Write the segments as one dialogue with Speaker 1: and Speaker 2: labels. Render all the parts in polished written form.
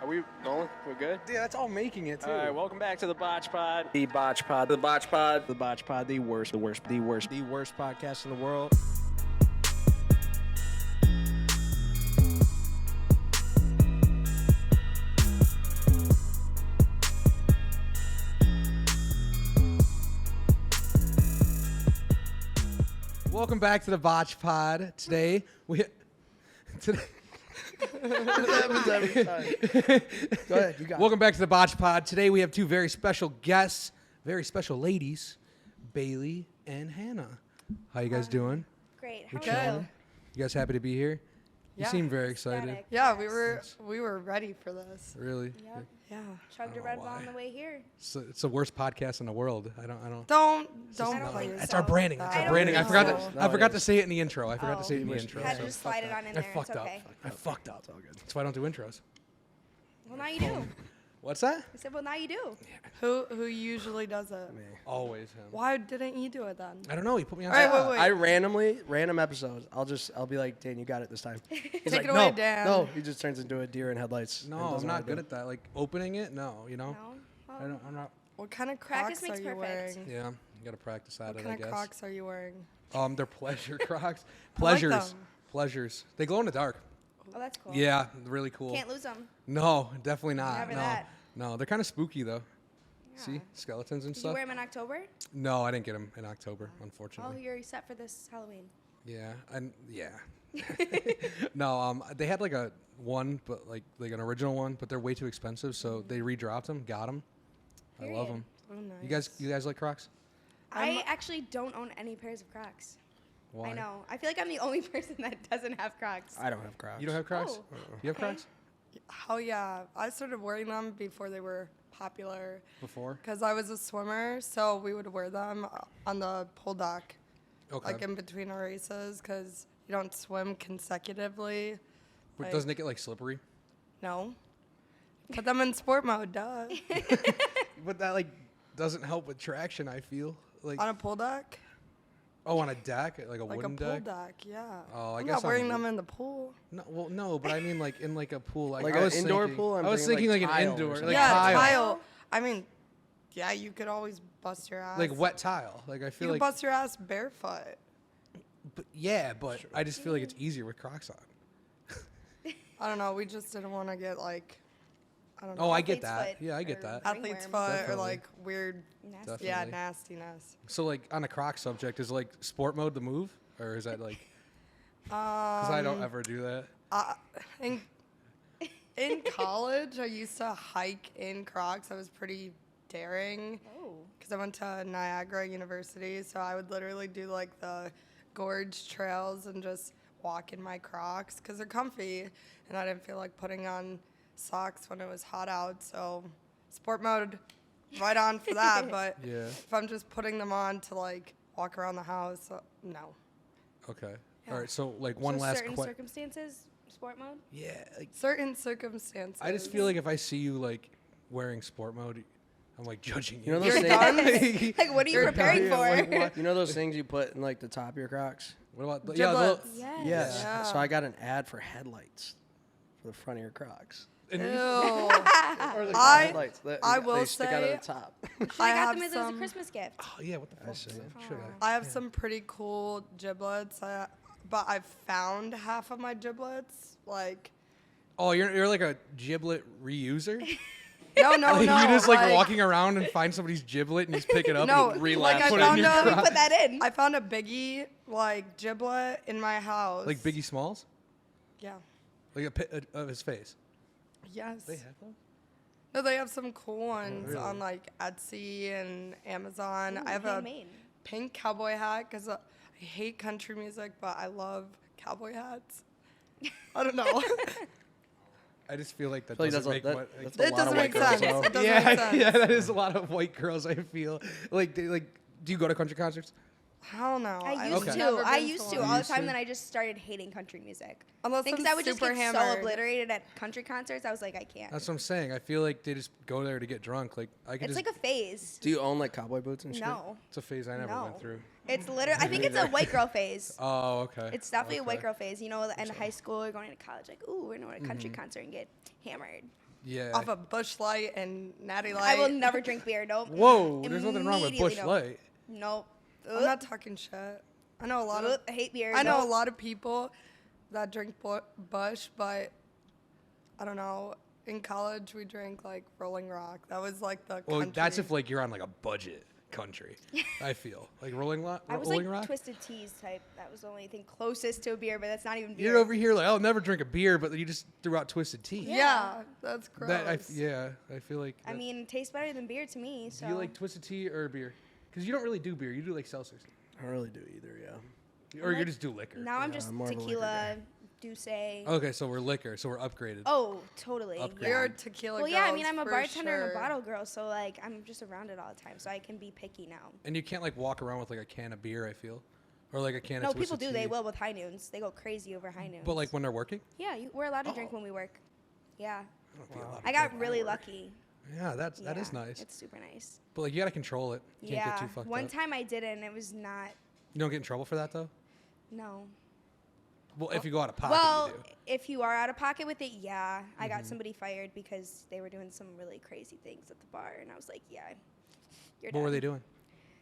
Speaker 1: Are we rolling? We're good?
Speaker 2: Yeah, that's all making it, too.
Speaker 1: All right, welcome back to the BotchPod. The BotchPod. The BotchPod. The BotchPod. The worst podcast in the world.
Speaker 2: Welcome back to the BotchPod. Today,
Speaker 1: Every time. Go ahead, you got
Speaker 2: Welcome back to the BotchPod. Today we have two very special guests, very special ladies, Bailey and Hannah. How you guys doing?
Speaker 3: Great.
Speaker 2: You
Speaker 3: How are
Speaker 2: chilling? You guys happy to be here? You
Speaker 4: Yeah.
Speaker 2: seem very excited.
Speaker 3: Ecstatic.
Speaker 4: Yeah,
Speaker 3: Yes.
Speaker 4: we were ready for this.
Speaker 2: Really?
Speaker 3: Yep.
Speaker 4: Yeah.
Speaker 3: Chugged a
Speaker 2: Oh,
Speaker 3: Red Bull
Speaker 2: why?
Speaker 3: on the way here.
Speaker 2: It's the worst podcast in the world. I don't.
Speaker 4: Don't
Speaker 3: don't
Speaker 4: play
Speaker 3: think
Speaker 2: That's
Speaker 3: so.
Speaker 2: our branding. That's
Speaker 3: I
Speaker 2: our
Speaker 3: don't
Speaker 2: branding. I
Speaker 3: think
Speaker 2: forgot.
Speaker 3: so.
Speaker 2: I forgot to say it in the intro. I forgot to
Speaker 3: Oh.
Speaker 2: say it in the
Speaker 1: You
Speaker 2: intro.
Speaker 3: Had to
Speaker 2: so
Speaker 3: just slide it on in
Speaker 2: I
Speaker 3: there.
Speaker 2: fucked
Speaker 3: It's
Speaker 2: up.
Speaker 3: okay.
Speaker 2: I fucked up.
Speaker 1: It's all good.
Speaker 2: That's why I don't do intros.
Speaker 3: Well, now you do.
Speaker 2: What's that?
Speaker 3: I said, well, now you do.
Speaker 4: Who usually does it?
Speaker 2: Always him.
Speaker 4: Why didn't you do it then?
Speaker 2: I don't know. He put me on.
Speaker 4: All right,
Speaker 2: spot.
Speaker 4: wait.
Speaker 1: Random episodes. I'll be like, Dan, you got it this time. He's
Speaker 4: Take
Speaker 1: like,
Speaker 4: it away,
Speaker 1: no,
Speaker 4: Dan.
Speaker 1: no. He just turns into a deer in headlights. and
Speaker 2: No, I'm
Speaker 1: doesn't
Speaker 2: not
Speaker 1: wanna do
Speaker 2: good
Speaker 1: it.
Speaker 2: at that. Like opening it. No, you know.
Speaker 3: No? Well,
Speaker 2: I'm not.
Speaker 4: What kind of
Speaker 3: Practice
Speaker 4: Crocs are
Speaker 3: makes
Speaker 4: you
Speaker 3: perfect.
Speaker 4: wearing?
Speaker 2: Yeah, you gotta practice at
Speaker 4: What
Speaker 2: it. I
Speaker 4: kind of
Speaker 2: guess.
Speaker 4: Crocs are you wearing?
Speaker 2: They're pleasure Crocs.
Speaker 4: I like
Speaker 2: Pleasures.
Speaker 4: them.
Speaker 2: Pleasures. They glow in the dark.
Speaker 3: oh, that's cool.
Speaker 2: Yeah, really cool.
Speaker 3: Can't lose them.
Speaker 2: No, definitely not.
Speaker 3: Never
Speaker 2: no.
Speaker 3: that.
Speaker 2: No, they're kind of spooky though.
Speaker 3: Yeah.
Speaker 2: See, skeletons and
Speaker 3: Did you
Speaker 2: stuff.
Speaker 3: wear them in October?
Speaker 2: No, I didn't get them in October,
Speaker 3: Oh,
Speaker 2: unfortunately.
Speaker 3: you're set for this Halloween.
Speaker 2: Yeah, and yeah. No, they had like a one, but like an original one, but they're way too expensive, so they redropped them, got them. I love
Speaker 3: Period.
Speaker 2: them.
Speaker 4: Oh, nice.
Speaker 2: You guys like Crocs?
Speaker 3: I actually don't own any pairs of Crocs.
Speaker 2: Why?
Speaker 3: I know. I feel like I'm the only person that doesn't have Crocs.
Speaker 1: I don't have Crocs.
Speaker 2: You don't have Crocs?
Speaker 3: Oh,
Speaker 2: You have
Speaker 3: okay.
Speaker 2: Crocs?
Speaker 4: Hell yeah. I started wearing them before they were popular
Speaker 2: Before?
Speaker 4: because I was a swimmer, so we would wear them on the pool deck,
Speaker 2: Okay.
Speaker 4: like in between our races, because you don't swim consecutively.
Speaker 2: But
Speaker 4: like-
Speaker 2: doesn't it get like slippery?
Speaker 4: No. Put them in sport mode, duh.
Speaker 2: But that like doesn't help with traction, I feel. Like
Speaker 4: On a pool deck?
Speaker 2: on a deck, like a
Speaker 4: Like a
Speaker 2: wooden
Speaker 4: pool
Speaker 2: deck.
Speaker 4: deck, yeah.
Speaker 2: Oh, I
Speaker 4: I'm
Speaker 2: guess
Speaker 4: not wearing
Speaker 2: I'm-
Speaker 4: them in the pool.
Speaker 2: No, well, no, but I mean like in like a pool, like
Speaker 1: Like
Speaker 2: I
Speaker 1: an
Speaker 2: was
Speaker 1: indoor
Speaker 2: thinking-
Speaker 1: pool? I'm
Speaker 2: I was
Speaker 1: thinking,
Speaker 2: thinking
Speaker 1: like,
Speaker 2: like an
Speaker 1: tile or
Speaker 2: indoor,
Speaker 1: something.
Speaker 2: like
Speaker 4: yeah,
Speaker 2: tile,
Speaker 4: I mean, yeah, you could always bust your ass.
Speaker 2: like wet tile. Like I
Speaker 4: You
Speaker 2: feel
Speaker 4: could
Speaker 2: like,
Speaker 4: bust your ass barefoot.
Speaker 2: but yeah, but I just feel like it's easier with Crocs on.
Speaker 4: I don't know. We just didn't want to get like, I don't know.
Speaker 2: Oh, I get
Speaker 3: Athlete's
Speaker 2: that.
Speaker 3: foot
Speaker 2: Yeah, I get
Speaker 3: or-
Speaker 2: that.
Speaker 4: athlete's
Speaker 3: ringworm.
Speaker 4: foot or
Speaker 2: Definitely.
Speaker 4: like weird,
Speaker 3: Nasty.
Speaker 4: yeah,
Speaker 2: Definitely.
Speaker 4: nastiness.
Speaker 2: So like on a Crocs subject, is like sport mode the move, or is that like? Because I don't ever do that.
Speaker 4: In, in college, I used to hike in Crocs. I was pretty daring
Speaker 3: Oh.
Speaker 4: because I went to Niagara University, so I would literally do like the gorge trails and just walk in my Crocs because they're comfy, and I didn't feel like putting on socks when it was hot out. So sport mode, right on for that. But
Speaker 2: Yeah.
Speaker 4: if I'm just putting them on to like walk around the house, no.
Speaker 2: Okay.
Speaker 4: Yeah.
Speaker 2: All right. So like one
Speaker 3: So
Speaker 2: last
Speaker 3: certain
Speaker 2: question.
Speaker 3: circumstances, sport mode?
Speaker 2: Yeah. Like,
Speaker 4: Certain circumstances.
Speaker 2: I just feel like if I see you like wearing sport mode, I'm like judging
Speaker 1: You
Speaker 2: you.
Speaker 1: know those
Speaker 4: You're
Speaker 1: things?
Speaker 3: Like, what are you
Speaker 4: You're
Speaker 3: preparing
Speaker 4: done.
Speaker 3: for?
Speaker 1: You know those things you put in like the top of your Crocs?
Speaker 2: What about the,
Speaker 4: Giblets.
Speaker 3: Yes.
Speaker 1: Yes.
Speaker 4: Yeah.
Speaker 1: So I got an ad for headlights for the front of your Crocs.
Speaker 4: Ew.
Speaker 1: Or the
Speaker 4: I-
Speaker 1: headlights.
Speaker 4: I
Speaker 1: They
Speaker 4: will
Speaker 1: stick out
Speaker 4: say-
Speaker 1: of the top.
Speaker 3: I
Speaker 4: I
Speaker 3: got
Speaker 4: have
Speaker 3: them as a
Speaker 4: some-
Speaker 3: Christmas gift.
Speaker 2: Oh yeah. What the fuck?
Speaker 1: see.
Speaker 2: Should I?
Speaker 4: I have some pretty cool giblets, but I've found half of my giblets. Like,
Speaker 2: Oh, you're like a giblet reuser.
Speaker 4: no,
Speaker 2: Like,
Speaker 4: no.
Speaker 2: you just like walking around and find somebody's giblet and you just pick it up
Speaker 4: No,
Speaker 2: and
Speaker 4: like I
Speaker 2: put it in
Speaker 4: found
Speaker 2: your
Speaker 4: a-
Speaker 3: Let me
Speaker 2: Croc.
Speaker 3: put that in.
Speaker 4: I found a Biggie like giblet in my house.
Speaker 2: Like Biggie Smalls,
Speaker 4: Yeah.
Speaker 2: like a pit of his face.
Speaker 4: Yes.
Speaker 2: They have those.
Speaker 4: No, they have some cool ones
Speaker 2: really?
Speaker 4: on like Etsy and Amazon.
Speaker 3: Ooh,
Speaker 4: I have a
Speaker 3: handmade.
Speaker 4: pink cowboy hat because I hate country music, but I love cowboy hats. I don't know.
Speaker 2: I just feel like that
Speaker 1: feel like
Speaker 2: doesn't make
Speaker 1: that's
Speaker 2: what.
Speaker 1: that's
Speaker 4: It
Speaker 1: a lot
Speaker 4: doesn't
Speaker 1: of
Speaker 4: make
Speaker 1: white girls,
Speaker 4: sense.
Speaker 1: though.
Speaker 4: It doesn't
Speaker 2: yeah,
Speaker 4: make sense.
Speaker 2: yeah, that is a lot of white girls. I feel like they like. Do you go to country concerts?
Speaker 4: Hell no.
Speaker 3: I
Speaker 4: I've
Speaker 3: used
Speaker 2: Okay.
Speaker 3: to.
Speaker 4: never
Speaker 3: I
Speaker 4: been
Speaker 3: used to
Speaker 4: one.
Speaker 3: all the
Speaker 2: Used
Speaker 3: time.
Speaker 2: to?
Speaker 3: Then I just started hating country music.
Speaker 4: Unless
Speaker 3: Because
Speaker 4: I'm
Speaker 3: I would just
Speaker 4: super
Speaker 3: get so
Speaker 4: hammered.
Speaker 3: obliterated at country concerts. I was like, I can't.
Speaker 2: That's what I'm saying. I feel like they just go there to get drunk. Like I could
Speaker 3: It's
Speaker 2: just.
Speaker 3: like a phase.
Speaker 1: Do you own like cowboy boots and shit?
Speaker 3: No.
Speaker 2: It's a phase I never
Speaker 3: No.
Speaker 2: went through.
Speaker 3: It's literally, I think it's a white girl phase.
Speaker 2: Oh, okay.
Speaker 3: It's definitely a white
Speaker 2: Okay.
Speaker 3: girl phase. You know, in high school, you're going to college, like, ooh, we're going to a country concert and get hammered.
Speaker 2: Yeah.
Speaker 4: Off of Bush Light and Natty
Speaker 3: I
Speaker 4: Light.
Speaker 3: will never drink beer. Nope.
Speaker 2: Whoa, there's nothing wrong with
Speaker 3: Immediately
Speaker 2: Bush
Speaker 3: nope.
Speaker 2: Light.
Speaker 3: Nope.
Speaker 4: I'm not talking shit. I know a lot of
Speaker 3: I hate beer.
Speaker 4: I know a
Speaker 3: Nope.
Speaker 4: lot of people that drink Bush, but I don't know. In college, we drank like Rolling Rock. That was like the
Speaker 2: Well,
Speaker 4: country.
Speaker 2: that's if like you're on like a budget country. I feel like Rolling
Speaker 3: I was
Speaker 2: Rolling
Speaker 3: like
Speaker 2: Rock.
Speaker 3: Twisted Teas type. That was the only thing closest to a beer, but that's not even beer.
Speaker 2: You're over here like I'll never drink a beer, but you just threw out Twisted Tea.
Speaker 4: Yeah, that's gross.
Speaker 2: That I feel like.
Speaker 3: I
Speaker 2: that-
Speaker 3: mean, it tastes better than beer to me. So.
Speaker 2: do you like Twisted Tea or beer? Because you don't really do beer. You do like seltzers,
Speaker 1: I don't really do either. Yeah.
Speaker 2: or you
Speaker 3: like-
Speaker 2: just do liquor.
Speaker 3: Now I'm
Speaker 1: Yeah,
Speaker 3: just
Speaker 1: I'm more of a liquor
Speaker 3: tequila, Douce.
Speaker 2: Okay, so we're liquor, so we're upgraded.
Speaker 3: Oh, totally.
Speaker 2: Upgrade.
Speaker 4: You're a tequila
Speaker 3: Well, yeah, I
Speaker 4: girls
Speaker 3: mean, I'm a
Speaker 4: for
Speaker 3: bartender and a
Speaker 4: sure.
Speaker 3: bottle girl, so like I'm just around it all the time, so I can be picky now.
Speaker 2: And you can't like walk around with like a can of beer. I feel, or like a can
Speaker 3: No,
Speaker 2: of
Speaker 3: people
Speaker 2: Twisted
Speaker 3: do.
Speaker 2: Tea.
Speaker 3: They will with high noons. They go crazy over high noons.
Speaker 2: But like when they're working.
Speaker 3: yeah, we're allowed to
Speaker 2: Oh.
Speaker 3: drink when we work. Yeah,
Speaker 2: I don't feel allowed to
Speaker 3: I got
Speaker 2: drink
Speaker 3: really
Speaker 2: when I work.
Speaker 3: lucky.
Speaker 2: Yeah, that is
Speaker 3: Yeah,
Speaker 2: nice.
Speaker 3: It's super nice.
Speaker 2: But like you gotta control it. You can't
Speaker 3: yeah,
Speaker 2: get too fucked
Speaker 3: one
Speaker 2: up.
Speaker 3: time I didn't. It was not.
Speaker 2: You don't get in trouble for that though.
Speaker 3: No.
Speaker 2: Well, if you go out of pocket,
Speaker 3: Well,
Speaker 2: you do.
Speaker 3: if you are out of pocket with it, yeah. I
Speaker 2: Mm-hmm.
Speaker 3: got somebody fired because they were doing some really crazy things at the bar, and I was like, yeah, you're
Speaker 2: What were
Speaker 3: done.
Speaker 2: they doing?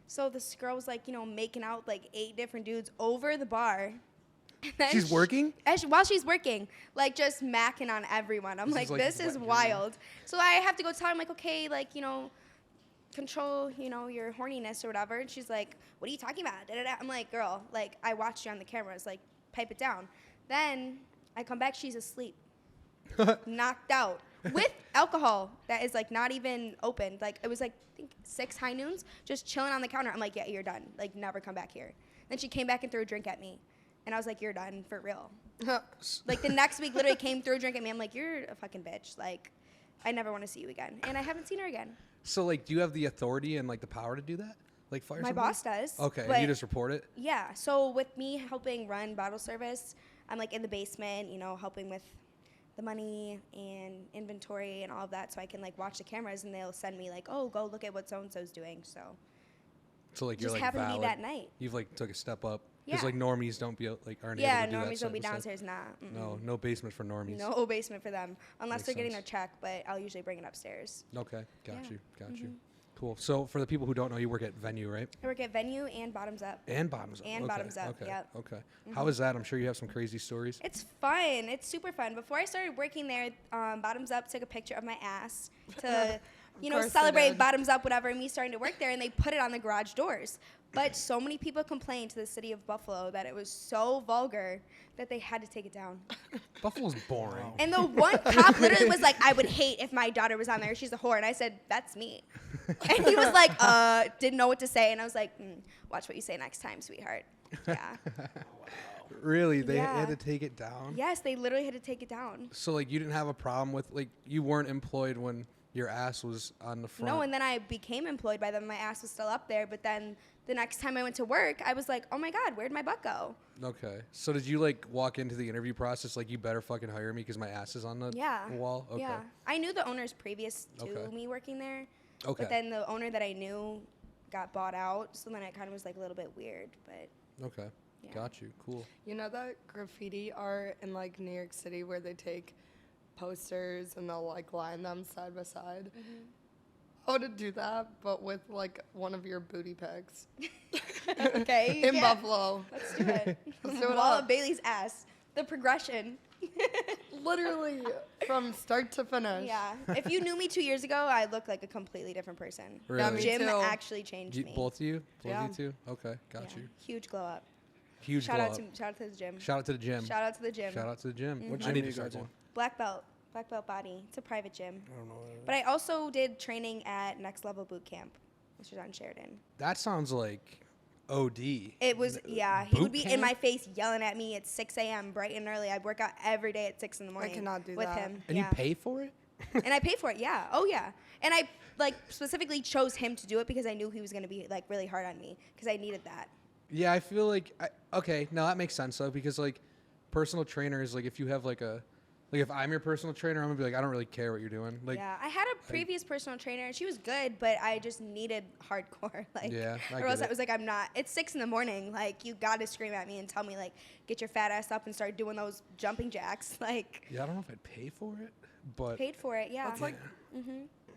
Speaker 3: So this girl was like, making out with, like 8 different dudes over the bar. And then
Speaker 2: She's working?
Speaker 3: while she's working, like just macking on everyone. I'm
Speaker 2: This
Speaker 3: like,
Speaker 2: is, like,
Speaker 3: this is
Speaker 2: wet dream.
Speaker 3: wild. So I have to go tell her, I'm like, okay, like, control, your horniness or whatever. And she's like, what are you talking about? Da-da-da. I'm like, girl, like, I watched you on the cameras, like, pipe it down. Then I come back, she's asleep, knocked out with alcohol that is like not even opened. Like it was like I think 6 high noons, just chilling on the counter. I'm like, yeah, you're done. Like never come back here. Then she came back and threw a drink at me, and I was like, you're done for real. Like the next week, literally came through a drink at me. I'm like, you're a fucking bitch. Like I never want to see you again, and I haven't seen her again.
Speaker 2: So like, do you have the authority and like the power to do that? Like fire
Speaker 3: My
Speaker 2: somebody?
Speaker 3: boss does.
Speaker 2: Okay, and
Speaker 3: but
Speaker 2: you just report it.
Speaker 3: yeah. So with me helping run bottle service, I'm like in the basement, helping with the money and inventory and all of that, so I can like watch the cameras, and they'll send me like, oh, go look at what so and so's doing. So
Speaker 2: So like you're
Speaker 3: just
Speaker 2: like
Speaker 3: happened
Speaker 2: valid.
Speaker 3: to be that night.
Speaker 2: You've like took a step up. Because
Speaker 3: Yeah.
Speaker 2: like normies don't be like aren't
Speaker 3: Yeah,
Speaker 2: able to do that
Speaker 3: normies don't be
Speaker 2: type of stuff.
Speaker 3: downstairs. Nah. Mm-mm.
Speaker 2: No basement for normies.
Speaker 3: No basement for them unless
Speaker 2: Makes
Speaker 3: they're getting their
Speaker 2: sense.
Speaker 3: check. But I'll usually bring it upstairs.
Speaker 2: Okay, got
Speaker 3: Yeah.
Speaker 2: you. Cool. So for the people who don't know, you work at Venue, right?
Speaker 3: I work at Venue and Bottoms Up.
Speaker 2: And Bottoms Up.
Speaker 3: And
Speaker 2: okay.
Speaker 3: Bottoms Up,
Speaker 2: Okay.
Speaker 3: yep.
Speaker 2: Okay. How is that? I'm sure you have some crazy stories.
Speaker 3: It's fun. It's super fun. Before I started working there, Bottoms Up took a picture of my ass to,
Speaker 4: course they
Speaker 3: celebrate
Speaker 4: did.
Speaker 3: Bottoms Up, whatever, and me starting to work there, and they put it on the garage doors. But so many people complained to the city of Buffalo that it was so vulgar that they had to take it down.
Speaker 2: Buffalo's boring.
Speaker 3: And the one cop literally was like, I would hate if my daughter was on there. She's a whore. And I said, that's me. And he was like, didn't know what to say. And I was like, watch what you say next time, sweetheart. Yeah.
Speaker 2: Really? They
Speaker 3: Yeah.
Speaker 2: had to take it down?
Speaker 3: Yes, they literally had to take it down.
Speaker 2: So like you didn't have a problem with like you weren't employed when your ass was on the front?
Speaker 3: No, and then I became employed by them. My ass was still up there. But then the next time I went to work, I was like, oh my God, where'd my butt go?
Speaker 2: Okay. So did you like walk into the interview process like you better fucking hire me because my ass is on the
Speaker 3: Yeah.
Speaker 2: wall? Okay.
Speaker 3: Yeah. I knew the owners previous to
Speaker 2: Okay.
Speaker 3: me working there.
Speaker 2: Okay.
Speaker 3: But then the owner that I knew got bought out. So then it kind of was like a little bit weird. But
Speaker 2: Okay.
Speaker 3: Yeah.
Speaker 2: Got you. Cool.
Speaker 4: You know that graffiti art in like New York City where they take posters and they'll like line them side by side? I want to do that, but with like one of your booty pegs
Speaker 3: okay.
Speaker 4: in
Speaker 3: yeah.
Speaker 4: Buffalo.
Speaker 3: Let's do it.
Speaker 4: Let's do it
Speaker 3: Wall
Speaker 4: up.
Speaker 3: of Bailey's ass. The progression.
Speaker 4: Literally from start to finish.
Speaker 3: Yeah. If you knew me 2 years ago, I look like a completely different person.
Speaker 2: Really?
Speaker 4: me
Speaker 3: Jim
Speaker 4: too.
Speaker 3: actually changed me.
Speaker 2: Both of you? Both
Speaker 4: Yeah.
Speaker 2: of you two? Okay. Got
Speaker 3: Yeah.
Speaker 2: you.
Speaker 3: Huge glow up.
Speaker 2: Huge
Speaker 3: Shout
Speaker 2: glow
Speaker 3: out
Speaker 2: up.
Speaker 3: to the gym.
Speaker 2: Shout out to the gym.
Speaker 3: Shout out to the gym.
Speaker 2: Shout out to the gym.
Speaker 1: What
Speaker 2: I
Speaker 1: gym
Speaker 2: need
Speaker 1: do
Speaker 2: to
Speaker 1: you go
Speaker 2: start
Speaker 1: to?
Speaker 2: one.
Speaker 3: Black belt body. It's a private gym.
Speaker 1: I don't know.
Speaker 3: But I also did training at Next Level Boot Camp, which is on Sheridan.
Speaker 2: That sounds like OD.
Speaker 3: It was, yeah. He
Speaker 2: boot
Speaker 3: would be in
Speaker 2: camp?
Speaker 3: my face yelling at me at 6 a.m. bright and early. I'd work out every day at 6 in the morning.
Speaker 4: cannot do
Speaker 3: with
Speaker 4: that.
Speaker 3: him.
Speaker 2: And
Speaker 3: yeah.
Speaker 2: you pay for it?
Speaker 3: And I paid for it, yeah. Oh, yeah. And I, like, specifically chose him to do it because I knew he was going to be, like, really hard on me because I needed that.
Speaker 2: Yeah, I feel like okay, no, that makes sense though, because like personal trainers, like if you have like if I'm your personal trainer, I'm gonna be like, I don't really care what you're doing. Like,
Speaker 3: yeah, I had a previous personal trainer, and she was good, but I just needed hardcore. Like,
Speaker 2: Yeah, I
Speaker 3: or else
Speaker 2: get
Speaker 3: I
Speaker 2: it.
Speaker 3: was like, I'm not. It's 6 in the morning. Like, you gotta scream at me and tell me like, get your fat ass up and start doing those jumping jacks. Like,
Speaker 2: yeah, I don't know if I'd pay for it, but
Speaker 3: paid for it. Yeah,
Speaker 4: That's like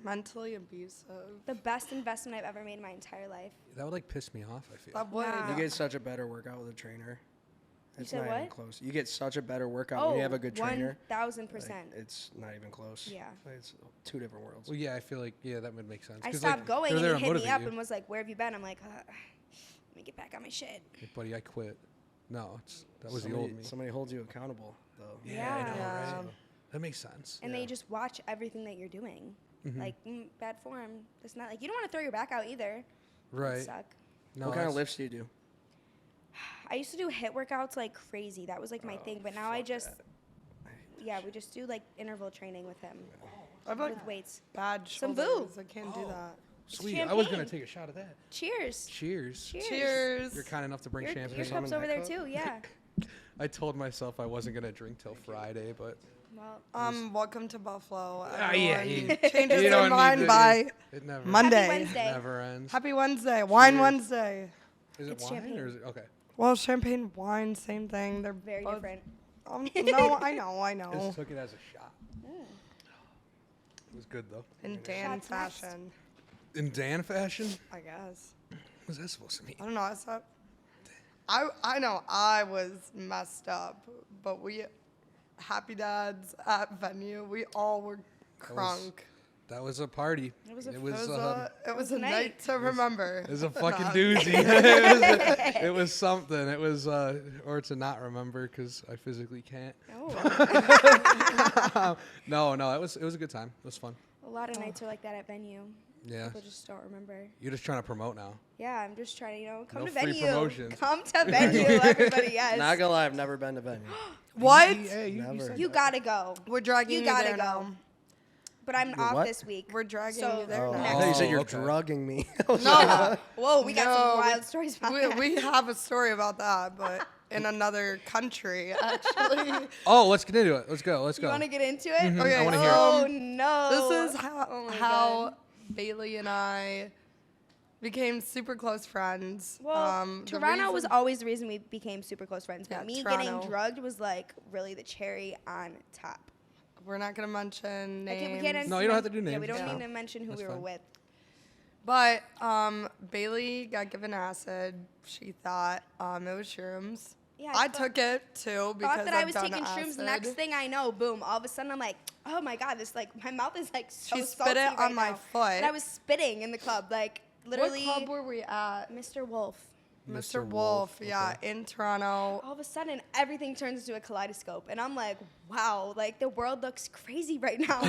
Speaker 4: mentally abusive.
Speaker 3: the best investment I've ever made in my entire life.
Speaker 2: that would like piss me off. I feel.
Speaker 4: That would.
Speaker 3: Yeah.
Speaker 1: You get such a better workout with a trainer. It's
Speaker 3: said
Speaker 1: not even
Speaker 3: what?
Speaker 1: close. You get such a better workout when you have a good trainer.
Speaker 3: 1,000%.
Speaker 1: Like, it's not even close.
Speaker 3: Yeah.
Speaker 1: It's two different worlds.
Speaker 2: Well, yeah, I feel like that would make sense.
Speaker 3: I
Speaker 2: 'Cause,
Speaker 3: stopped
Speaker 2: like,
Speaker 3: going,
Speaker 2: they're
Speaker 3: and
Speaker 2: there
Speaker 3: he
Speaker 2: to
Speaker 3: hit me
Speaker 2: motivate
Speaker 3: up
Speaker 2: you.
Speaker 3: and was like, "Where have you been?" I'm like, "Let me get back on my shit."
Speaker 2: Hey, buddy, I quit. No, that was the old me.
Speaker 1: Somebody holds you accountable, though.
Speaker 2: Yeah, I know,
Speaker 3: Yeah.
Speaker 2: right? That makes sense.
Speaker 3: And they just watch everything that you're doing.
Speaker 2: Mm-hmm.
Speaker 3: Like, bad form. It's not like you don't want to throw your back out either. It'd
Speaker 2: Right.
Speaker 3: suck.
Speaker 2: No,
Speaker 1: What kind of
Speaker 2: that's-
Speaker 1: lifts do you do?
Speaker 3: I used to do HIIT workouts like crazy. That was like my thing. But now I just, we just do like interval training with him
Speaker 4: I've like
Speaker 3: with weights.
Speaker 4: bad
Speaker 3: Some
Speaker 4: shoulders. I can't do that.
Speaker 2: Sweet. I was gonna
Speaker 3: champagne.
Speaker 2: take a shot of that.
Speaker 3: Cheers.
Speaker 2: Cheers.
Speaker 3: Cheers.
Speaker 4: Cheers.
Speaker 2: You're kind enough to bring
Speaker 3: Your
Speaker 2: champagne.
Speaker 3: cup's
Speaker 1: in
Speaker 3: over
Speaker 1: that
Speaker 3: there
Speaker 1: cup?
Speaker 3: too. Yeah.
Speaker 2: I told myself I wasn't gonna drink till Friday, but
Speaker 3: Well,
Speaker 4: Welcome to Buffalo.
Speaker 2: Ah, yeah,
Speaker 4: Everyone
Speaker 2: you-
Speaker 4: changes
Speaker 2: you
Speaker 4: their
Speaker 2: don't need
Speaker 4: mind
Speaker 2: to-
Speaker 4: by
Speaker 2: it never
Speaker 4: Monday.
Speaker 3: Happy Wednesday.
Speaker 2: never ends.
Speaker 4: Happy Wednesday. Wine
Speaker 2: Cheers.
Speaker 4: Wednesday.
Speaker 2: Is it
Speaker 3: It's
Speaker 2: wine
Speaker 3: champagne.
Speaker 2: or is it okay?
Speaker 4: Well, champagne, wine, same thing. They're
Speaker 3: very
Speaker 4: both,
Speaker 3: different.
Speaker 4: No, I know.
Speaker 2: I just took it as a shot. It was good though.
Speaker 4: In Dan
Speaker 3: Shots next.
Speaker 4: fashion,
Speaker 2: In Dan fashion,
Speaker 4: I guess.
Speaker 2: what was that supposed to mean?
Speaker 4: I don't know. I know I was messed up, but we happy dads at venue. We all were crunk.
Speaker 2: That was a party.
Speaker 3: It was a-
Speaker 4: It was a
Speaker 3: a
Speaker 4: night
Speaker 3: night.
Speaker 4: to remember.
Speaker 2: It was a fucking
Speaker 4: Nah.
Speaker 2: doozy. It was something. It was, or to not remember because I physically can't.
Speaker 3: Oh.
Speaker 2: No, it was a good time. It was fun.
Speaker 3: A lot of nights are like that at venue.
Speaker 2: Yeah.
Speaker 3: People just don't remember.
Speaker 2: You're just trying to promote now.
Speaker 3: Yeah, I'm just trying to, come
Speaker 2: No
Speaker 3: to
Speaker 2: free
Speaker 3: venue.
Speaker 2: promotions.
Speaker 3: Come to venue, everybody. Yes.
Speaker 1: Not gonna lie, I've never been to venue.
Speaker 4: What?
Speaker 2: Yeah, you
Speaker 1: Never.
Speaker 2: said
Speaker 3: You
Speaker 2: that.
Speaker 3: gotta go.
Speaker 4: We're dragging
Speaker 3: You
Speaker 4: you,
Speaker 3: gotta
Speaker 4: there
Speaker 3: go.
Speaker 4: now.
Speaker 3: But I'm off
Speaker 1: what?
Speaker 3: this week.
Speaker 4: We're dragging
Speaker 3: So-
Speaker 4: you there
Speaker 1: Oh, I
Speaker 4: now.
Speaker 1: thought you said you're
Speaker 2: okay.
Speaker 1: drugging me.
Speaker 4: No,
Speaker 3: Whoa, we got
Speaker 4: No,
Speaker 3: some
Speaker 4: we-
Speaker 3: wild stories about that.
Speaker 4: we have a story about that, but in another country, actually.
Speaker 2: Oh, let's get into it. Let's go.
Speaker 3: You want to get into it?
Speaker 4: Okay,
Speaker 2: I wanna hear it.
Speaker 3: Oh, no.
Speaker 4: This is how,
Speaker 3: Oh my
Speaker 4: how
Speaker 3: God.
Speaker 4: Bailey and I became super close friends.
Speaker 3: Well,
Speaker 4: The
Speaker 3: Toronto was
Speaker 4: reason-
Speaker 3: always the reason we became super close friends. But
Speaker 4: Yeah,
Speaker 3: me
Speaker 4: Toronto.
Speaker 3: getting drugged was like really the cherry on top.
Speaker 4: We're not gonna mention
Speaker 3: Like,
Speaker 4: names.
Speaker 3: we can't
Speaker 2: No, you don't have to do
Speaker 3: Yeah,
Speaker 2: names.
Speaker 3: we don't
Speaker 2: Yeah.
Speaker 3: need to mention who
Speaker 2: That's
Speaker 3: we were
Speaker 2: fine.
Speaker 3: with.
Speaker 4: But Bailey got given acid. She thought it was shrooms.
Speaker 3: Yeah,
Speaker 4: I
Speaker 3: thought-
Speaker 4: took it too because
Speaker 3: Thought that I
Speaker 4: I've
Speaker 3: was
Speaker 4: done
Speaker 3: taking shrooms.
Speaker 4: acid.
Speaker 3: Next thing I know, boom! All of a sudden, I'm like, oh my god, this like my mouth is like so
Speaker 4: She spit
Speaker 3: salty
Speaker 4: it
Speaker 3: right
Speaker 4: on my
Speaker 3: now.
Speaker 4: foot.
Speaker 3: And I was spitting in the club, like literally.
Speaker 4: What club were we at?
Speaker 3: Mr. Wolf.
Speaker 4: Mr. Wolf, yeah, in Toronto.
Speaker 3: All of a sudden, everything turns into a kaleidoscope, and I'm like, wow, like the world looks crazy right now.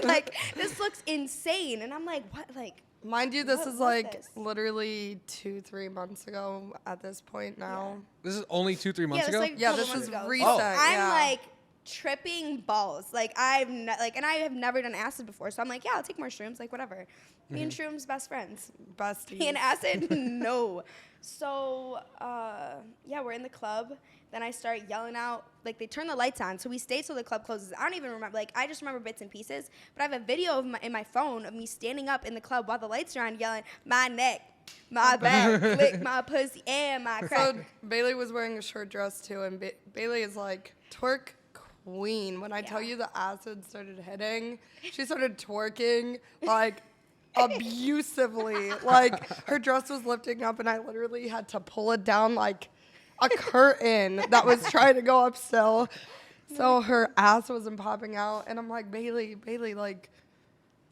Speaker 3: Like this looks insane, and I'm like, what, like.
Speaker 4: Mind you, this
Speaker 3: What
Speaker 4: is
Speaker 3: was
Speaker 4: like
Speaker 3: this?
Speaker 4: literally 2-3 months ago at this point now.
Speaker 2: This is only 2-3 months
Speaker 3: Yeah,
Speaker 2: ago.
Speaker 3: it's like
Speaker 4: Yeah,
Speaker 3: couple
Speaker 4: this
Speaker 3: months
Speaker 4: is
Speaker 3: ago.
Speaker 4: recent.
Speaker 2: Oh.
Speaker 3: I'm
Speaker 4: yeah.
Speaker 3: like tripping balls. Like and I have never done acid before, so I'm like, yeah, I'll take more shrooms. Like whatever. Me and shrooms best friends.
Speaker 4: besties.
Speaker 3: Me and acid, no. So yeah, we're in the club. Then I start yelling out. Like they turn the lights on, so we stay till the club closes. I don't even remember. Like I just remember bits and pieces. But I have a video of in my phone of me standing up in the club while the lights are on, yelling, "My neck, my back, lick my pussy and my crack."
Speaker 4: So Bailey was wearing a short dress too, and Bailey is like twerk queen. When I tell
Speaker 3: Yeah.
Speaker 4: you the acid started hitting, she started twerking like abusively. Like her dress was lifting up, and I literally had to pull it down like a curtain that was trying to go up still. So her ass wasn't popping out, and I'm like, Bailey, like,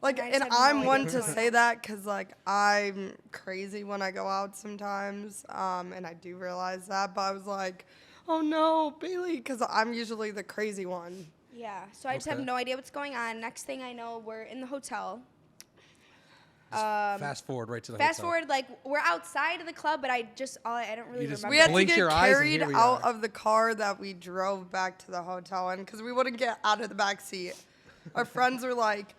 Speaker 3: I just
Speaker 4: and
Speaker 3: have no
Speaker 4: I'm
Speaker 3: idea
Speaker 4: one
Speaker 3: what's
Speaker 4: to
Speaker 3: going
Speaker 4: say
Speaker 3: on.
Speaker 4: that because like I'm crazy when I go out sometimes, and I do realize that. But I was like, oh no, Bailey, because I'm usually the crazy one.
Speaker 3: Yeah. So I just have
Speaker 2: Okay.
Speaker 3: no idea what's going on. Next thing I know, we're in the hotel.
Speaker 2: Fast forward right to the
Speaker 3: Fast
Speaker 2: hotel.
Speaker 3: forward, like we're outside of the club, but I don't really
Speaker 2: You just
Speaker 3: remember.
Speaker 4: We had to
Speaker 2: Blink
Speaker 4: get
Speaker 2: your eyes and
Speaker 4: carried
Speaker 2: here we
Speaker 4: out
Speaker 2: are.
Speaker 4: of the car that we drove back to the hotel in because we wouldn't get out of the back seat. Our friends were like,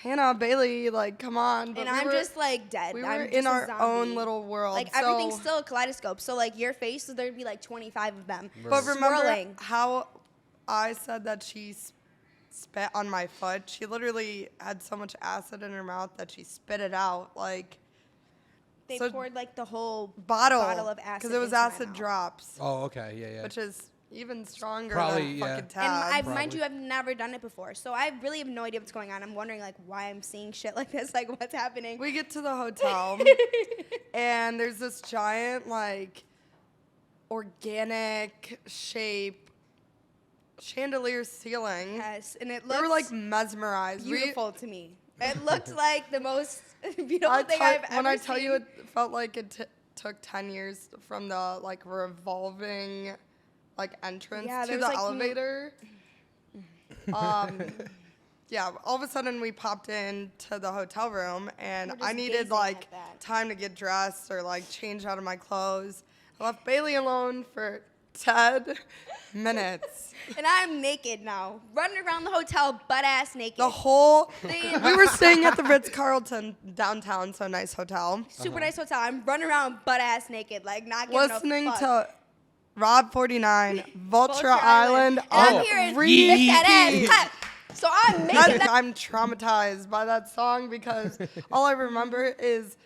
Speaker 4: Hannah, Bailey, like, come on. But
Speaker 3: And I'm just like dead.
Speaker 4: We
Speaker 3: I'm
Speaker 4: were
Speaker 3: just
Speaker 4: in
Speaker 3: a
Speaker 4: our
Speaker 3: zombie.
Speaker 4: own little world.
Speaker 3: Like
Speaker 4: so,
Speaker 3: everything's still a kaleidoscope. So like your faces, there'd be like 25 of them.
Speaker 4: But remember
Speaker 3: swirling.
Speaker 4: how I said that she spit on my foot? She literally had so much acid in her mouth that she spit it out. Like,
Speaker 3: They
Speaker 4: so
Speaker 3: poured like the whole
Speaker 4: bottle
Speaker 3: of acid.
Speaker 4: because it was
Speaker 3: into my
Speaker 4: acid
Speaker 3: mouth.
Speaker 4: drops,
Speaker 2: Oh, okay, yeah.
Speaker 4: which is even stronger
Speaker 2: Probably,
Speaker 4: than
Speaker 2: yeah.
Speaker 4: fucking
Speaker 3: And
Speaker 4: tab.
Speaker 3: mind
Speaker 2: Probably.
Speaker 3: you, I've never done it before, so I really have no idea what's going on. I'm wondering like why I'm seeing shit like this, like what's happening.
Speaker 4: We get to the hotel, and there's this giant, like, organic shape chandelier ceiling.
Speaker 3: Yes, and it
Speaker 4: We
Speaker 3: looks
Speaker 4: were, like, mesmerized.
Speaker 3: beautiful to me. It looked like the most beautiful
Speaker 4: I
Speaker 3: thing
Speaker 4: tell-
Speaker 3: I've ever
Speaker 4: when I
Speaker 3: seen.
Speaker 4: tell you it felt like it took 10 years from the, like, revolving, like, entrance
Speaker 3: Yeah,
Speaker 4: to
Speaker 3: there
Speaker 4: the
Speaker 3: was, like,
Speaker 4: elevator. Yeah, all of a sudden we popped into the hotel room, and
Speaker 3: We're just
Speaker 4: I needed,
Speaker 3: gazing
Speaker 4: like,
Speaker 3: at that.
Speaker 4: time to get dressed or, like, change out of my clothes. I left Bailey alone for 10 minutes.
Speaker 3: And I'm naked now, running around the hotel butt ass naked.
Speaker 4: The whole
Speaker 3: Thing-
Speaker 4: we were staying at the Ritz-Carlton downtown, so nice hotel.
Speaker 3: Super nice hotel. I'm running around butt ass naked, like not giving
Speaker 4: Listening
Speaker 3: a fuck.
Speaker 4: to Rob 49, Vulture
Speaker 3: Vulture
Speaker 4: Island
Speaker 3: And I'm
Speaker 4: on
Speaker 3: hearing
Speaker 4: repeat.
Speaker 3: "Lift that ass clap." So I'm making that.
Speaker 4: I'm traumatized by that song because all I remember is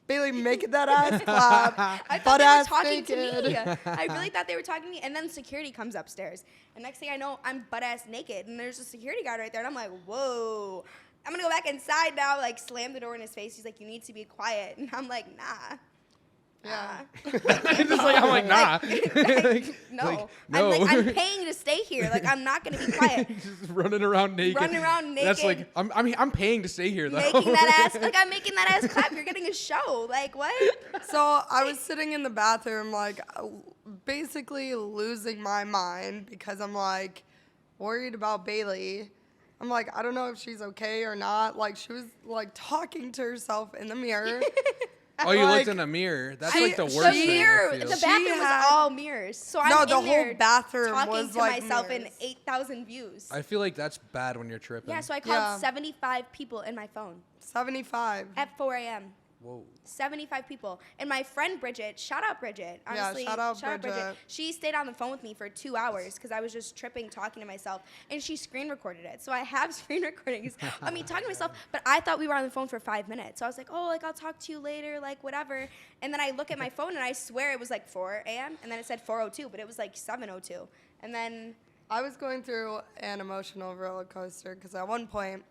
Speaker 4: Bailey making that ass clap,
Speaker 3: I thought
Speaker 4: butt
Speaker 3: they were
Speaker 4: ass
Speaker 3: talking to
Speaker 4: naked.
Speaker 3: me. I really thought they were talking to me. And then security comes upstairs. And next thing I know, I'm butt ass naked. And there's a security guard right there. And I'm like, whoa. I'm going to go back inside now, like slam the door in his face. He's like, you need to be quiet. And I'm like, nah.
Speaker 4: Yeah.
Speaker 2: I'm like, nah.
Speaker 3: No.
Speaker 2: no.
Speaker 3: I'm paying to stay here. Like, I'm not going to be quiet.
Speaker 2: Just running around naked.
Speaker 3: Running around
Speaker 2: That's
Speaker 3: naked.
Speaker 2: like, I'm paying to stay here, though.
Speaker 3: Making that ass, like I'm making that ass clap. You're getting a show. Like, what?
Speaker 4: So I was sitting in the bathroom, like, basically losing my mind because I'm, like, worried about Bailey. I'm like, I don't know if she's okay or not. Like, she was, like, talking to herself in the mirror.
Speaker 2: Oh, you
Speaker 4: Like,
Speaker 2: looked in a mirror. That's
Speaker 4: she-
Speaker 2: like the
Speaker 4: the
Speaker 2: worst thing.
Speaker 3: mirror,
Speaker 2: I feel.
Speaker 3: the
Speaker 4: She
Speaker 3: bathroom
Speaker 4: had-
Speaker 3: was all mirrors. So I'm
Speaker 4: No,
Speaker 3: in
Speaker 4: the whole
Speaker 3: there
Speaker 4: bathroom
Speaker 3: talking
Speaker 4: was
Speaker 3: to
Speaker 4: like
Speaker 3: myself
Speaker 4: mirrors.
Speaker 3: in 8,000 views.
Speaker 2: I feel like that's bad when you're tripping.
Speaker 3: Yeah, so I called
Speaker 4: Yeah.
Speaker 3: 75 people in my phone
Speaker 4: 75.
Speaker 3: at 4 a.m.
Speaker 2: Whoa.
Speaker 3: 75 people. And my friend Bridget, shout out Bridget.
Speaker 4: Yeah,
Speaker 3: Honestly,
Speaker 4: shout out Bridget.
Speaker 3: She stayed on the phone with me for 2 hours because I was just tripping, talking to myself. And she screen recorded it. So I have screen recordings of me talking to myself. But I thought we were on the phone for 5 minutes. So I was like, oh, like I'll talk to you later, like whatever. And then I look at my phone and I swear it was like 4 a.m. And then it said 4:02, but it was like 7:02. And then
Speaker 4: I was going through an emotional roller coaster because at one point,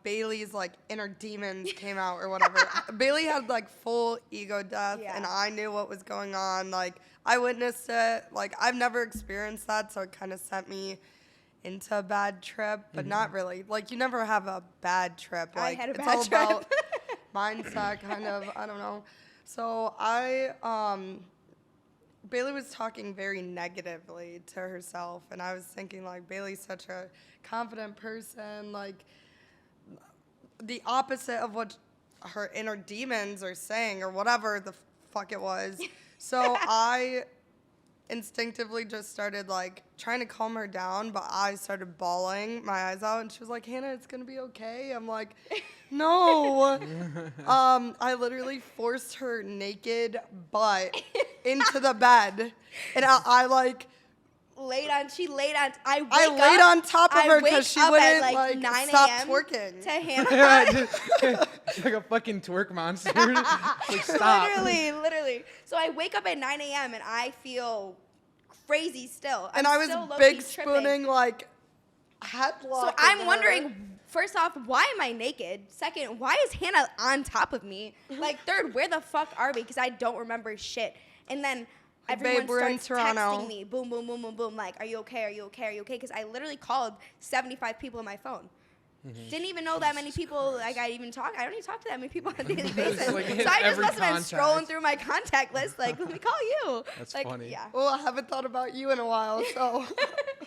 Speaker 4: Bailey's like inner demons came out or whatever. Bailey had like full ego death,
Speaker 3: Yeah.
Speaker 4: and I knew what was going on. Like I witnessed it. Like I've never experienced that, so it kind of sent me into a bad trip, but not really. Like you never have a bad trip.
Speaker 3: I
Speaker 4: Like
Speaker 3: had a
Speaker 4: it's
Speaker 3: bad
Speaker 4: all
Speaker 3: trip.
Speaker 4: about mindset, kind of. I don't know. So Bailey was talking very negatively to herself, and I was thinking, like, Bailey's such a confident person, like, the opposite of what her inner demons are saying, or whatever the fuck it was. So I instinctively just started, like, trying to calm her down, but I started bawling my eyes out, and she was like, Hannah, it's gonna be okay. I'm like, no. I literally forced her naked butt into the bed, and I like,
Speaker 3: she laid on, I
Speaker 4: laid on top of her
Speaker 3: wake
Speaker 4: because she
Speaker 3: up
Speaker 4: wouldn't
Speaker 3: at
Speaker 4: like
Speaker 3: 9
Speaker 4: stop
Speaker 3: a.m.
Speaker 4: twerking.
Speaker 3: to Hannah.
Speaker 2: It's like a fucking twerk monster. Like, stop.
Speaker 3: Literally. So I wake up at 9 a.m. and I feel crazy still.
Speaker 4: And
Speaker 3: I'm
Speaker 4: I was
Speaker 3: still low-key
Speaker 4: big
Speaker 3: tripping.
Speaker 4: spooning like headlock.
Speaker 3: So I'm wondering, first off, why am I naked? Second, why is Hannah on top of me? Like, third, where the fuck are we? Because I don't remember shit. And then everyone
Speaker 4: babe, we're in
Speaker 3: starts
Speaker 4: Toronto.
Speaker 3: texting me, boom, boom, boom, boom, boom, like, are you okay? Are you okay? Are you okay? Because I literally called 75 people on my phone. Didn't even know that many people, like, I don't even talk to that many people on a daily basis.
Speaker 2: like
Speaker 3: So
Speaker 2: hit
Speaker 3: I just
Speaker 2: every
Speaker 3: must have been
Speaker 2: contact.
Speaker 3: scrolling through my contact list, like, let me call you.
Speaker 2: That's
Speaker 3: like,
Speaker 2: funny.
Speaker 3: Yeah,
Speaker 4: Well, I haven't thought about you in a while, so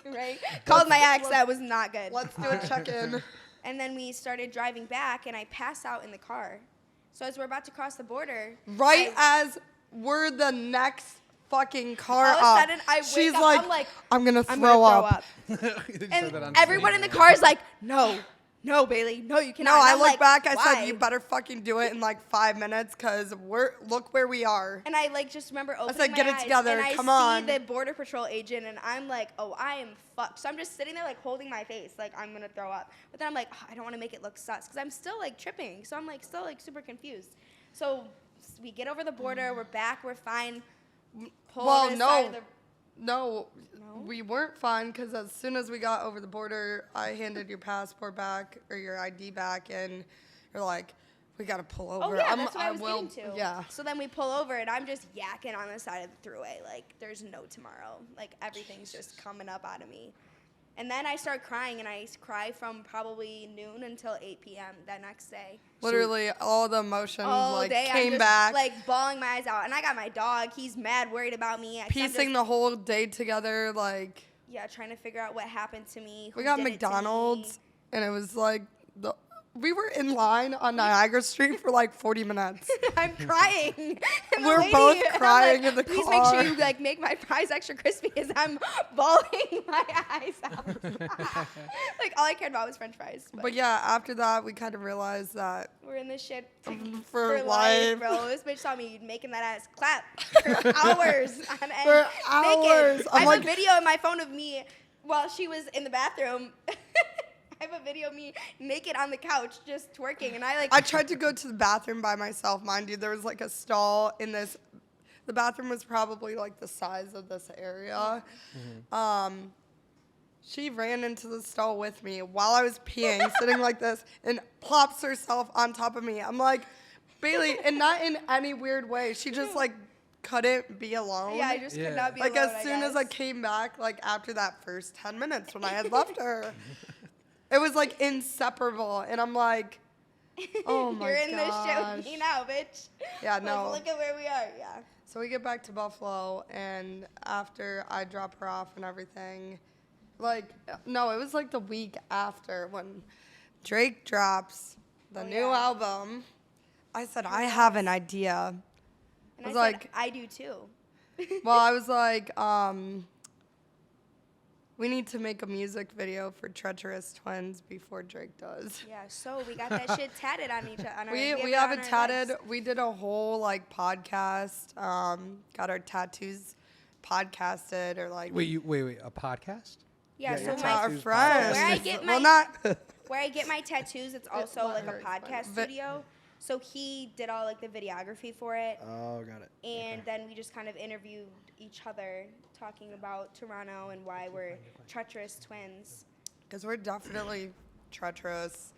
Speaker 3: right? Called my ex, that was not good.
Speaker 4: let's do a check-in.
Speaker 3: And then we started driving back, and I passed out in the car. So as we're about to cross the border,
Speaker 4: Right as we're the next fucking car
Speaker 3: all of a
Speaker 4: up,
Speaker 3: sudden I wake
Speaker 4: she's
Speaker 3: up,
Speaker 4: like,
Speaker 3: I'm like,
Speaker 4: I'm gonna
Speaker 3: I'm
Speaker 4: throw
Speaker 3: gonna
Speaker 4: up.
Speaker 3: throw up.
Speaker 2: They said
Speaker 3: And
Speaker 2: that on
Speaker 3: everyone in
Speaker 2: stage.
Speaker 3: the car is like, no, no, Bailey, no, you cannot.
Speaker 4: No,
Speaker 3: And
Speaker 4: I
Speaker 3: I'm
Speaker 4: look
Speaker 3: like,
Speaker 4: back. I
Speaker 3: why?
Speaker 4: said, you better fucking do it in like 5 minutes, cause look where we are.
Speaker 3: And I like just remember opening
Speaker 4: said,
Speaker 3: my
Speaker 4: "Get it
Speaker 3: eyes,
Speaker 4: together,
Speaker 3: and I
Speaker 4: come
Speaker 3: see
Speaker 4: on."
Speaker 3: the border patrol agent, and I'm like, oh, I am fucked. So I'm just sitting there like holding my face, like I'm gonna throw up. But then I'm like, oh, I don't want to make it look sus, because I'm still like tripping. So I'm like still like super confused. So we get over the border, we're back, we're fine. Pull
Speaker 4: Well,
Speaker 3: to the side of
Speaker 4: no.
Speaker 3: the-
Speaker 4: No,
Speaker 3: No?
Speaker 4: we weren't fine because as soon as we got over the border, I handed your passport back or your ID back, and you're like, "We gotta pull over."
Speaker 3: Oh yeah, that's what I was
Speaker 4: will,
Speaker 3: getting to.
Speaker 4: Yeah.
Speaker 3: So then we pull over, and I'm just yakking on the side of the throughway, like there's no tomorrow. Like everything's just coming up out of me. And then I start crying, and I cry from probably noon until 8 p.m. that next day.
Speaker 4: Literally, all the emotions
Speaker 3: All
Speaker 4: like
Speaker 3: day
Speaker 4: came
Speaker 3: I'm just
Speaker 4: back,
Speaker 3: like bawling my eyes out. And I got my dog. He's mad worried about me. 'Cause I'm
Speaker 4: piecing
Speaker 3: just-
Speaker 4: the whole day together. Like
Speaker 3: Yeah, trying to figure out what happened to me.
Speaker 4: we
Speaker 3: who
Speaker 4: got
Speaker 3: did it to me.
Speaker 4: McDonald's, and it was like we were in line on Niagara Street for like 40 minutes.
Speaker 3: I'm crying. And the
Speaker 4: We're
Speaker 3: lady-
Speaker 4: both
Speaker 3: and I'm
Speaker 4: crying
Speaker 3: like,
Speaker 4: in the
Speaker 3: Please make
Speaker 4: car."
Speaker 3: sure you like make my fries extra crispy as I'm bawling my eyes out. Like all I cared about was French fries.
Speaker 4: But yeah, after that, we kind of realized that
Speaker 3: we're in this shit
Speaker 4: for
Speaker 3: life,
Speaker 4: life.
Speaker 3: bro. This bitch saw me making that ass clap for hours on end.
Speaker 4: For hours.
Speaker 3: Naked.
Speaker 4: I'm
Speaker 3: I have
Speaker 4: like-
Speaker 3: a video in my phone of me while she was in the bathroom. I have a video of me naked on the couch just twerking, and
Speaker 4: I tried to go to the bathroom by myself, mind you. There was like a stall in this. The bathroom was probably like the size of this area. She ran into the stall with me while I was peeing, sitting like this, and plops herself on top of me. I'm like, Bailey, and not in any weird way. She just like couldn't be alone.
Speaker 3: Yeah, I just could
Speaker 2: Yeah.
Speaker 3: not be
Speaker 4: like
Speaker 3: alone,
Speaker 4: as soon as I
Speaker 3: guess.
Speaker 4: came back, like after that first 10 minutes when I had left her, it was like inseparable, and I'm like, oh my
Speaker 3: You're in this shit
Speaker 4: gosh.
Speaker 3: with me now, bitch.
Speaker 4: Yeah,
Speaker 3: Like,
Speaker 4: no.
Speaker 3: look at where we are. Yeah.
Speaker 4: So we get back to Buffalo, and after I drop her off and everything, like, no, it was like the week after when Drake drops the new
Speaker 3: yeah.
Speaker 4: album. I said, I have an idea.
Speaker 3: And
Speaker 4: I
Speaker 3: I
Speaker 4: was
Speaker 3: said,
Speaker 4: like-
Speaker 3: I do too.
Speaker 4: Well, I was like, we need to make a music video for Treacherous Twins before Drake does.
Speaker 3: Yeah, so we got that shit tatted on each other.
Speaker 4: We have it tatted. We did a whole like podcast. Got our tattoos podcasted or like
Speaker 2: Wait, a podcast?
Speaker 3: Yeah,
Speaker 1: Yeah,
Speaker 3: so
Speaker 1: your
Speaker 4: to
Speaker 3: my,
Speaker 4: our
Speaker 1: tattoos
Speaker 4: friends.
Speaker 3: Where I get
Speaker 4: well,
Speaker 3: my-
Speaker 4: not
Speaker 3: where I get my tattoos, it's also like a
Speaker 4: hurts, but-
Speaker 3: podcast studio. So he did all like the videography for it.
Speaker 1: Oh, got it.
Speaker 3: And then we just kind of interviewed each other talking about Toronto and why we're treacherous twins.
Speaker 4: because we're definitely treacherous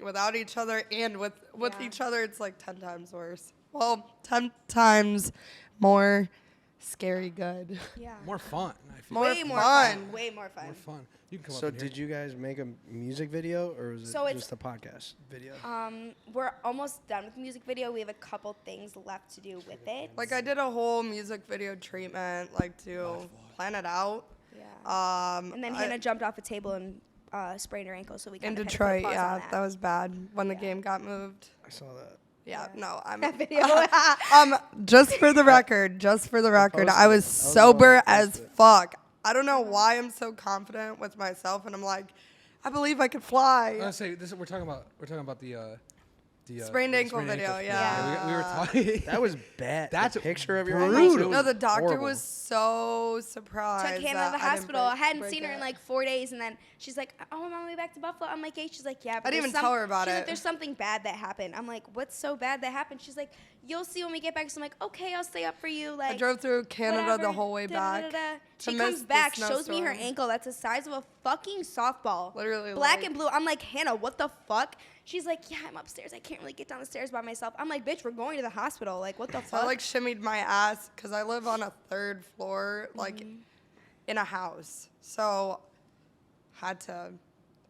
Speaker 4: without each other, and with
Speaker 3: Yeah.
Speaker 4: each other, it's like 10 times worse. Well, 10 times more scary good.
Speaker 3: Yeah.
Speaker 2: More fun, I feel.
Speaker 4: More
Speaker 3: way more
Speaker 4: fun.
Speaker 3: fun. Way more fun.
Speaker 2: More fun. You can come
Speaker 1: So
Speaker 2: up in here.
Speaker 1: did you guys make a music video, or was it
Speaker 3: So it's-
Speaker 1: just a podcast video?
Speaker 3: We're almost done with the music video. We have a couple things left to do with it.
Speaker 4: Like I did a whole music video treatment, like to plan it out.
Speaker 3: Yeah. And then
Speaker 4: I-
Speaker 3: Hannah jumped off a table and sprained her ankle, so we
Speaker 4: in
Speaker 3: kind of
Speaker 4: Detroit,
Speaker 3: had to put a pause on
Speaker 4: yeah, that was bad when the game got moved.
Speaker 1: I saw that.
Speaker 4: Yeah,
Speaker 3: Yeah.
Speaker 4: no, I'm
Speaker 3: that video.
Speaker 4: just for the record,
Speaker 1: posted
Speaker 4: I was
Speaker 1: it. I was the one
Speaker 4: sober
Speaker 1: that
Speaker 4: as
Speaker 1: posted it.
Speaker 4: fuck. I don't know why I'm so confident with myself, and I'm like, I believe I could fly.
Speaker 2: I was gonna say this. We're talking about the
Speaker 4: Sprained ankle video, yeah.
Speaker 2: we were talking.
Speaker 1: That was bad.
Speaker 2: That's
Speaker 1: the picture of your
Speaker 2: brutal.
Speaker 1: ankle,
Speaker 4: No, the doctor
Speaker 1: horrible.
Speaker 4: was so surprised.
Speaker 3: Took Hannah
Speaker 4: that
Speaker 3: to the
Speaker 4: I didn't
Speaker 3: hospital. I hadn't
Speaker 4: break
Speaker 3: seen her
Speaker 4: it.
Speaker 3: in like 4 days, and then she's like, "Oh, I'm on my way back to Buffalo." I'm like, "Hey," she's like, "Yeah." But
Speaker 4: I didn't
Speaker 3: there's
Speaker 4: even tell her about
Speaker 3: she's
Speaker 4: it.
Speaker 3: Like, "There's something bad that happened." I'm like, "What's so bad that happened?" She's like, "You'll see when we get back." So I'm like, "Okay, I'll stay up for you." Like
Speaker 4: I drove through Canada
Speaker 3: whatever,
Speaker 4: the whole way back.
Speaker 3: da-da-da-da. She
Speaker 4: miss
Speaker 3: comes
Speaker 4: the
Speaker 3: back, shows me her
Speaker 4: snowstorm.
Speaker 3: ankle that's the size of a fucking softball.
Speaker 4: Literally,
Speaker 3: Black
Speaker 4: like-
Speaker 3: and blue. I'm like, "Hannah, what the fuck?" She's like, "Yeah, I'm upstairs. I can't really get down the stairs by myself." I'm like, "Bitch, we're going to the hospital. Like, what the
Speaker 4: So
Speaker 3: fuck?"
Speaker 4: I like shimmied my ass because I live on a 3rd floor, like in a house. So had to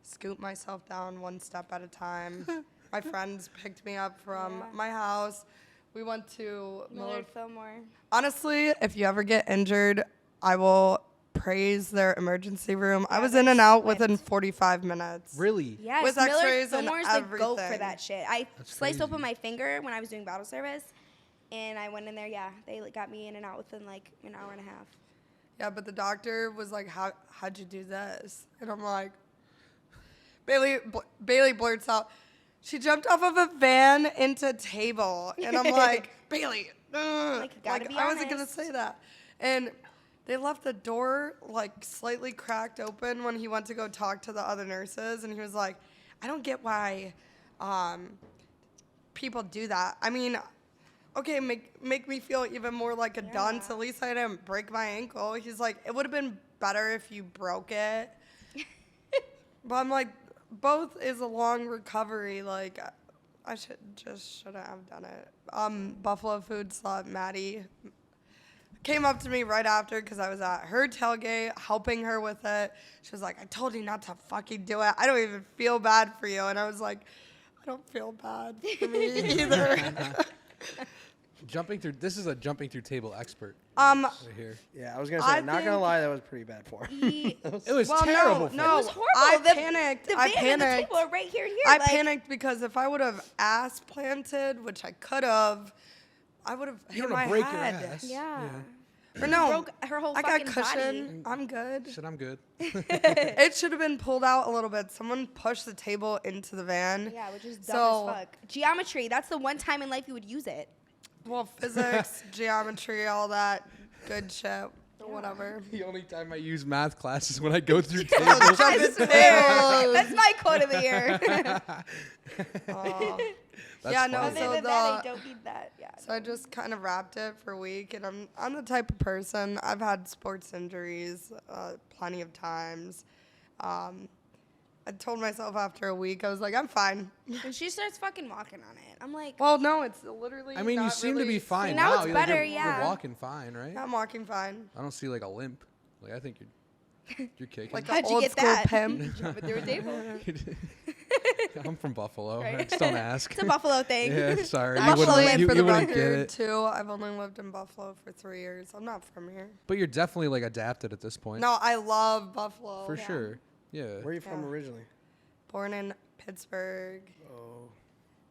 Speaker 4: scoop myself down one step at a time. My friends picked me up from
Speaker 3: Yeah.
Speaker 4: my house. We went to
Speaker 3: Millard Fillmore.
Speaker 4: Honestly, if you ever get injured, I will praise their emergency room. I
Speaker 3: Yeah,
Speaker 4: was
Speaker 3: they're
Speaker 4: in and out
Speaker 3: swift.
Speaker 4: within 45 minutes.
Speaker 2: Really?
Speaker 3: Yes,
Speaker 4: With
Speaker 3: Millard
Speaker 4: x-rays and
Speaker 3: Fillmore's the goat for
Speaker 4: everything.
Speaker 3: that shit. I
Speaker 2: That's
Speaker 3: sliced
Speaker 2: crazy.
Speaker 3: open my finger when I was doing battle service, and I went in there. Yeah, they like, got me in and out within like an hour and a half.
Speaker 4: Yeah, but the doctor was like, how'd you do this? And I'm like, Bailey blurts out, she jumped off of a van into a table. And I'm like, Bailey,
Speaker 3: gotta be
Speaker 4: I wasn't going to
Speaker 3: honest.
Speaker 4: say that. And they left the door like slightly cracked open when he went to go talk to the other nurses. And he was like, I don't get why people do that. I mean, okay, make me feel even more like a dunce. At least I didn't break my ankle. He's like, it would have been better if you broke it. But I'm like, both is a long recovery. Like, I shouldn't have done it. Buffalo Food slut Maddie came up to me right after because I was at her tailgate helping her with it. She was like, I told you not to fucking do it. I don't even feel bad for you. And I was like, I don't feel bad for me either.
Speaker 2: This is a jumping through table expert.
Speaker 4: Um,
Speaker 2: Right here.
Speaker 1: Yeah, I was gonna say.
Speaker 4: I
Speaker 1: Not gonna
Speaker 4: think-
Speaker 1: lie, that was pretty bad for him.
Speaker 2: It was
Speaker 4: Well,
Speaker 2: terrible. for
Speaker 4: no.
Speaker 2: him.
Speaker 3: It was horrible.
Speaker 4: I
Speaker 3: the,
Speaker 4: panicked.
Speaker 3: The
Speaker 4: I
Speaker 3: van and the
Speaker 4: panicked.
Speaker 3: table are right here.
Speaker 4: I
Speaker 3: like,
Speaker 4: panicked because if I would have ass planted, which I could have, I would have
Speaker 2: You
Speaker 4: hit
Speaker 2: don't
Speaker 4: my
Speaker 2: break
Speaker 4: head.
Speaker 2: your ass.
Speaker 3: Yeah.
Speaker 4: Or no,
Speaker 3: Broke her whole
Speaker 4: I got
Speaker 3: fucking
Speaker 4: cushion.
Speaker 3: body.
Speaker 4: I'm good.
Speaker 2: Shit, I'm good.
Speaker 4: It should have been pulled out a little bit. Someone pushed the table into the van.
Speaker 3: Yeah, which is dumb
Speaker 4: So-
Speaker 3: as fuck. Geometry. That's the one time in life you would use it.
Speaker 4: Well, physics, geometry, all that good shit, whatever.
Speaker 2: The only time I use math class is when I go through
Speaker 4: Oh,
Speaker 2: tables.
Speaker 4: jump
Speaker 3: I
Speaker 4: into
Speaker 3: swear.
Speaker 4: tables.
Speaker 3: That's my quote of the year.
Speaker 4: Oh.
Speaker 2: That's
Speaker 4: Yeah, no,
Speaker 2: funny.
Speaker 3: Other
Speaker 4: so
Speaker 3: than that, I don't need that. Yeah.
Speaker 4: So I just kind of wrapped it for a week, and I'm the type of person, I've had sports injuries plenty of times. I told myself after a week, I was like, I'm fine.
Speaker 3: And she starts fucking walking on it. I'm like,
Speaker 4: Well, no, it's literally.
Speaker 2: I mean, you
Speaker 4: not
Speaker 2: seem to
Speaker 4: really-
Speaker 2: be fine
Speaker 3: Now
Speaker 2: now.
Speaker 3: it's
Speaker 2: You're
Speaker 3: better,
Speaker 2: you're
Speaker 3: yeah.
Speaker 2: walking fine, right?
Speaker 4: I'm walking fine.
Speaker 2: I don't see like a limp. Like I think you're kicking.
Speaker 4: Like
Speaker 3: how'd
Speaker 4: an
Speaker 3: you
Speaker 4: old
Speaker 3: get
Speaker 4: school
Speaker 3: that?
Speaker 4: pimp.
Speaker 3: Jumping through a table.
Speaker 2: I'm from Buffalo.
Speaker 3: Right.
Speaker 2: Just don't ask.
Speaker 3: It's a Buffalo thing.
Speaker 2: Yeah, sorry. You
Speaker 4: Actually,
Speaker 2: wouldn't, you,
Speaker 4: for
Speaker 2: you
Speaker 4: the
Speaker 2: wouldn't get
Speaker 4: record,
Speaker 2: it.
Speaker 4: too, I've only lived in Buffalo for 3 years. I'm not from here.
Speaker 2: But you're definitely like adapted at this point.
Speaker 4: No, I love Buffalo.
Speaker 2: For
Speaker 3: Yeah.
Speaker 2: sure. Yeah.
Speaker 1: Where are you from
Speaker 4: Yeah.
Speaker 1: originally?
Speaker 4: Born in Pittsburgh.
Speaker 1: Oh,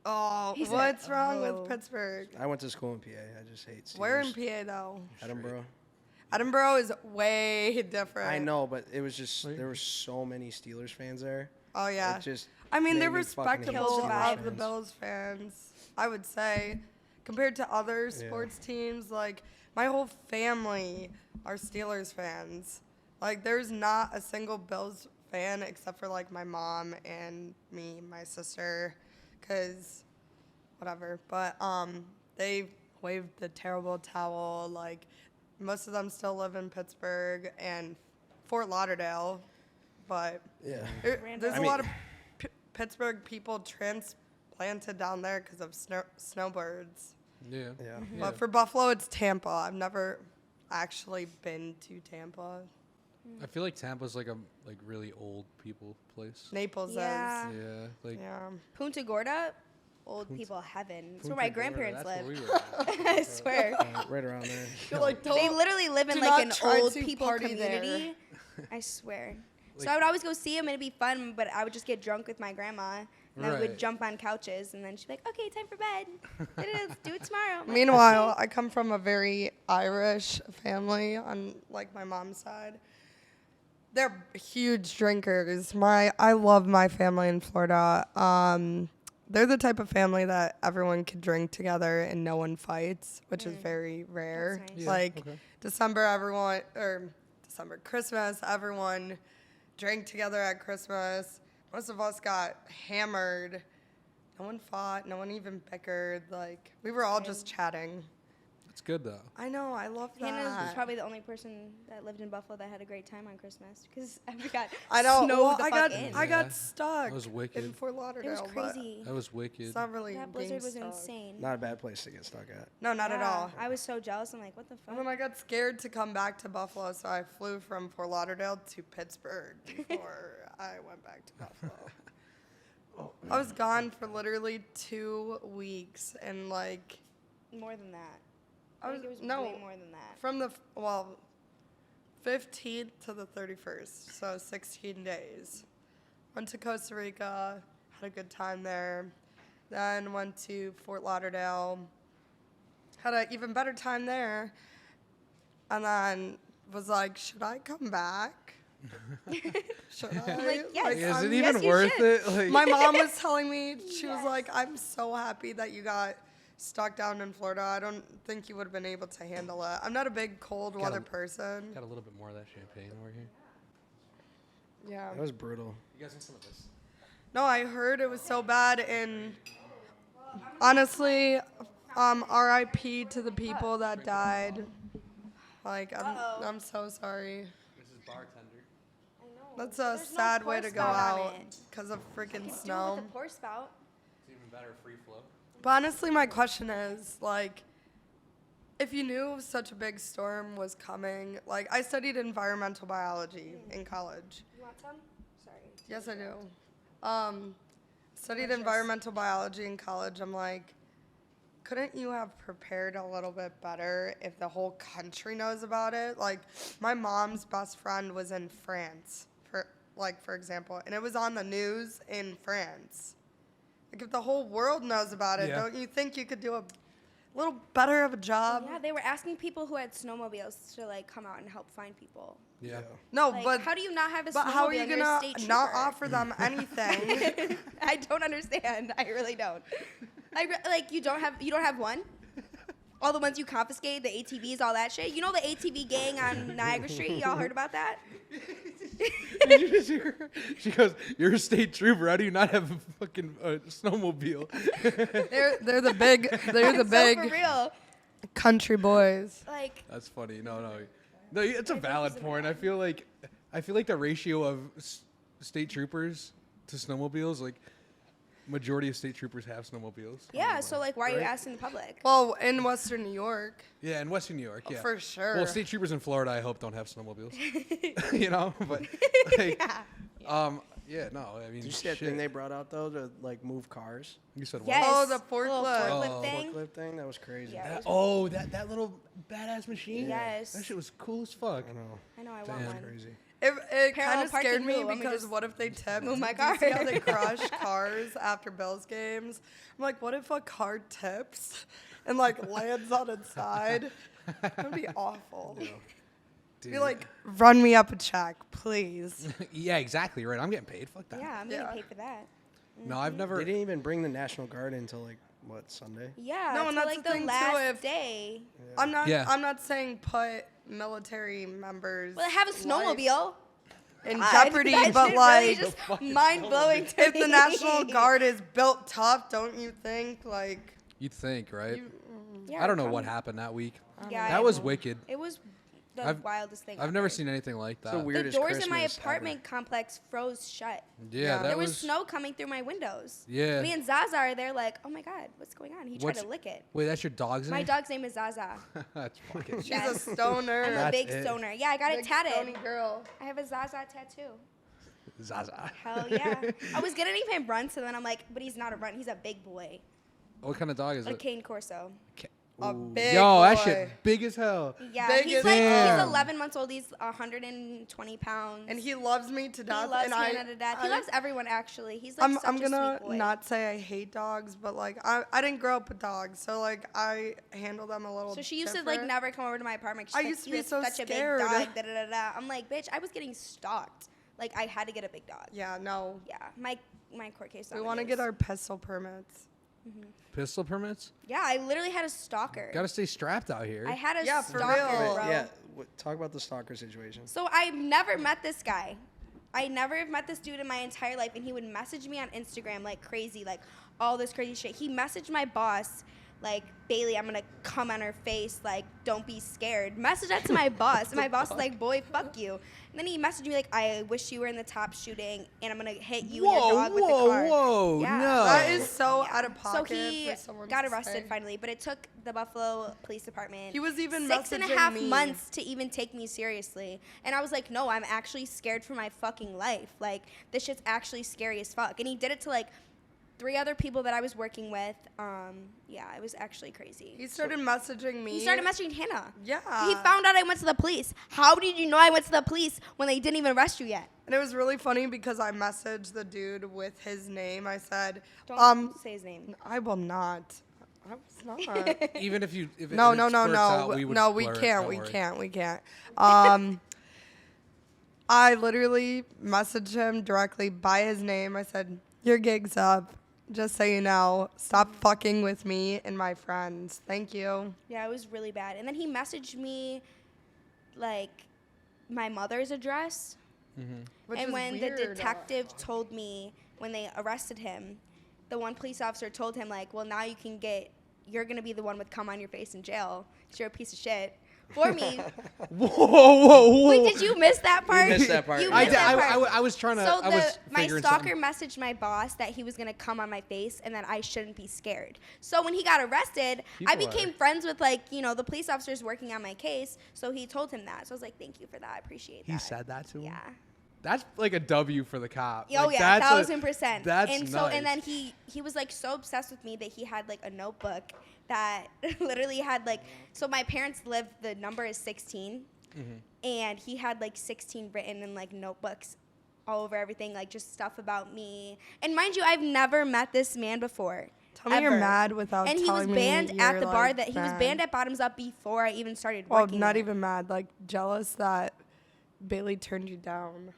Speaker 4: Oh,
Speaker 3: He said,
Speaker 4: what's wrong
Speaker 3: "Oh."
Speaker 4: with Pittsburgh?
Speaker 1: I went to school in PA. I just hate Steelers.
Speaker 4: Where in PA though?
Speaker 1: Edinburgh.
Speaker 4: Edinburgh is way different.
Speaker 1: I know, but it was just
Speaker 2: Wait.
Speaker 1: there were so many Steelers fans there.
Speaker 4: Oh yeah.
Speaker 1: It just
Speaker 4: I mean,
Speaker 1: made
Speaker 4: they're
Speaker 1: me fucking hate
Speaker 4: respectable
Speaker 1: Steelers
Speaker 4: of the
Speaker 1: fans.
Speaker 4: Bills fans, I would say, compared to other
Speaker 1: Yeah.
Speaker 4: sports teams. Like my whole family are Steelers fans. Like there's not a single Bills fan except for like my mom and me, my sister, cause whatever. But they waved the terrible towel. Like most of them still live in Pittsburgh and Fort Lauderdale, but.
Speaker 1: Yeah.
Speaker 3: Random.
Speaker 4: There's
Speaker 1: I
Speaker 4: a
Speaker 1: mean-
Speaker 4: lot of Pittsburgh people transplanted down there because of snowbirds.
Speaker 2: Yeah.
Speaker 1: Yeah.
Speaker 4: But for Buffalo, it's Tampa. I've never actually been to Tampa.
Speaker 2: I feel like Tampa's like a really old people place.
Speaker 4: Naples
Speaker 3: Yeah.
Speaker 4: is.
Speaker 2: Yeah. Like
Speaker 4: Yeah.
Speaker 3: Punta Gorda, old people heaven. It's where
Speaker 2: Punta
Speaker 3: my grandparents
Speaker 2: Gorda,
Speaker 3: live.
Speaker 2: that's where we were.
Speaker 3: I swear.
Speaker 1: Right around there.
Speaker 4: You're like,
Speaker 3: They literally live in
Speaker 4: do
Speaker 3: like
Speaker 4: not
Speaker 3: an
Speaker 4: try
Speaker 3: old
Speaker 4: to
Speaker 3: people
Speaker 4: party there.
Speaker 3: community. I swear. So
Speaker 2: Like-
Speaker 3: I would always go see them and it'd be fun, but I would just get drunk with my grandma and I
Speaker 2: Right.
Speaker 3: would jump on couches and then she'd be like, "Okay, time for bed. Let's do it tomorrow." I'm like,
Speaker 4: Meanwhile, I come from a very Irish family on like my mom's side. They're huge drinkers. I love my family in Florida. They're the type of family that everyone could drink together and no one fights, which is very rare.
Speaker 3: That's nice.
Speaker 2: Yeah,
Speaker 4: Like
Speaker 2: okay.
Speaker 4: Christmas, everyone drank together at Christmas. Most of us got hammered. No one fought. No one even bickered. Like we were all just chatting.
Speaker 2: It's good though.
Speaker 4: I know. I love that.
Speaker 3: Hannah was probably the only person that lived in Buffalo that had a great time on Christmas because we got
Speaker 4: I know.
Speaker 3: snowed
Speaker 4: Well,
Speaker 3: the
Speaker 4: I
Speaker 3: fuck
Speaker 4: got
Speaker 3: in.
Speaker 4: I
Speaker 2: Yeah.
Speaker 4: got stuck
Speaker 2: That was wicked.
Speaker 4: in Fort
Speaker 3: It
Speaker 4: Lauderdale.
Speaker 3: was
Speaker 4: but
Speaker 3: crazy.
Speaker 2: That was wicked.
Speaker 4: It's not really.
Speaker 3: That
Speaker 4: being
Speaker 3: blizzard was
Speaker 4: stuck.
Speaker 3: insane.
Speaker 1: Not a bad place to get stuck at.
Speaker 4: No, not at
Speaker 3: Yeah,
Speaker 4: all.
Speaker 3: I was so jealous. I'm like, what the fuck?
Speaker 4: And then I got scared to come back to Buffalo, so I flew from Fort Lauderdale to Pittsburgh before I went back to Buffalo. I was gone for literally 2 weeks, and like
Speaker 3: More than that.
Speaker 4: I
Speaker 3: I
Speaker 4: was
Speaker 3: think it was
Speaker 4: no
Speaker 3: way more than that.
Speaker 4: from the 15th to the 31st, so 16 days. Went to Costa Rica, had a good time there. Then went to Fort Lauderdale, had an even better time there. And then was like, should I come back? Should I?
Speaker 3: I'm like, yes.
Speaker 2: Is
Speaker 4: I'm-
Speaker 2: it even
Speaker 3: yes, you
Speaker 2: worth
Speaker 3: should.
Speaker 2: it? Like,
Speaker 4: My mom was telling me, she was like, I'm so happy that you got stuck down in Florida. I don't think you would have been able to handle it. I'm not a big cold weather person.
Speaker 2: got a little bit more of that champagne over here.
Speaker 4: Yeah.
Speaker 1: That was brutal.
Speaker 2: You guys want some of this?
Speaker 4: No, I heard it was so bad, and honestly, R.I.P. to the people that died. Like, I'm so sorry.
Speaker 2: This is bartender.
Speaker 3: I know.
Speaker 4: That's a
Speaker 3: There's no
Speaker 4: sad
Speaker 3: pour
Speaker 4: way to go
Speaker 3: spout on
Speaker 4: out
Speaker 3: it.
Speaker 4: because of
Speaker 3: You
Speaker 4: freaking
Speaker 3: can do it
Speaker 4: snow.
Speaker 3: with a pour spout.
Speaker 2: It's even better free flow.
Speaker 4: But honestly, my question is, like, if you knew such a big storm was coming, like, I studied environmental biology in college.
Speaker 3: You want some? Sorry.
Speaker 4: Yes, I do. Studied environmental biology in college. I'm like, couldn't you have prepared a little bit better if the whole country knows about it? Like, my mom's best friend was in France, for example, and it was on the news in France. Like, if the whole world knows about it,
Speaker 2: Yeah.
Speaker 4: don't you think you could do a little better of a job?
Speaker 3: Yeah, they were asking people who had snowmobiles to like come out and help find people.
Speaker 2: Yeah.
Speaker 4: No,
Speaker 3: Like,
Speaker 4: but
Speaker 3: how do you not have a
Speaker 4: but
Speaker 3: snowmobile?
Speaker 4: how are you
Speaker 3: and you're a
Speaker 4: gonna
Speaker 3: state
Speaker 4: not
Speaker 3: trooper?
Speaker 4: offer them anything?
Speaker 3: I don't understand. I really don't. Like you don't have one. All the ones you confiscated, the ATVs, all that shit. You know the ATV gang on Niagara Street? Y'all heard about that?
Speaker 2: Did you just hear her? She goes, "You're a state trooper. How do you not have a fucking snowmobile?"
Speaker 4: they're the big
Speaker 3: So for real.
Speaker 4: country boys.
Speaker 3: Like
Speaker 2: That's funny. No, it's a valid point. I feel like the ratio of state troopers to snowmobiles, like majority of state troopers have snowmobiles.
Speaker 3: yeah, so like why are you
Speaker 2: Right.
Speaker 3: asking the public?
Speaker 4: Well, in Western New York,
Speaker 2: Yeah, in Western New York, yeah.
Speaker 4: for sure.
Speaker 2: Well, state troopers in Florida, I hope don't have snowmobiles. You know, but like, no. I mean,
Speaker 1: Did you see that
Speaker 2: shit.
Speaker 1: thing they brought out though to like move cars?
Speaker 2: You said what?
Speaker 3: Yes.
Speaker 4: Oh, the
Speaker 3: Little
Speaker 4: forklift.
Speaker 3: forklift
Speaker 2: Oh.
Speaker 3: thing.
Speaker 1: Forklift thing? That was crazy.
Speaker 3: Yeah.
Speaker 2: That, oh, that little badass machine.
Speaker 3: Yes.
Speaker 2: That shit was cool as fuck.
Speaker 1: I know.
Speaker 3: I know I want
Speaker 2: Damn.
Speaker 3: one.
Speaker 1: Crazy.
Speaker 4: It
Speaker 3: Parallel
Speaker 4: kind of
Speaker 3: parking
Speaker 4: scared me
Speaker 3: move. I'm gonna
Speaker 4: because
Speaker 3: just
Speaker 4: what if they tipped?
Speaker 3: move my
Speaker 4: Do you see how
Speaker 3: car.
Speaker 4: they crush cars after Bills games? I'm like, what if a car tips and like lands on its side? That'd be awful.
Speaker 2: Dude.
Speaker 4: Be like, run me up a check, please.
Speaker 2: Yeah, exactly right. I'm getting paid. Fuck that.
Speaker 3: Yeah, I'm getting
Speaker 4: Yeah.
Speaker 3: paid for that.
Speaker 2: No, I've never.
Speaker 1: They didn't even bring the National Guard until like what, Sunday?
Speaker 3: Yeah,
Speaker 4: No, and
Speaker 3: till,
Speaker 4: that's
Speaker 3: like
Speaker 4: the
Speaker 3: the
Speaker 4: thing, too,
Speaker 3: last
Speaker 4: if-
Speaker 3: day.
Speaker 4: I'm not.
Speaker 2: Yeah.
Speaker 4: I'm not saying put military members.
Speaker 3: Well, I have a snowmobile.
Speaker 4: in
Speaker 3: God,
Speaker 4: jeopardy,
Speaker 3: that
Speaker 4: but
Speaker 3: shit
Speaker 4: like,
Speaker 3: really just mind blowing to
Speaker 4: if
Speaker 3: me.
Speaker 4: the National Guard is built tough, don't you think like?
Speaker 2: You'd think, right?
Speaker 4: You,
Speaker 3: Yeah,
Speaker 2: I don't know what
Speaker 3: probably.
Speaker 2: happened that week.
Speaker 3: Yeah,
Speaker 2: That
Speaker 3: I
Speaker 2: was
Speaker 3: know.
Speaker 2: wicked.
Speaker 3: It was the
Speaker 2: I've-
Speaker 3: wildest thing.
Speaker 2: I've never
Speaker 3: ever.
Speaker 2: seen anything like that.
Speaker 1: the
Speaker 3: The
Speaker 1: weirdest
Speaker 3: doors in my
Speaker 1: Christmas
Speaker 3: apartment complex froze shut.
Speaker 2: Yeah,
Speaker 4: Yeah.
Speaker 2: that
Speaker 3: There was
Speaker 2: was
Speaker 3: snow coming through my windows.
Speaker 2: Yeah.
Speaker 3: Me and Zaza are there like, oh my god, what's going on? He tried
Speaker 2: What's-
Speaker 3: to lick it.
Speaker 2: Wait, that's your dog's
Speaker 3: My
Speaker 2: name?
Speaker 3: dog's name is Zaza.
Speaker 2: That's fucking.
Speaker 4: she's
Speaker 3: Yes.
Speaker 4: a stoner.
Speaker 3: I'm a
Speaker 1: That's
Speaker 3: big
Speaker 1: it.
Speaker 3: stoner. Yeah, I got it
Speaker 4: Big
Speaker 3: tatted.
Speaker 4: stony girl.
Speaker 3: I have a Zaza tattoo.
Speaker 2: Zaza.
Speaker 3: Hell yeah. I was gonna name him Runt, so then I'm like, but he's not a Runt. He's a big boy.
Speaker 2: What kind of dog is
Speaker 3: A
Speaker 2: it?
Speaker 3: cane Corso.
Speaker 4: A big
Speaker 2: Yo,
Speaker 4: boy.
Speaker 2: that shit big as hell.
Speaker 3: Yeah,
Speaker 4: Big
Speaker 3: he's
Speaker 4: as
Speaker 3: like
Speaker 2: Damn.
Speaker 3: he's 11 months old. He's 120 pounds.
Speaker 4: And he loves me to
Speaker 3: he
Speaker 4: death.
Speaker 3: loves
Speaker 4: and
Speaker 3: Hannah to death. He
Speaker 4: I-
Speaker 3: loves everyone actually. He's like
Speaker 4: I'm
Speaker 3: such a
Speaker 4: gonna
Speaker 3: sweet boy.
Speaker 4: not say I hate dogs, but like I didn't grow up with dogs, so like I handle them a little.
Speaker 3: So she used to like
Speaker 4: different.
Speaker 3: never come over to my apartment. She's
Speaker 4: I
Speaker 3: like,
Speaker 4: used to
Speaker 3: "He
Speaker 4: be
Speaker 3: was
Speaker 4: so
Speaker 3: such
Speaker 4: scared."
Speaker 3: a big dog. Da, da, da, da. I'm like, bitch, I was getting stalked. Like I had to get a big dog.
Speaker 4: Yeah, no.
Speaker 3: Yeah, my court case.
Speaker 4: We want to get our pistol permits.
Speaker 2: Pistol permits?
Speaker 3: Yeah, I literally had a stalker.
Speaker 2: Gotta stay strapped out here.
Speaker 3: I had a
Speaker 4: Yeah, for
Speaker 3: stalker,
Speaker 4: real.
Speaker 3: bro.
Speaker 1: Yeah, talk about the stalker situation.
Speaker 3: So I've never met this guy. I never have met this dude in my entire life, and he would message me on Instagram like crazy, like all this crazy shit. He messaged my boss, like, Bailey, I'm gonna come on her face, like, don't be scared. Message that to my boss, and my boss was like, boy, fuck you. And then he messaged me like, I wish you were in the top shooting, and I'm gonna hit you and your dog with the car.
Speaker 2: Whoa,
Speaker 3: Yeah.
Speaker 2: no.
Speaker 4: That is so
Speaker 3: Yeah.
Speaker 4: out of
Speaker 3: So
Speaker 4: pocket.
Speaker 3: he
Speaker 4: for someone
Speaker 3: got
Speaker 4: to
Speaker 3: arrested
Speaker 4: say.
Speaker 3: finally, but it took the Buffalo Police Department
Speaker 4: He was even
Speaker 3: 6.5
Speaker 4: messaging me.
Speaker 3: months to even take me seriously. And I was like, no, I'm actually scared for my fucking life. Like, this shit's actually scary as fuck. And he did it to like 3 other people that I was working with. Yeah, it was actually crazy.
Speaker 4: He started messaging me.
Speaker 3: He started messaging Hannah.
Speaker 4: Yeah.
Speaker 3: He found out I went to the police. How did you know I went to the police when they didn't even arrest you yet?
Speaker 4: And it was really funny because I messaged the dude with his name. I said,
Speaker 3: Don't say his name.
Speaker 4: I will not. I was not.
Speaker 2: Even if you. If
Speaker 4: No,
Speaker 2: it
Speaker 4: no, no,
Speaker 2: blurts
Speaker 4: no.
Speaker 2: out, we would
Speaker 4: No, we
Speaker 2: blur it,
Speaker 4: can't.
Speaker 2: don't
Speaker 4: We
Speaker 2: worry.
Speaker 4: can't. We can't. I literally messaged him directly by his name. I said, your gig's up. Just so you know, stop fucking with me and my friends. Thank you.
Speaker 3: Yeah, it was really bad. And then he messaged me, like, my mother's address.
Speaker 4: Which
Speaker 3: And
Speaker 4: is
Speaker 3: when
Speaker 4: weird.
Speaker 3: the detective told me, when they arrested him, the one police officer told him, like, well, now you're going to be the one with cum on your face in jail. 'Cause you're a piece of shit. For me.
Speaker 2: Whoa.
Speaker 3: Wait, did you miss that part?
Speaker 1: missed that part.
Speaker 3: You
Speaker 1: I
Speaker 3: missed that part.
Speaker 2: I was trying to.
Speaker 3: So
Speaker 2: I was
Speaker 3: my
Speaker 2: figuring
Speaker 3: stalker
Speaker 2: something.
Speaker 3: messaged my boss that he was gonna come on my face and that I shouldn't be scared. So when he got arrested, I
Speaker 2: People
Speaker 3: became friends with the police officers working on my case. So he told him that. So I was like, thank you for that. I appreciate that.
Speaker 2: He said that to him.
Speaker 3: Yeah.
Speaker 2: That's like a W for the cop.
Speaker 3: Oh
Speaker 2: Like,
Speaker 3: yeah,
Speaker 2: that's
Speaker 3: 1000%.
Speaker 2: That's
Speaker 3: and
Speaker 2: nice.
Speaker 3: so and then he was like so obsessed with me that he had like a notebook that literally had like, so my parents live, the number is 16, and he had like 16 written in like notebooks all over everything, like just stuff about me. And mind you, I've never met this man before.
Speaker 4: Tell me you're
Speaker 3: ever.
Speaker 4: mad without
Speaker 3: And he was
Speaker 4: telling me
Speaker 3: banned at
Speaker 4: you're,
Speaker 3: the bar
Speaker 4: like,
Speaker 3: that he was
Speaker 4: mad.
Speaker 3: banned at Bottoms Up before I even started
Speaker 4: Well,
Speaker 3: working
Speaker 4: not
Speaker 3: there.
Speaker 4: even mad. Like jealous that Bailey turned you down.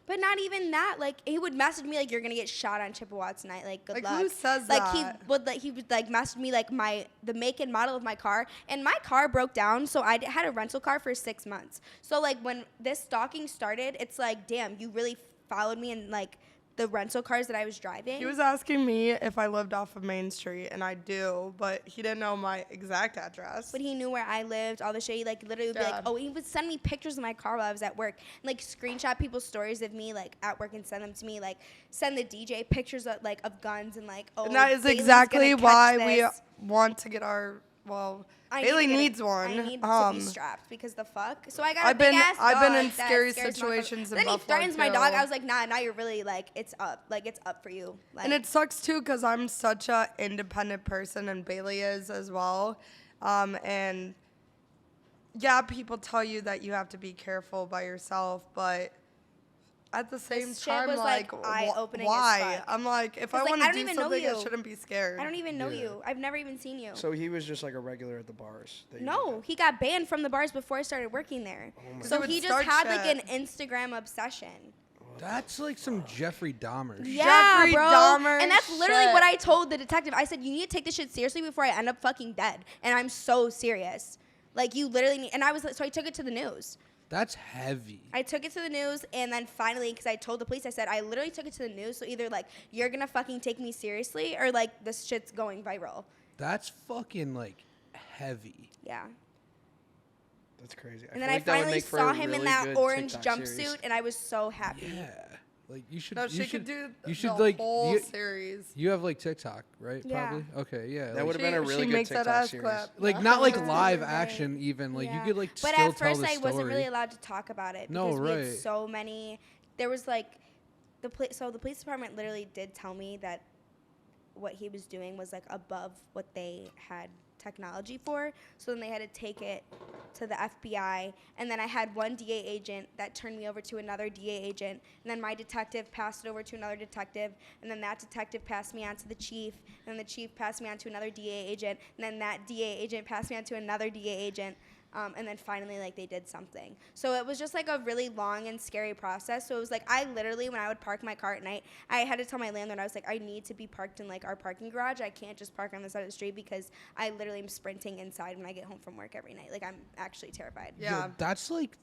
Speaker 3: But not even that. Like, he would message me like, "You're gonna get shot on Chippewa tonight. Like, good
Speaker 4: Like,
Speaker 3: luck."
Speaker 4: who says
Speaker 3: like,
Speaker 4: that?
Speaker 3: he would like message me like the make and model of my car, and my car broke down, so I had a rental car for 6 months. So like when this stalking started, it's like, damn, you really followed me in like the rental cars that I was driving.
Speaker 4: He was asking me if I lived off of Main Street, and I do, but he didn't know my exact address.
Speaker 3: But he knew where I lived, all the shit. He like literally would be
Speaker 4: Yeah.
Speaker 3: like, oh, he would send me pictures of my car while I was at work, and like screenshot people's stories of me like at work and send them to me. Like send the DJ pictures of like of guns and like, oh.
Speaker 4: And that is
Speaker 3: Bailey's
Speaker 4: exactly
Speaker 3: gonna
Speaker 4: why
Speaker 3: catch
Speaker 4: we
Speaker 3: this.
Speaker 4: want to get our, well,
Speaker 3: I
Speaker 4: Bailey
Speaker 3: need to get
Speaker 4: needs one.
Speaker 3: I need to be strapped because the fuck. So I got
Speaker 4: I've
Speaker 3: a big
Speaker 4: been-
Speaker 3: ass
Speaker 4: I've been
Speaker 3: dog
Speaker 4: in
Speaker 3: that
Speaker 4: scary
Speaker 3: scares
Speaker 4: situations in
Speaker 3: Then he
Speaker 4: Buffalo,
Speaker 3: threatens my dog.
Speaker 4: too.
Speaker 3: I was like, nah, now you're really like, it's up. Like it's up for you. Like,
Speaker 4: And it sucks too because I'm such a independent person, and Bailey is as well. And yeah, people tell you that you have to be careful by yourself, but at the same
Speaker 3: shit
Speaker 4: time,
Speaker 3: was, like, eye-opening as
Speaker 4: why?
Speaker 3: fuck.
Speaker 4: I'm like, if I
Speaker 3: 'Cause, like,
Speaker 4: want
Speaker 3: I
Speaker 4: to
Speaker 3: don't
Speaker 4: do
Speaker 3: even know
Speaker 4: something, I
Speaker 3: you.
Speaker 4: shouldn't be scared.
Speaker 3: I don't even know
Speaker 2: Yeah.
Speaker 3: you. I've never even seen you.
Speaker 1: So he was just like a regular at the bars. that you
Speaker 3: No,
Speaker 1: met.
Speaker 3: he got banned from the bars before I started working there. So
Speaker 4: He would
Speaker 3: he just
Speaker 4: start
Speaker 3: had like
Speaker 4: shit.
Speaker 3: an Instagram obsession.
Speaker 2: That's like some Jeffrey Dahmer shit.
Speaker 3: Yeah,
Speaker 4: Jeffrey
Speaker 3: bro.
Speaker 4: Dahmer
Speaker 3: And that's literally
Speaker 4: shit.
Speaker 3: what I told the detective. I said, you need to take this shit seriously before I end up fucking dead. And I'm so serious. Like, you literally need, and I was, so I took it to the news.
Speaker 2: That's heavy.
Speaker 3: I took it to the news, and then finally, because I told the police, I said, I literally took it to the news, so either, like, you're gonna fucking take me seriously, or, like, this shit's going viral.
Speaker 2: That's fucking like heavy.
Speaker 3: Yeah.
Speaker 1: That's crazy.
Speaker 3: And then I finally saw him in that orange jumpsuit,
Speaker 1: Series.
Speaker 3: and I was so happy.
Speaker 2: Yeah. Like you should.
Speaker 4: No,
Speaker 2: you
Speaker 4: she
Speaker 2: should
Speaker 4: could do
Speaker 2: You should
Speaker 4: the
Speaker 2: like.
Speaker 4: whole
Speaker 2: You,
Speaker 4: series.
Speaker 2: you have like TikTok, right?
Speaker 3: Yeah.
Speaker 2: Probably. Okay. Yeah.
Speaker 1: That
Speaker 2: like,
Speaker 1: would have been a really
Speaker 4: she
Speaker 1: good
Speaker 4: makes that
Speaker 1: TikTok
Speaker 4: ass
Speaker 1: series.
Speaker 4: clap.
Speaker 2: like not like
Speaker 3: Right.
Speaker 2: live action even. Like you
Speaker 3: Yeah.
Speaker 2: could like
Speaker 3: But
Speaker 2: still
Speaker 3: at first,
Speaker 2: tell the
Speaker 3: I
Speaker 2: story.
Speaker 3: wasn't really allowed to talk about it
Speaker 2: No,
Speaker 3: because we
Speaker 2: right.
Speaker 3: had so many. There was like, so the police department literally did tell me that what he was doing was like above what they had technology for. So then they had to take it to the FBI, and then I had one DA agent that turned me over to another DA agent, and then my detective passed it over to another detective, and then that detective passed me on to the chief, and then the chief passed me on to another DA agent, and then that DA agent passed me on to another DA agent. And then finally, like, they did something. So it was just, like, a really long and scary process. So it was, like, I literally, when I would park my car at night, I had to tell my landlord, I was like, I need to be parked in, like, our parking garage. I can't just park on the side of the street because I literally am sprinting inside when I get home from work every night. Like, I'm actually terrified.
Speaker 4: Yeah.
Speaker 2: Yo, that's like.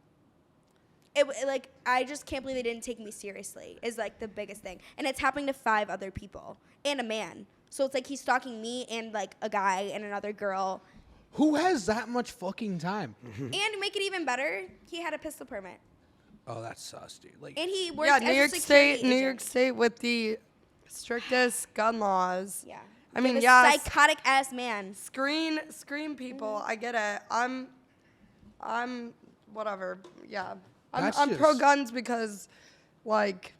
Speaker 3: Like, I just can't believe they didn't take me seriously is, like, the biggest thing. And it's happening to 5 other people and a man. So it's, like, he's stalking me and, like, a guy and another girl.
Speaker 2: Who has that much fucking time?
Speaker 3: And to make it even better, he had a pistol permit.
Speaker 2: Oh, that's sus, dude. Like.
Speaker 3: And he worked
Speaker 4: Yeah,
Speaker 3: as
Speaker 4: New
Speaker 3: a
Speaker 4: York
Speaker 3: security
Speaker 4: State, New York
Speaker 3: agent.
Speaker 4: State with the strictest gun laws.
Speaker 3: Yeah.
Speaker 4: I mean,
Speaker 3: This
Speaker 4: yeah,
Speaker 3: psychotic ass man.
Speaker 4: screen people. I get it. I'm whatever. Yeah,
Speaker 2: That's
Speaker 4: I'm pro
Speaker 2: just-
Speaker 4: guns because, like,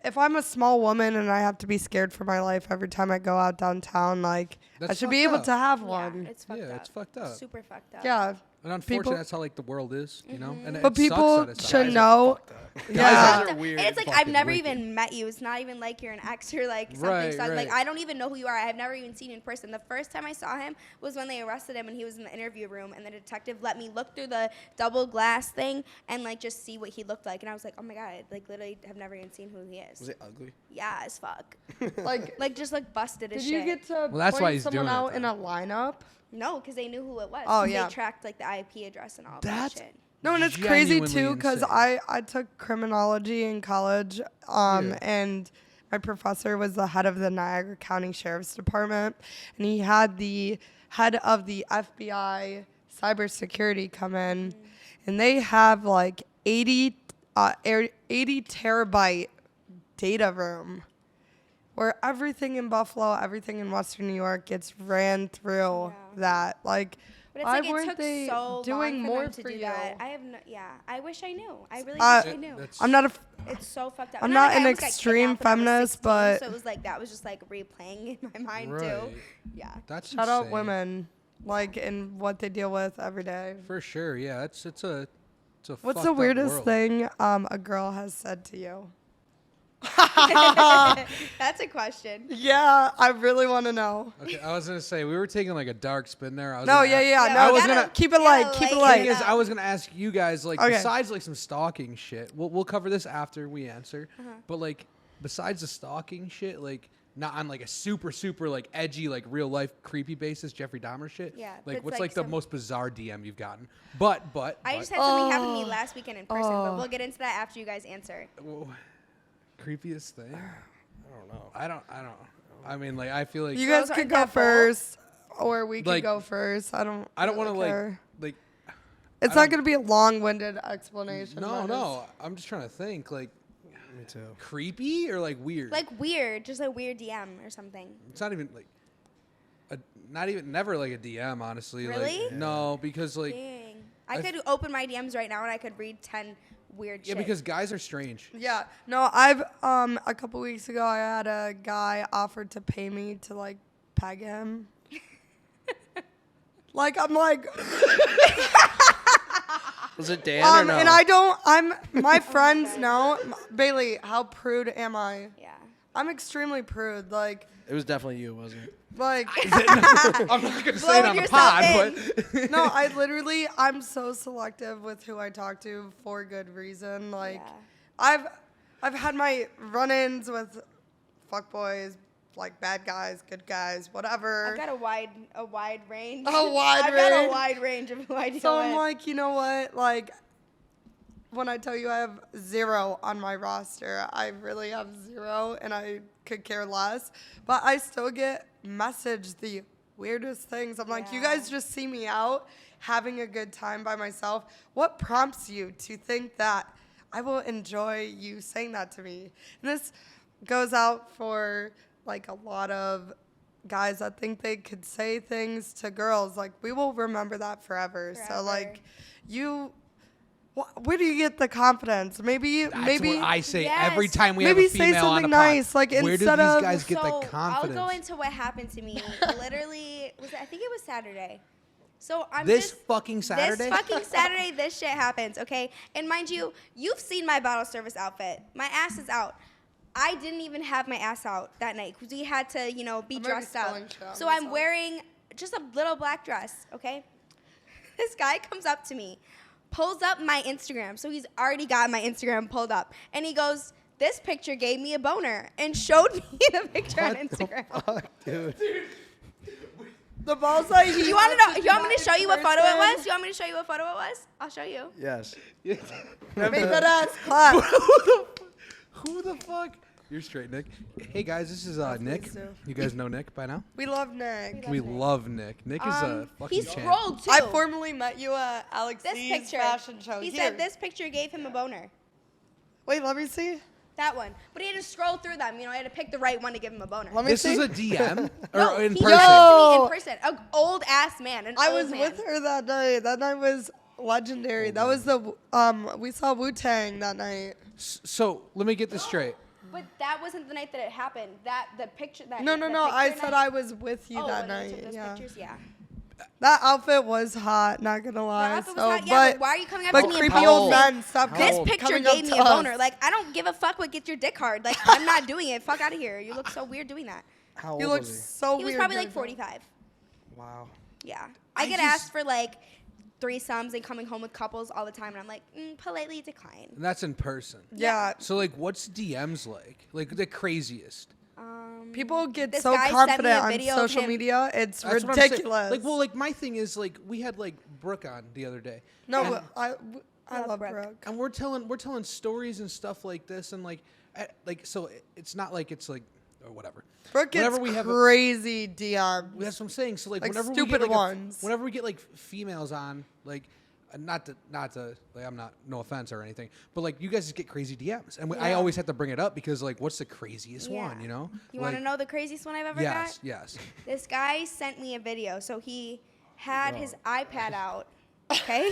Speaker 4: if I'm a small woman and I have to be scared for my life every time I go out downtown, like, I
Speaker 2: That's
Speaker 4: should be
Speaker 2: fucked
Speaker 4: able
Speaker 2: up.
Speaker 4: to have
Speaker 3: Yeah,
Speaker 4: one.
Speaker 3: it's fucked
Speaker 2: Yeah,
Speaker 3: up.
Speaker 2: it's fucked up.
Speaker 3: Super fucked up.
Speaker 4: Yeah,
Speaker 2: And unfortunately,
Speaker 4: People-
Speaker 2: that's how like the world is, you know. And
Speaker 4: But
Speaker 2: it
Speaker 4: people
Speaker 2: sucks that it's
Speaker 4: should
Speaker 2: that.
Speaker 4: know.
Speaker 1: Guys
Speaker 4: Yeah.
Speaker 1: are weird.
Speaker 3: And it's like I've
Speaker 2: Fucking
Speaker 3: never
Speaker 2: wicked.
Speaker 3: even met you. It's not even like you're an ex or like something.
Speaker 2: Right,
Speaker 3: So I'm like
Speaker 2: right.
Speaker 3: I don't even know who you are. I have never even seen you in person. The first time I saw him was when they arrested him and he was in the interview room and the detective let me look through the double glass thing and like just see what he looked like. And I was like, oh my god, like literally have never even seen who he is.
Speaker 1: Was it ugly?
Speaker 3: Yeah, as fuck.
Speaker 4: Like,
Speaker 3: Like just like busted as
Speaker 4: did
Speaker 3: shit.
Speaker 4: you get to
Speaker 2: that's why
Speaker 4: point
Speaker 2: he's
Speaker 4: someone
Speaker 2: doing it,
Speaker 4: out in
Speaker 2: though.
Speaker 4: a lineup?
Speaker 3: No, because they knew who it was.
Speaker 4: Oh,
Speaker 3: 'Cause
Speaker 4: yeah.
Speaker 3: They tracked like the IP address and all of
Speaker 2: That's-
Speaker 3: that shit.
Speaker 4: No, and it's crazy
Speaker 2: Genuinely
Speaker 4: too because
Speaker 2: insane.
Speaker 4: I took criminology in college,
Speaker 2: Yeah.
Speaker 4: and my professor was the head of the Niagara County Sheriff's Department, and he had the head of the FBI cybersecurity come in, and they have like 80 terabyte data room where everything in Buffalo, everything in Western New York gets ran through
Speaker 3: Yeah.
Speaker 4: that. Like,
Speaker 3: But it's
Speaker 4: why
Speaker 3: like it
Speaker 4: weren't
Speaker 3: took
Speaker 4: they
Speaker 3: so
Speaker 4: doing
Speaker 3: long for
Speaker 4: more
Speaker 3: them to
Speaker 4: for
Speaker 3: do
Speaker 4: you?
Speaker 3: that. I have no, yeah. I wish I knew. I really
Speaker 4: Uh,
Speaker 3: wish I knew.
Speaker 2: That's-
Speaker 4: I'm not a.
Speaker 3: It's so fucked up.
Speaker 4: I'm
Speaker 3: And
Speaker 4: not
Speaker 3: like,
Speaker 4: an
Speaker 3: I almost got
Speaker 4: extreme
Speaker 3: kidnapped when I was
Speaker 4: feminist,
Speaker 3: 16,
Speaker 4: but-
Speaker 3: so it was like that was just like replaying in my mind
Speaker 2: Right.
Speaker 3: too. Yeah.
Speaker 2: That's
Speaker 4: Shout out
Speaker 2: insane.
Speaker 4: women, like in what they deal with every day.
Speaker 2: For sure, yeah. It's a
Speaker 4: What's
Speaker 2: fucked
Speaker 4: the
Speaker 2: up
Speaker 4: weirdest
Speaker 2: world.
Speaker 4: thing a girl has said to you?
Speaker 3: That's a question.
Speaker 4: Yeah, I really want to know.
Speaker 2: Okay, I was gonna say we were taking like a dark spin there. I was
Speaker 4: No,
Speaker 2: gonna
Speaker 4: yeah,
Speaker 2: ask-
Speaker 4: yeah.
Speaker 3: Yeah,
Speaker 4: No,
Speaker 2: I was
Speaker 3: gotta-
Speaker 2: gonna-
Speaker 4: keep it light. Keep it
Speaker 3: light
Speaker 4: light.
Speaker 2: Thing is,
Speaker 3: Yeah.
Speaker 2: I was gonna ask you guys like
Speaker 4: Okay.
Speaker 2: besides like some stalking shit. We'll cover this after we answer. But like besides the stalking shit, like not on like a super like edgy like real life creepy basis Jeffrey Dahmer shit.
Speaker 3: Yeah,
Speaker 2: Like
Speaker 3: that's
Speaker 2: what's
Speaker 3: like
Speaker 2: like the
Speaker 3: some-
Speaker 2: most bizarre DM you've gotten? But
Speaker 3: I just had something happen to me
Speaker 4: Oh.
Speaker 3: last weekend in person, but we'll get into that after you guys answer.
Speaker 2: creepiest thing.
Speaker 1: I don't know.
Speaker 2: I don't. I mean, like I feel like
Speaker 4: You
Speaker 3: Girls
Speaker 4: guys could
Speaker 3: aren't
Speaker 4: go
Speaker 3: that bold.
Speaker 4: first, or we could
Speaker 2: Like,
Speaker 4: go first. I don't.
Speaker 2: I don't
Speaker 4: really
Speaker 2: want to
Speaker 4: care.
Speaker 2: like.
Speaker 4: It's
Speaker 2: I
Speaker 4: not
Speaker 2: don't-
Speaker 4: gonna be a long-winded explanation.
Speaker 2: No,
Speaker 4: but
Speaker 2: no. I'm just trying to think like
Speaker 1: Me too.
Speaker 2: creepy or like weird.
Speaker 3: Like weird, just a weird DM or something.
Speaker 2: It's not even like. Not even never like a DM, honestly.
Speaker 3: Really?
Speaker 2: Like, no, because like
Speaker 3: Dang. I
Speaker 2: I
Speaker 3: could open my DMs right now and I could read 10 weird
Speaker 2: yeah,
Speaker 3: shit.
Speaker 2: because guys are strange.
Speaker 4: Yeah. No, I've a couple weeks ago I had a guy offered to pay me to like peg him. Like I'm like
Speaker 1: Was it Dan or no?
Speaker 4: and I don't my friends know Bailey, how prude am I?
Speaker 3: Yeah.
Speaker 4: I'm extremely prude. Like
Speaker 1: It was definitely you, wasn't it?
Speaker 2: I'm not gonna say it on the
Speaker 3: Blowing
Speaker 2: pod,
Speaker 3: yourself
Speaker 2: but
Speaker 4: no, I'm so selective with who I talk to for good reason. Like
Speaker 3: Yeah.
Speaker 4: I've had my run-ins with fuckboys, like bad guys, good guys, whatever.
Speaker 3: I've got a wide range.
Speaker 4: A wide
Speaker 3: I've got
Speaker 4: range.
Speaker 3: a wide range of who I deal
Speaker 4: So
Speaker 3: with.
Speaker 4: I'm like, you know what? Like, when I tell you I have 0 on my roster, I really have 0, and I could care less. But I still get messaged the weirdest things. I'm like, you
Speaker 3: Yeah.
Speaker 4: guys just see me out having a good time by myself. What prompts you to think that I will enjoy you saying that to me? And this goes out for like a lot of guys that think they could say things to girls. Like, we will remember that forever. So
Speaker 3: Forever.
Speaker 4: like, where do you get the confidence? Maybe
Speaker 2: that's
Speaker 4: maybe
Speaker 2: what I say
Speaker 3: Yes.
Speaker 2: every time we
Speaker 4: Maybe
Speaker 2: have a
Speaker 4: say
Speaker 2: female on
Speaker 4: something
Speaker 2: the pod.
Speaker 4: nice, like,
Speaker 2: Where do
Speaker 4: instead
Speaker 2: these
Speaker 4: of-
Speaker 2: guys get
Speaker 3: so
Speaker 2: the confidence?
Speaker 3: I'll go into what happened to me. Literally, I think it was Saturday. So I'm
Speaker 2: This
Speaker 3: just,
Speaker 2: fucking Saturday?
Speaker 3: This fucking Saturday, this shit happens, okay? And mind you, you've seen my bottle service outfit. My ass is out. I didn't even have my ass out that night because we had to, be
Speaker 4: I might be
Speaker 3: dressed up.
Speaker 4: spelling shit on
Speaker 3: So I'm
Speaker 4: myself.
Speaker 3: wearing just a little black dress, okay? This guy comes up to me, pulls up my Instagram. So he's already got my Instagram pulled up. And he goes, "This picture gave me a boner," and showed me the picture on Instagram.
Speaker 1: Fuck, dude.
Speaker 4: the balls that he
Speaker 3: You want to know?
Speaker 4: wants
Speaker 3: You want me to show you what photo it
Speaker 4: person.
Speaker 3: was? You want me to show you what photo it was? I'll show you.
Speaker 1: Yes.
Speaker 4: Make that ass clap.
Speaker 2: Who the fuck? You're straight, Nick. Hey guys, this is Nick.
Speaker 4: please do.
Speaker 2: You guys know Nick by now?
Speaker 4: We love Nick.
Speaker 2: We love Nick. Nick is a fucking
Speaker 3: He
Speaker 2: champ.
Speaker 3: scrolled too.
Speaker 4: I formally met you at Alex
Speaker 3: this
Speaker 4: C's
Speaker 3: picture.
Speaker 4: fashion show.
Speaker 3: He
Speaker 4: Here.
Speaker 3: said this picture gave him a boner.
Speaker 4: Wait, let me see.
Speaker 3: That one. But he had to scroll through them. I had to pick the right one to give him a boner.
Speaker 4: Let me
Speaker 2: This
Speaker 4: see.
Speaker 2: is a DM or
Speaker 3: No,
Speaker 2: in
Speaker 3: he
Speaker 2: person?
Speaker 3: showed it to me
Speaker 4: Yo!
Speaker 3: in person. An old ass man. An
Speaker 4: I
Speaker 3: old
Speaker 4: was
Speaker 3: man.
Speaker 4: with her that night. That night was legendary. That was the we saw Wu-Tang that night.
Speaker 2: So let me get this straight.
Speaker 3: But that wasn't the night that it happened. The picture that.
Speaker 4: No,
Speaker 3: the
Speaker 4: I
Speaker 3: picture
Speaker 4: said
Speaker 3: night-
Speaker 4: I was with you
Speaker 3: Oh,
Speaker 4: that
Speaker 3: when you
Speaker 4: night.
Speaker 3: took those
Speaker 4: Yeah.
Speaker 3: pictures, yeah.
Speaker 4: That outfit was hot, not gonna lie.
Speaker 3: That outfit was
Speaker 4: So,
Speaker 3: hot, yeah, but why are you coming up to me in
Speaker 4: creepy
Speaker 3: public
Speaker 4: old
Speaker 3: saying,
Speaker 4: men, stop
Speaker 3: this
Speaker 4: coming
Speaker 3: picture
Speaker 4: up
Speaker 3: gave me
Speaker 4: to
Speaker 3: a boner.
Speaker 4: us.
Speaker 3: Like, I don't give a fuck what gets your dick hard. Like, I'm not doing it. Fuck out of here. You look so weird doing that.
Speaker 1: How old
Speaker 4: You look
Speaker 1: was he?
Speaker 4: so
Speaker 3: He
Speaker 4: weird.
Speaker 3: was probably
Speaker 4: doing
Speaker 3: like
Speaker 4: that.
Speaker 3: 45.
Speaker 1: Wow.
Speaker 3: Yeah. I get asked for like threesomes and coming home with couples all the time, and I'm like, politely decline.
Speaker 2: And that's in person.
Speaker 4: Yeah.
Speaker 2: So like, what's DMs like? Like the craziest.
Speaker 4: People get
Speaker 3: This
Speaker 4: so
Speaker 3: guy sent me a
Speaker 4: confident on
Speaker 3: video of
Speaker 4: social
Speaker 3: him-
Speaker 4: media. It's
Speaker 2: That's what I'm saying.
Speaker 4: ridiculous.
Speaker 2: Like, well, like my thing is like we had like Brooke on the other day.
Speaker 4: no,
Speaker 2: and,
Speaker 4: but I
Speaker 3: love
Speaker 4: love
Speaker 3: Brooke.
Speaker 4: Brooke.
Speaker 2: and we're telling stories and stuff like this, and like so it's not like it's like or whatever.
Speaker 4: Brooke gets
Speaker 2: Whenever we have a-
Speaker 4: crazy DMs.
Speaker 2: That's what I'm saying. So like,
Speaker 4: Like
Speaker 2: whenever we
Speaker 4: stupid
Speaker 2: get like
Speaker 4: ones.
Speaker 2: whenever we get like females on, like not to like I'm not no offense or anything, but like you guys just get crazy DMs, and I
Speaker 3: Yeah.
Speaker 2: always have to bring it up because like what's the craziest one, you know?
Speaker 3: You want to
Speaker 2: Like,
Speaker 3: know the craziest one I've ever
Speaker 2: Yes,
Speaker 3: got?
Speaker 2: yes.
Speaker 3: This guy sent me a video. So he had his iPad out. Okay.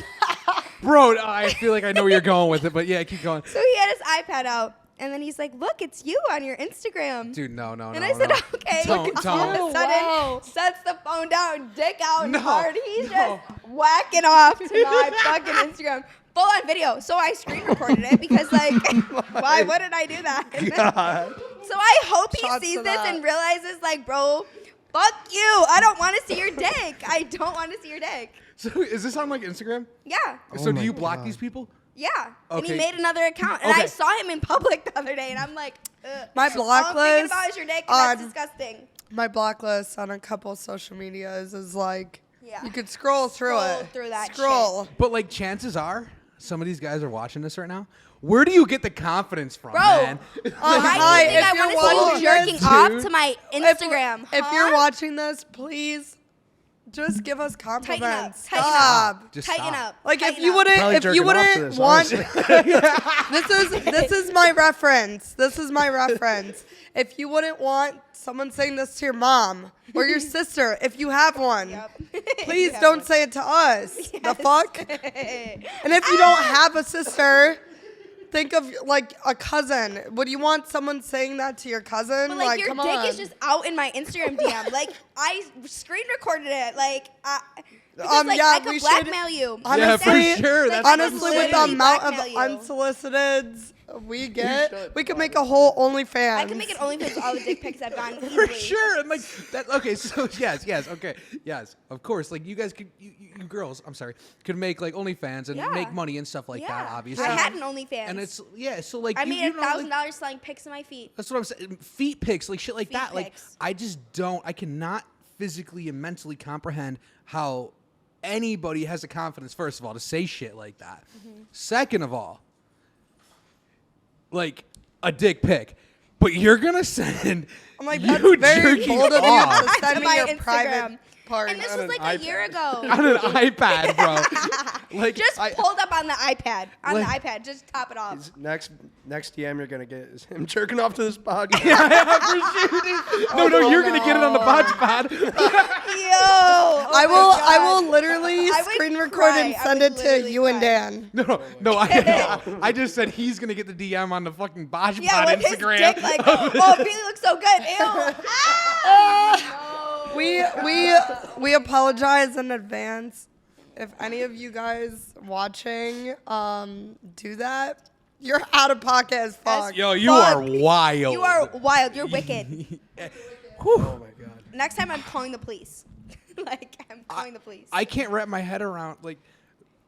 Speaker 2: Bro, I feel like I know where you're going with it, but yeah, keep going.
Speaker 3: So he had his iPad out, and then he's like, "Look, it's you on your Instagram."
Speaker 2: Dude, no.
Speaker 3: And I said, "Okay."
Speaker 2: Don't.
Speaker 3: All of a sudden,
Speaker 4: Wow.
Speaker 3: sets the phone down, dick out
Speaker 2: No,
Speaker 3: hard. He's
Speaker 2: no.
Speaker 3: just whacking off to my fucking Instagram, full on video. So I screen recorded it because, like, why wouldn't I do that? So I hope he
Speaker 4: Shots
Speaker 3: sees
Speaker 4: to
Speaker 3: this
Speaker 4: that.
Speaker 3: and realizes, like, bro, fuck you. I don't want to see your dick. I don't want to see your dick.
Speaker 2: So is this on like Instagram?
Speaker 3: Yeah.
Speaker 2: So do
Speaker 1: my
Speaker 2: you block
Speaker 1: God.
Speaker 2: these people?
Speaker 3: Yeah. And he
Speaker 2: Okay.
Speaker 3: made another account. And I
Speaker 2: Okay.
Speaker 3: saw him in public the other day, and I'm like, ugh.
Speaker 4: My
Speaker 3: All
Speaker 4: block
Speaker 3: I'm thinking
Speaker 4: list
Speaker 3: about is your dick, and that's
Speaker 4: on-
Speaker 3: disgusting.
Speaker 4: My block list on a couple social medias is like,
Speaker 3: Yeah.
Speaker 4: you could scroll through
Speaker 3: Scroll
Speaker 4: it.
Speaker 3: through that
Speaker 4: Scroll.
Speaker 2: But like chances are some of these guys are watching this right now. Where do you get the confidence from,
Speaker 3: Bro,
Speaker 2: man?
Speaker 4: Hi,
Speaker 3: I think I
Speaker 4: if you're
Speaker 3: want to see
Speaker 4: watching
Speaker 3: you jerking
Speaker 4: this,
Speaker 3: off
Speaker 2: dude.
Speaker 3: to my Instagram.
Speaker 4: If
Speaker 3: huh?
Speaker 4: you're watching this, please just give us compliments.
Speaker 3: Tighten up.
Speaker 4: Stop.
Speaker 2: Just
Speaker 3: Tighten
Speaker 2: stop.
Speaker 3: up.
Speaker 4: Like
Speaker 3: Tighten
Speaker 4: if you
Speaker 3: up.
Speaker 4: wouldn't,
Speaker 1: Probably
Speaker 4: if you
Speaker 1: jerking off to
Speaker 4: wouldn't
Speaker 1: this,
Speaker 4: want, this is my reference. This is my reference. If you wouldn't want someone saying this to your mom or your sister, if you have one,
Speaker 3: Yep.
Speaker 4: please
Speaker 3: Yeah.
Speaker 4: don't say it to us. The fuck? And if you don't have a sister, think of like a cousin. Would you want someone saying that to your cousin?
Speaker 3: But like, your
Speaker 4: come
Speaker 3: dick
Speaker 4: on.
Speaker 3: is just out in my Instagram DM. Like I screen recorded it. Like because like
Speaker 4: yeah,
Speaker 3: I
Speaker 4: we
Speaker 3: could
Speaker 4: should-
Speaker 3: blackmail you.
Speaker 2: Yeah, for
Speaker 4: Honestly,
Speaker 2: sure.
Speaker 3: like,
Speaker 2: That's
Speaker 4: honestly, with the
Speaker 3: literally
Speaker 4: amount of
Speaker 3: blackmail you.
Speaker 4: unsoliciteds we get, we could make a whole OnlyFans.
Speaker 3: I can make it OnlyFans with all the dick pics I've gotten
Speaker 2: For
Speaker 3: easily.
Speaker 2: sure. And like that. Okay. So yes. Okay. Yes. Of course. Like you guys could, you girls. I'm sorry. Could make like OnlyFans and
Speaker 3: Yeah.
Speaker 2: make money and stuff like that.
Speaker 3: Yeah.
Speaker 2: Obviously.
Speaker 3: I had an OnlyFans.
Speaker 2: And it's So like
Speaker 3: I
Speaker 2: you,
Speaker 3: made
Speaker 2: you know, like,
Speaker 3: $1,000 selling pics of my feet.
Speaker 2: that's what I'm saying. Feet pics, like shit like
Speaker 3: Feet
Speaker 2: that. Like
Speaker 3: pics.
Speaker 2: I just don't. I cannot physically and mentally comprehend how anybody has the confidence. First of all, to say shit like that.
Speaker 3: Mm-hmm.
Speaker 2: Second of all, like a dick pic, but you're gonna send.
Speaker 4: I'm like,
Speaker 2: you
Speaker 4: that's very
Speaker 2: jerking
Speaker 4: bold of you
Speaker 2: off
Speaker 4: to send
Speaker 3: To
Speaker 4: me
Speaker 3: my
Speaker 4: your
Speaker 3: Instagram.
Speaker 4: private part.
Speaker 3: And this
Speaker 1: on
Speaker 3: was
Speaker 1: an
Speaker 3: like
Speaker 1: iPad.
Speaker 3: a year ago.
Speaker 2: on an iPad, bro. Like
Speaker 3: Just
Speaker 2: I-
Speaker 3: pulled up on the iPad. On the
Speaker 2: Like-
Speaker 3: iPad. Just top it off.
Speaker 1: His next DM you're gonna get is him jerking off to this podcast.
Speaker 2: No, you're gonna get it on the BotchPod.
Speaker 3: Yo. Oh
Speaker 4: I
Speaker 3: my
Speaker 4: will.
Speaker 3: God.
Speaker 4: I will literally
Speaker 3: I would
Speaker 4: screen record
Speaker 3: cry.
Speaker 4: and
Speaker 3: I
Speaker 4: send
Speaker 3: would
Speaker 4: it to
Speaker 3: literally
Speaker 4: you and
Speaker 3: cry.
Speaker 4: Dan.
Speaker 2: No. I just said he's gonna get the DM on the fucking BotchPod
Speaker 3: Yeah, with his
Speaker 2: Instagram.
Speaker 3: dick like, oh, Billy looks so good. Ew. Ah! No.
Speaker 4: We apologize in advance if any of you guys watching do that. You're out of pocket as fuck.
Speaker 2: Yo, you
Speaker 3: Fuck.
Speaker 2: are wild.
Speaker 3: You are wild. You're wicked.
Speaker 1: Oh my god.
Speaker 3: Next time I'm calling the police. Like, I'm calling the police.
Speaker 2: I can't wrap my head around like.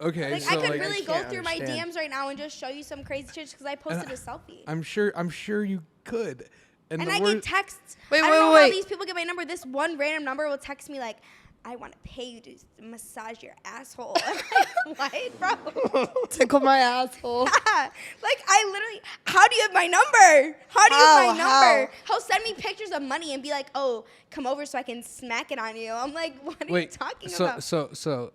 Speaker 2: Okay,
Speaker 3: Like,
Speaker 2: so
Speaker 3: I could
Speaker 2: like,
Speaker 3: really go
Speaker 1: can't
Speaker 3: through my
Speaker 1: understand.
Speaker 3: DMs right now and just show you some crazy shit because I posted a selfie.
Speaker 2: I'm sure you could.
Speaker 3: And
Speaker 2: the
Speaker 3: I
Speaker 2: wor-
Speaker 3: get texts.
Speaker 4: Wait,
Speaker 3: I don't
Speaker 4: wait,
Speaker 3: know how
Speaker 4: wait.
Speaker 3: these people get my number. This one random number will text me like, I want to pay you to massage your asshole. I'm like, what, bro?
Speaker 4: Tickle my asshole.
Speaker 3: Like, I literally, how do you have my number? How do you have my
Speaker 4: How?
Speaker 3: number? He'll send me pictures of money and be like, oh, come over so I can smack it on you. I'm like, what are you talking about?
Speaker 2: So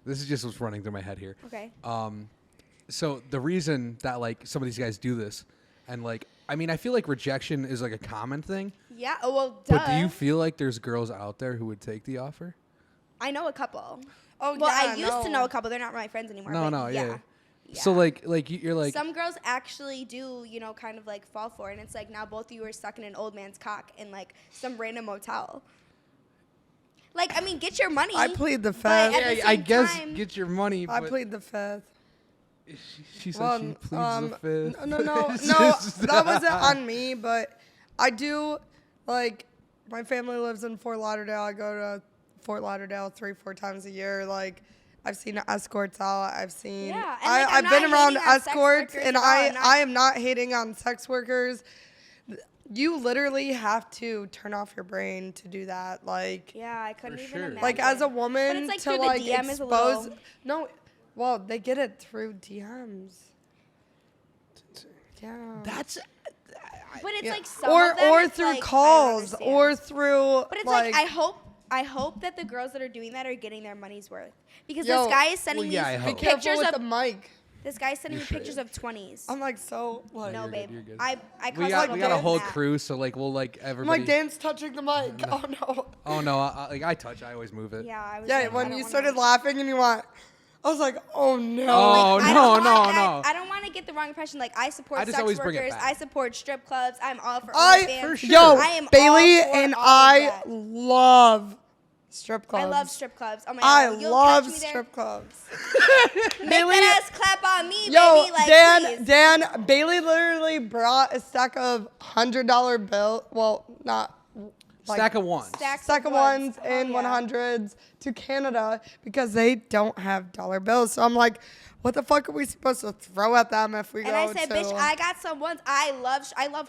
Speaker 2: this is just what's running through my head here.
Speaker 3: Okay.
Speaker 2: So the reason that like some of these guys do this, and like I mean I feel like rejection is like a common thing.
Speaker 3: Yeah, oh, well, duh.
Speaker 2: But do you feel like there's girls out there who would take the offer?
Speaker 3: I know a couple.
Speaker 4: Oh,
Speaker 3: Well,
Speaker 4: yeah,
Speaker 3: I used to
Speaker 4: no.
Speaker 3: know a couple. They're not my friends anymore.
Speaker 2: No,
Speaker 3: but
Speaker 2: yeah.
Speaker 3: Yeah.
Speaker 2: So like you're like
Speaker 3: some girls actually do, you know, kind of like fall for it. And it's like now both of you are stuck in an old man's cock in like some random motel. Like, I mean, get your money.
Speaker 4: I plead the
Speaker 3: but at
Speaker 4: fifth.
Speaker 3: the
Speaker 2: Yeah,
Speaker 3: same
Speaker 2: I guess
Speaker 3: time-
Speaker 2: get your money.
Speaker 4: I
Speaker 2: But
Speaker 4: plead the fifth.
Speaker 2: she said
Speaker 4: Well,
Speaker 2: she pleads the fifth.
Speaker 4: No, that wasn't on me, but I do, like, my family lives in Fort Lauderdale. I go to Fort Lauderdale 3-4 times a year. Like, I've seen escorts out. I've seen.
Speaker 3: Yeah, and, like, I'm
Speaker 4: I've been
Speaker 3: not
Speaker 4: around
Speaker 3: hating on sex
Speaker 4: escorts,
Speaker 3: workers
Speaker 4: and
Speaker 3: at all.
Speaker 4: I am not hating on sex workers. You literally have to turn off your brain to do that. Like,
Speaker 3: Yeah, I couldn't
Speaker 2: For
Speaker 3: even
Speaker 2: sure.
Speaker 3: imagine.
Speaker 4: like as a woman
Speaker 3: But it's like
Speaker 4: to
Speaker 3: through the
Speaker 4: like
Speaker 3: DM is a
Speaker 4: expose.
Speaker 3: little-
Speaker 4: No, well, they get it through DMs. Yeah.
Speaker 2: That's.
Speaker 3: But it's
Speaker 4: Yeah.
Speaker 3: like some of them,
Speaker 4: or
Speaker 3: it's
Speaker 4: through
Speaker 3: like, I don't
Speaker 4: calls
Speaker 3: understand.
Speaker 4: or through.
Speaker 3: But it's like I hope that the girls that are doing that are getting their money's worth because
Speaker 4: Yo,
Speaker 3: this guy is sending
Speaker 2: well, yeah,
Speaker 3: me
Speaker 2: I
Speaker 4: be
Speaker 2: hope.
Speaker 4: careful
Speaker 3: pictures
Speaker 4: with
Speaker 3: of
Speaker 4: the mic.
Speaker 3: this guy's sending me
Speaker 2: You're
Speaker 3: pictures of 20s.
Speaker 4: I'm like so like.
Speaker 3: No,
Speaker 2: you're
Speaker 3: babe.
Speaker 2: good, you're good.
Speaker 3: I
Speaker 2: We
Speaker 3: caused
Speaker 2: got a whole
Speaker 3: that.
Speaker 2: crew, so like we'll like
Speaker 4: I'm
Speaker 2: everybody.
Speaker 4: like Dan's touching the mic. Oh no.
Speaker 2: Oh no, I touch. I always move it.
Speaker 3: Yeah, I was
Speaker 4: Yeah,
Speaker 3: like, I
Speaker 4: when
Speaker 3: don't
Speaker 4: you
Speaker 3: wanna-
Speaker 4: started laughing and you went, I was like, oh no.
Speaker 2: Oh,
Speaker 3: I
Speaker 2: no,
Speaker 3: don't
Speaker 2: no,
Speaker 3: want that.
Speaker 2: no.
Speaker 3: I don't want to get the wrong impression. Like I support
Speaker 2: I just
Speaker 3: sex
Speaker 2: always bring it
Speaker 3: workers.
Speaker 2: back.
Speaker 3: I support strip clubs. I'm all for
Speaker 4: I
Speaker 3: OnlyFans.
Speaker 2: For sure.
Speaker 4: Yo,
Speaker 3: I am
Speaker 4: Bailey
Speaker 3: all for
Speaker 4: and
Speaker 3: all of
Speaker 4: I
Speaker 3: that.
Speaker 4: love strip clubs.
Speaker 3: I love strip clubs. Oh my
Speaker 4: I
Speaker 3: god, you'll
Speaker 4: love
Speaker 3: catch me there.
Speaker 4: strip clubs.
Speaker 3: Make
Speaker 4: Bailey-
Speaker 3: that ass clap on me,
Speaker 4: Yo,
Speaker 3: baby. Like, please.
Speaker 4: Dan, Bailey literally brought a stack of $100 bill. Well, not like,
Speaker 2: Stack of ones.
Speaker 3: Stacks
Speaker 4: of ones and
Speaker 3: Oh, yeah.
Speaker 4: 100s to Canada because they don't have dollar bills. So I'm like, what the fuck are we supposed to throw at them if we
Speaker 3: And
Speaker 4: go
Speaker 3: I said,
Speaker 4: to?
Speaker 3: bitch, I got some ones. I love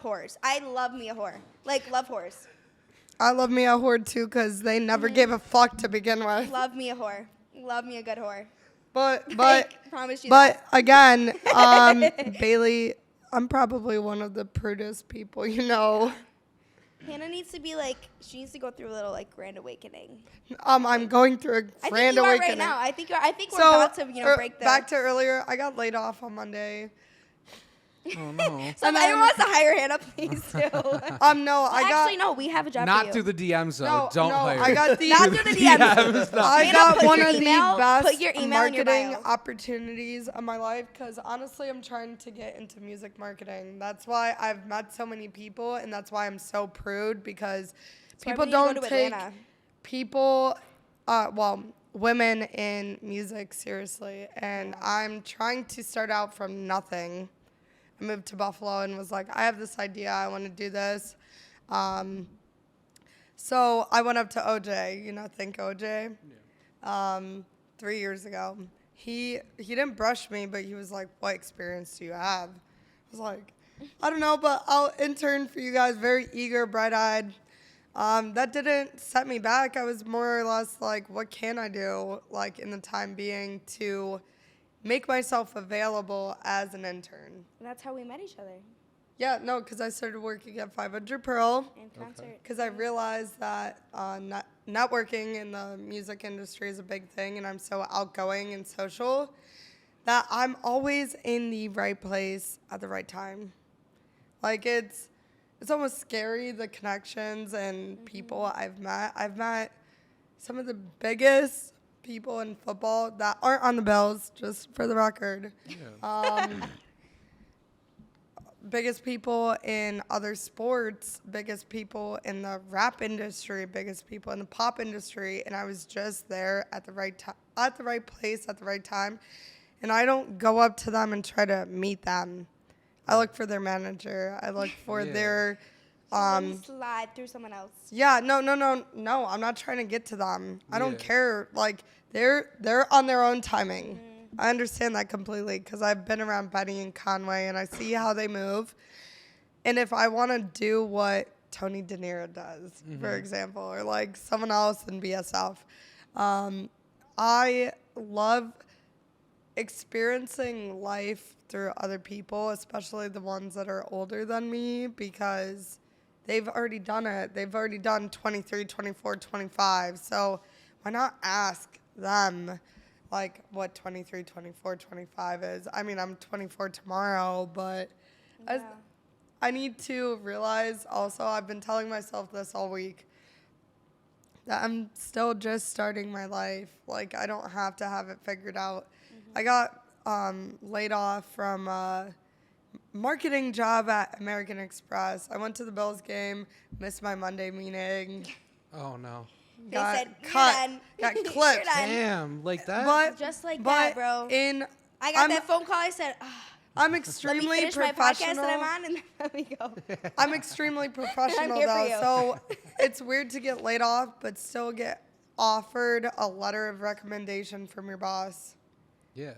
Speaker 3: whores. I love me a whore. Like, love whores.
Speaker 4: I love me a whore too because they never gave a fuck to begin with.
Speaker 3: Love me a whore. Love me a good whore.
Speaker 4: But
Speaker 3: Promise you
Speaker 4: but
Speaker 3: that.
Speaker 4: again, Bailey, I'm probably one of the prudest people you know.
Speaker 3: Hannah needs to be like, she needs to go through a little like grand awakening.
Speaker 4: I'm going through a
Speaker 3: I think
Speaker 4: grand
Speaker 3: you are
Speaker 4: awakening.
Speaker 3: right now. I think we're
Speaker 4: So
Speaker 3: about to, break the.
Speaker 4: back to earlier, I got laid off on Monday.
Speaker 2: Oh no.
Speaker 3: So if
Speaker 4: and
Speaker 3: anyone
Speaker 4: then-
Speaker 3: wants to hire Hannah, please do.
Speaker 4: No, I got
Speaker 3: Actually, no, we have a job for
Speaker 2: Not
Speaker 3: you.
Speaker 2: through the DMs though.
Speaker 4: no,
Speaker 2: Don't
Speaker 4: no,
Speaker 2: hire.
Speaker 4: I got the
Speaker 3: Not through the DMs.
Speaker 4: I
Speaker 3: Hannah,
Speaker 4: got
Speaker 3: put
Speaker 4: one
Speaker 3: your
Speaker 4: of
Speaker 3: email-
Speaker 4: the best
Speaker 3: put your email in your
Speaker 4: marketing
Speaker 3: bio.
Speaker 4: opportunities of my life because honestly, I'm trying to get into music marketing. That's why I've met so many people, and that's why I'm so prude because
Speaker 3: why
Speaker 4: people
Speaker 3: we need to go
Speaker 4: don't
Speaker 3: to
Speaker 4: take
Speaker 3: Atlanta.
Speaker 4: people, women in music seriously. And I'm trying to start out from nothing. I moved to Buffalo and was like, I have this idea. I want to do this. So I went up to OJ, think OJ, 3 years ago. He didn't brush me, but he was like, what experience do you have? I was like, I don't know, but I'll intern for you guys. Very eager, bright-eyed. That didn't set me back. I was more or less like, what can I do, like, in the time being to make myself available as an intern?
Speaker 3: And that's how we met each other
Speaker 4: Yeah, no, because I started working at 500 Pearl
Speaker 3: in concert.
Speaker 4: because I realized that networking in the music industry is a big thing, and I'm so outgoing and social that I'm always in the right place at the right time. Like, it's almost scary, the connections and people I've met. I've met some of the biggest people in football that aren't on the Bills, just for the record. Biggest people in other sports, biggest people in the rap industry, biggest people in the pop industry, and I was just there at the right time, at the right place, at the right time. And I don't go up to them and try to meet them. I look for their manager. I look for
Speaker 2: Yeah.
Speaker 4: their
Speaker 3: Slide through someone else.
Speaker 4: yeah, no. I'm not trying to get to them. I don't
Speaker 2: Yeah.
Speaker 4: care. Like they're on their own timing. I understand that completely because I've been around Benny and Conway and I see how they move. And if I want to do what Tony De Niro does, for example, or like someone else in BSF, I love experiencing life through other people, especially the ones that are older than me, because they've already done it. They've already done 23, 24, 25. So why not ask them like what 23, 24, 25 is? I mean, I'm 24 tomorrow, but I need to realize also, I've been telling myself this all week, that I'm still just starting my life. Like, I don't have to have it figured out. I got laid off from a marketing job at American Express. I went to the Bills game, missed my Monday meeting.
Speaker 2: Oh no.
Speaker 3: They
Speaker 4: got
Speaker 3: said, "You're
Speaker 4: cut,
Speaker 3: done.
Speaker 4: got
Speaker 3: You're
Speaker 4: clipped.
Speaker 3: done."
Speaker 2: Damn, like that.
Speaker 4: But
Speaker 3: Just like
Speaker 4: but
Speaker 3: that, bro. I got
Speaker 4: I'm-
Speaker 3: that phone call. I said,
Speaker 4: I'm
Speaker 3: let me
Speaker 4: extremely
Speaker 3: finish my podcast
Speaker 4: professional.
Speaker 3: that I'm on, and then let me go.
Speaker 4: I'm extremely professional
Speaker 3: here for
Speaker 4: though,
Speaker 3: you.
Speaker 4: so it's weird to get laid off, but still get offered a letter of recommendation from your boss.
Speaker 2: Yeah.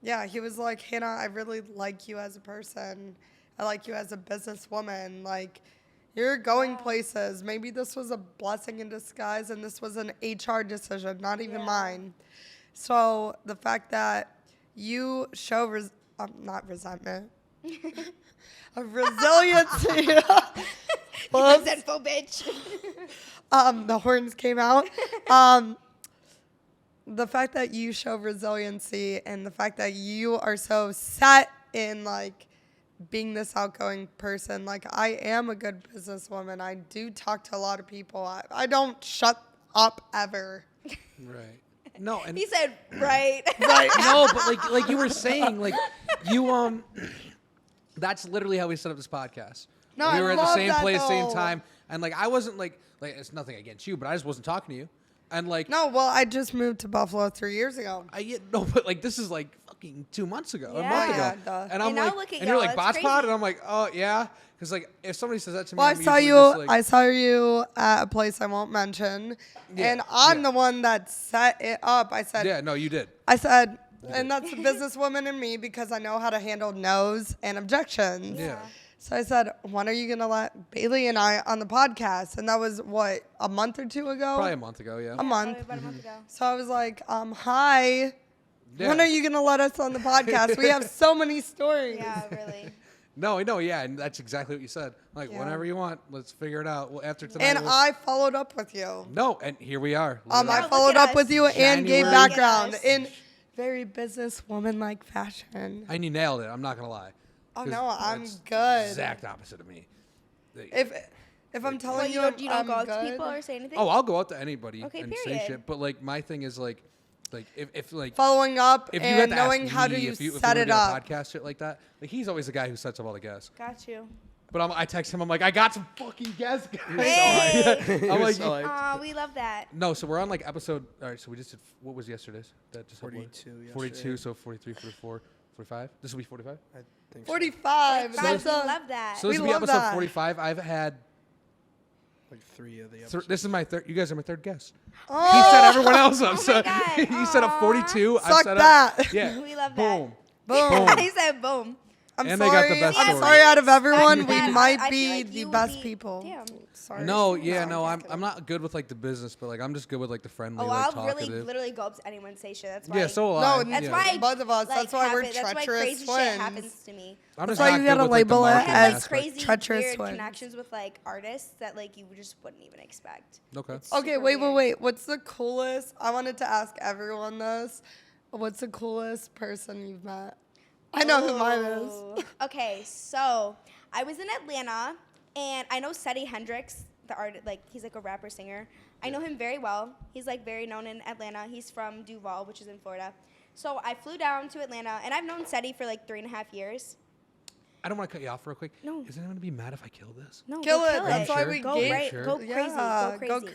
Speaker 4: Yeah, he was like, Hannah, I really like you as a person. I like you as a businesswoman. Like, you're going places. Maybe this was a blessing in disguise, and this was an HR decision, not even mine. So the fact that you show not resentment, a resiliency.
Speaker 3: Resentful bitch.
Speaker 4: The horns came out. The fact that you show resiliency and the fact that you are so set in like being this outgoing person. Like, I am a good businesswoman. I do talk to a lot of people. I don't shut up ever.
Speaker 2: Right. No, and
Speaker 3: He said, right.
Speaker 4: Right.
Speaker 2: no, but like you were saying, like you that's literally how we set up this podcast.
Speaker 4: No,
Speaker 2: we
Speaker 4: I
Speaker 2: were at the
Speaker 4: love
Speaker 2: same
Speaker 4: that,
Speaker 2: place, same
Speaker 4: though.
Speaker 2: time, and like I wasn't like it's nothing against you, but I just wasn't talking to you, and like
Speaker 4: No, well, I just moved to Buffalo 3 years ago.
Speaker 2: but like this is like fucking 2 months ago, a
Speaker 3: Yeah.
Speaker 2: month ago,
Speaker 4: Yeah, duh.
Speaker 2: and I'm
Speaker 3: And now
Speaker 2: like,
Speaker 3: look at
Speaker 2: and you're
Speaker 3: y'all,
Speaker 2: like
Speaker 3: it's
Speaker 2: BotchPod,
Speaker 3: crazy.
Speaker 2: and I'm like, oh yeah, because like if somebody says that to me,
Speaker 4: Well,
Speaker 2: I'm usually just, like,
Speaker 4: I saw you at a place I won't mention,
Speaker 2: Yeah,
Speaker 4: and I'm
Speaker 2: yeah.
Speaker 4: the one that set it up. I said,
Speaker 2: yeah, no, you did.
Speaker 4: and that's the businesswoman in me because I know how to handle no's and objections.
Speaker 2: Yeah.
Speaker 4: So I said, when are you going to let Bailey and I on the podcast? And that was, what, a month or two ago?
Speaker 2: Probably a month ago, yeah.
Speaker 4: A month.
Speaker 3: Probably about a month ago.
Speaker 4: So I was like, hi.
Speaker 2: Yeah.
Speaker 4: When are you going to let us on the podcast? We have so many stories.
Speaker 3: Yeah, really.
Speaker 2: No, yeah, and that's exactly what you said. Like,
Speaker 4: Yeah.
Speaker 2: whenever you want, let's figure it out. Well, after tonight.
Speaker 4: And
Speaker 2: we'll-
Speaker 4: I followed up with you.
Speaker 2: No, and here we are.
Speaker 4: I
Speaker 3: Look
Speaker 4: followed
Speaker 3: at
Speaker 4: up with
Speaker 3: us.
Speaker 4: you and
Speaker 2: Shiny
Speaker 4: gave
Speaker 2: ring.
Speaker 4: background
Speaker 3: Look at us.
Speaker 4: in very businesswoman-like fashion.
Speaker 2: And you nailed it. I'm not gonna lie.
Speaker 4: Oh,
Speaker 2: 'Cause
Speaker 4: no, I'm
Speaker 2: that's
Speaker 4: good.
Speaker 2: Exact opposite of me.
Speaker 4: If I'm telling
Speaker 3: Well,
Speaker 4: you,
Speaker 3: you don't
Speaker 4: I'm
Speaker 3: go out to
Speaker 4: good,
Speaker 3: people or say anything?
Speaker 2: Oh, I'll go out to anybody
Speaker 3: Okay,
Speaker 2: and say
Speaker 3: period.
Speaker 2: shit. But like, my thing is like if like
Speaker 4: following up
Speaker 2: if you had
Speaker 4: and
Speaker 2: to
Speaker 4: knowing
Speaker 2: ask
Speaker 4: how
Speaker 2: me
Speaker 4: do you
Speaker 2: if you
Speaker 4: set
Speaker 2: were
Speaker 4: it
Speaker 2: to do
Speaker 4: up.
Speaker 2: a podcast shit like that, like he's always the guy who sets up all the guests.
Speaker 3: Got you.
Speaker 2: But I text him. I'm like, I got some fucking guests. Guys.
Speaker 3: Hey.
Speaker 2: I'm like,
Speaker 1: so hyped.
Speaker 3: Aw, we love that.
Speaker 2: no. So we're on like episode. All right. So we just did. What was yesterday's? That just had what?
Speaker 1: 42
Speaker 2: 42.
Speaker 1: yesterday.
Speaker 2: So 43, 44, 45. This will be 45.
Speaker 1: I think so.
Speaker 4: 45.
Speaker 3: Guys,
Speaker 4: That's
Speaker 3: we
Speaker 4: a-
Speaker 3: love that.
Speaker 2: So this
Speaker 4: We
Speaker 2: will be
Speaker 4: love
Speaker 2: episode
Speaker 4: that.
Speaker 2: 45. I've had.
Speaker 1: Like 3 of the episodes.
Speaker 2: This is my third. You guys are my third guest.
Speaker 4: Oh,
Speaker 2: He set everyone else up.
Speaker 3: Oh
Speaker 2: so
Speaker 3: my God.
Speaker 2: he set up 42. I
Speaker 4: Suck
Speaker 2: set
Speaker 4: that.
Speaker 2: Up, yeah.
Speaker 3: We love that.
Speaker 2: Boom.
Speaker 4: boom.
Speaker 3: He said boom.
Speaker 4: I'm
Speaker 2: And they
Speaker 4: sorry.
Speaker 2: got the best
Speaker 4: I'm
Speaker 2: story.
Speaker 4: sorry. Out of everyone, we
Speaker 3: That-
Speaker 4: might
Speaker 3: I feel
Speaker 4: be
Speaker 3: like
Speaker 4: the
Speaker 3: you would
Speaker 4: best
Speaker 3: be-
Speaker 4: people.
Speaker 3: Damn.
Speaker 4: Sorry.
Speaker 2: No, yeah,
Speaker 4: No,
Speaker 2: no.
Speaker 4: I'm just
Speaker 2: I'm not good with like the business, but like I'm just good with like the friendly,
Speaker 3: Oh,
Speaker 2: like
Speaker 3: I'll really
Speaker 2: talkative.
Speaker 3: literally go up to anyone and say shit. That's why.
Speaker 2: Yeah, so will
Speaker 4: No,
Speaker 2: I.
Speaker 3: That's
Speaker 2: yeah.
Speaker 3: why
Speaker 4: Both of us.
Speaker 3: Like,
Speaker 4: That's why we're
Speaker 3: That's why
Speaker 4: treacherous
Speaker 3: crazy
Speaker 4: twins.
Speaker 3: shit happens to me.
Speaker 2: I'm
Speaker 4: That's
Speaker 2: just
Speaker 4: why
Speaker 2: not
Speaker 4: you
Speaker 2: good
Speaker 4: gotta
Speaker 2: with, like, the
Speaker 4: label it
Speaker 3: I
Speaker 2: marketing
Speaker 3: have
Speaker 4: as
Speaker 3: like
Speaker 2: aspect.
Speaker 3: crazy
Speaker 4: treacherous
Speaker 3: weird
Speaker 4: twins.
Speaker 3: connections with like artists that like you just wouldn't even expect.
Speaker 2: Okay.
Speaker 3: It's
Speaker 4: Okay,
Speaker 3: super
Speaker 4: wait.
Speaker 3: weird.
Speaker 4: What's the coolest? I wanted to ask everyone this. What's the coolest person you've met? I know who mine is.
Speaker 3: Ooh. Okay, so I was in Atlanta, and I know Seti Hendrix, the artist. Like he's like a rapper singer. I know him very well. He's like very known in Atlanta. He's from Duval, which is in Florida. So I flew down to Atlanta, and I've known Seti for like 3.5 years.
Speaker 2: I don't want to cut you off real quick.
Speaker 3: No.
Speaker 2: Is anyone gonna be mad if I kill this?
Speaker 3: No,
Speaker 4: Kill
Speaker 3: go
Speaker 4: it.
Speaker 3: kill
Speaker 4: That's
Speaker 3: it.
Speaker 4: why
Speaker 2: Sure.
Speaker 4: we
Speaker 3: Go
Speaker 4: gave.
Speaker 3: right,
Speaker 2: Sure.
Speaker 3: go crazy,
Speaker 4: Yeah,
Speaker 3: go
Speaker 4: go
Speaker 3: crazy.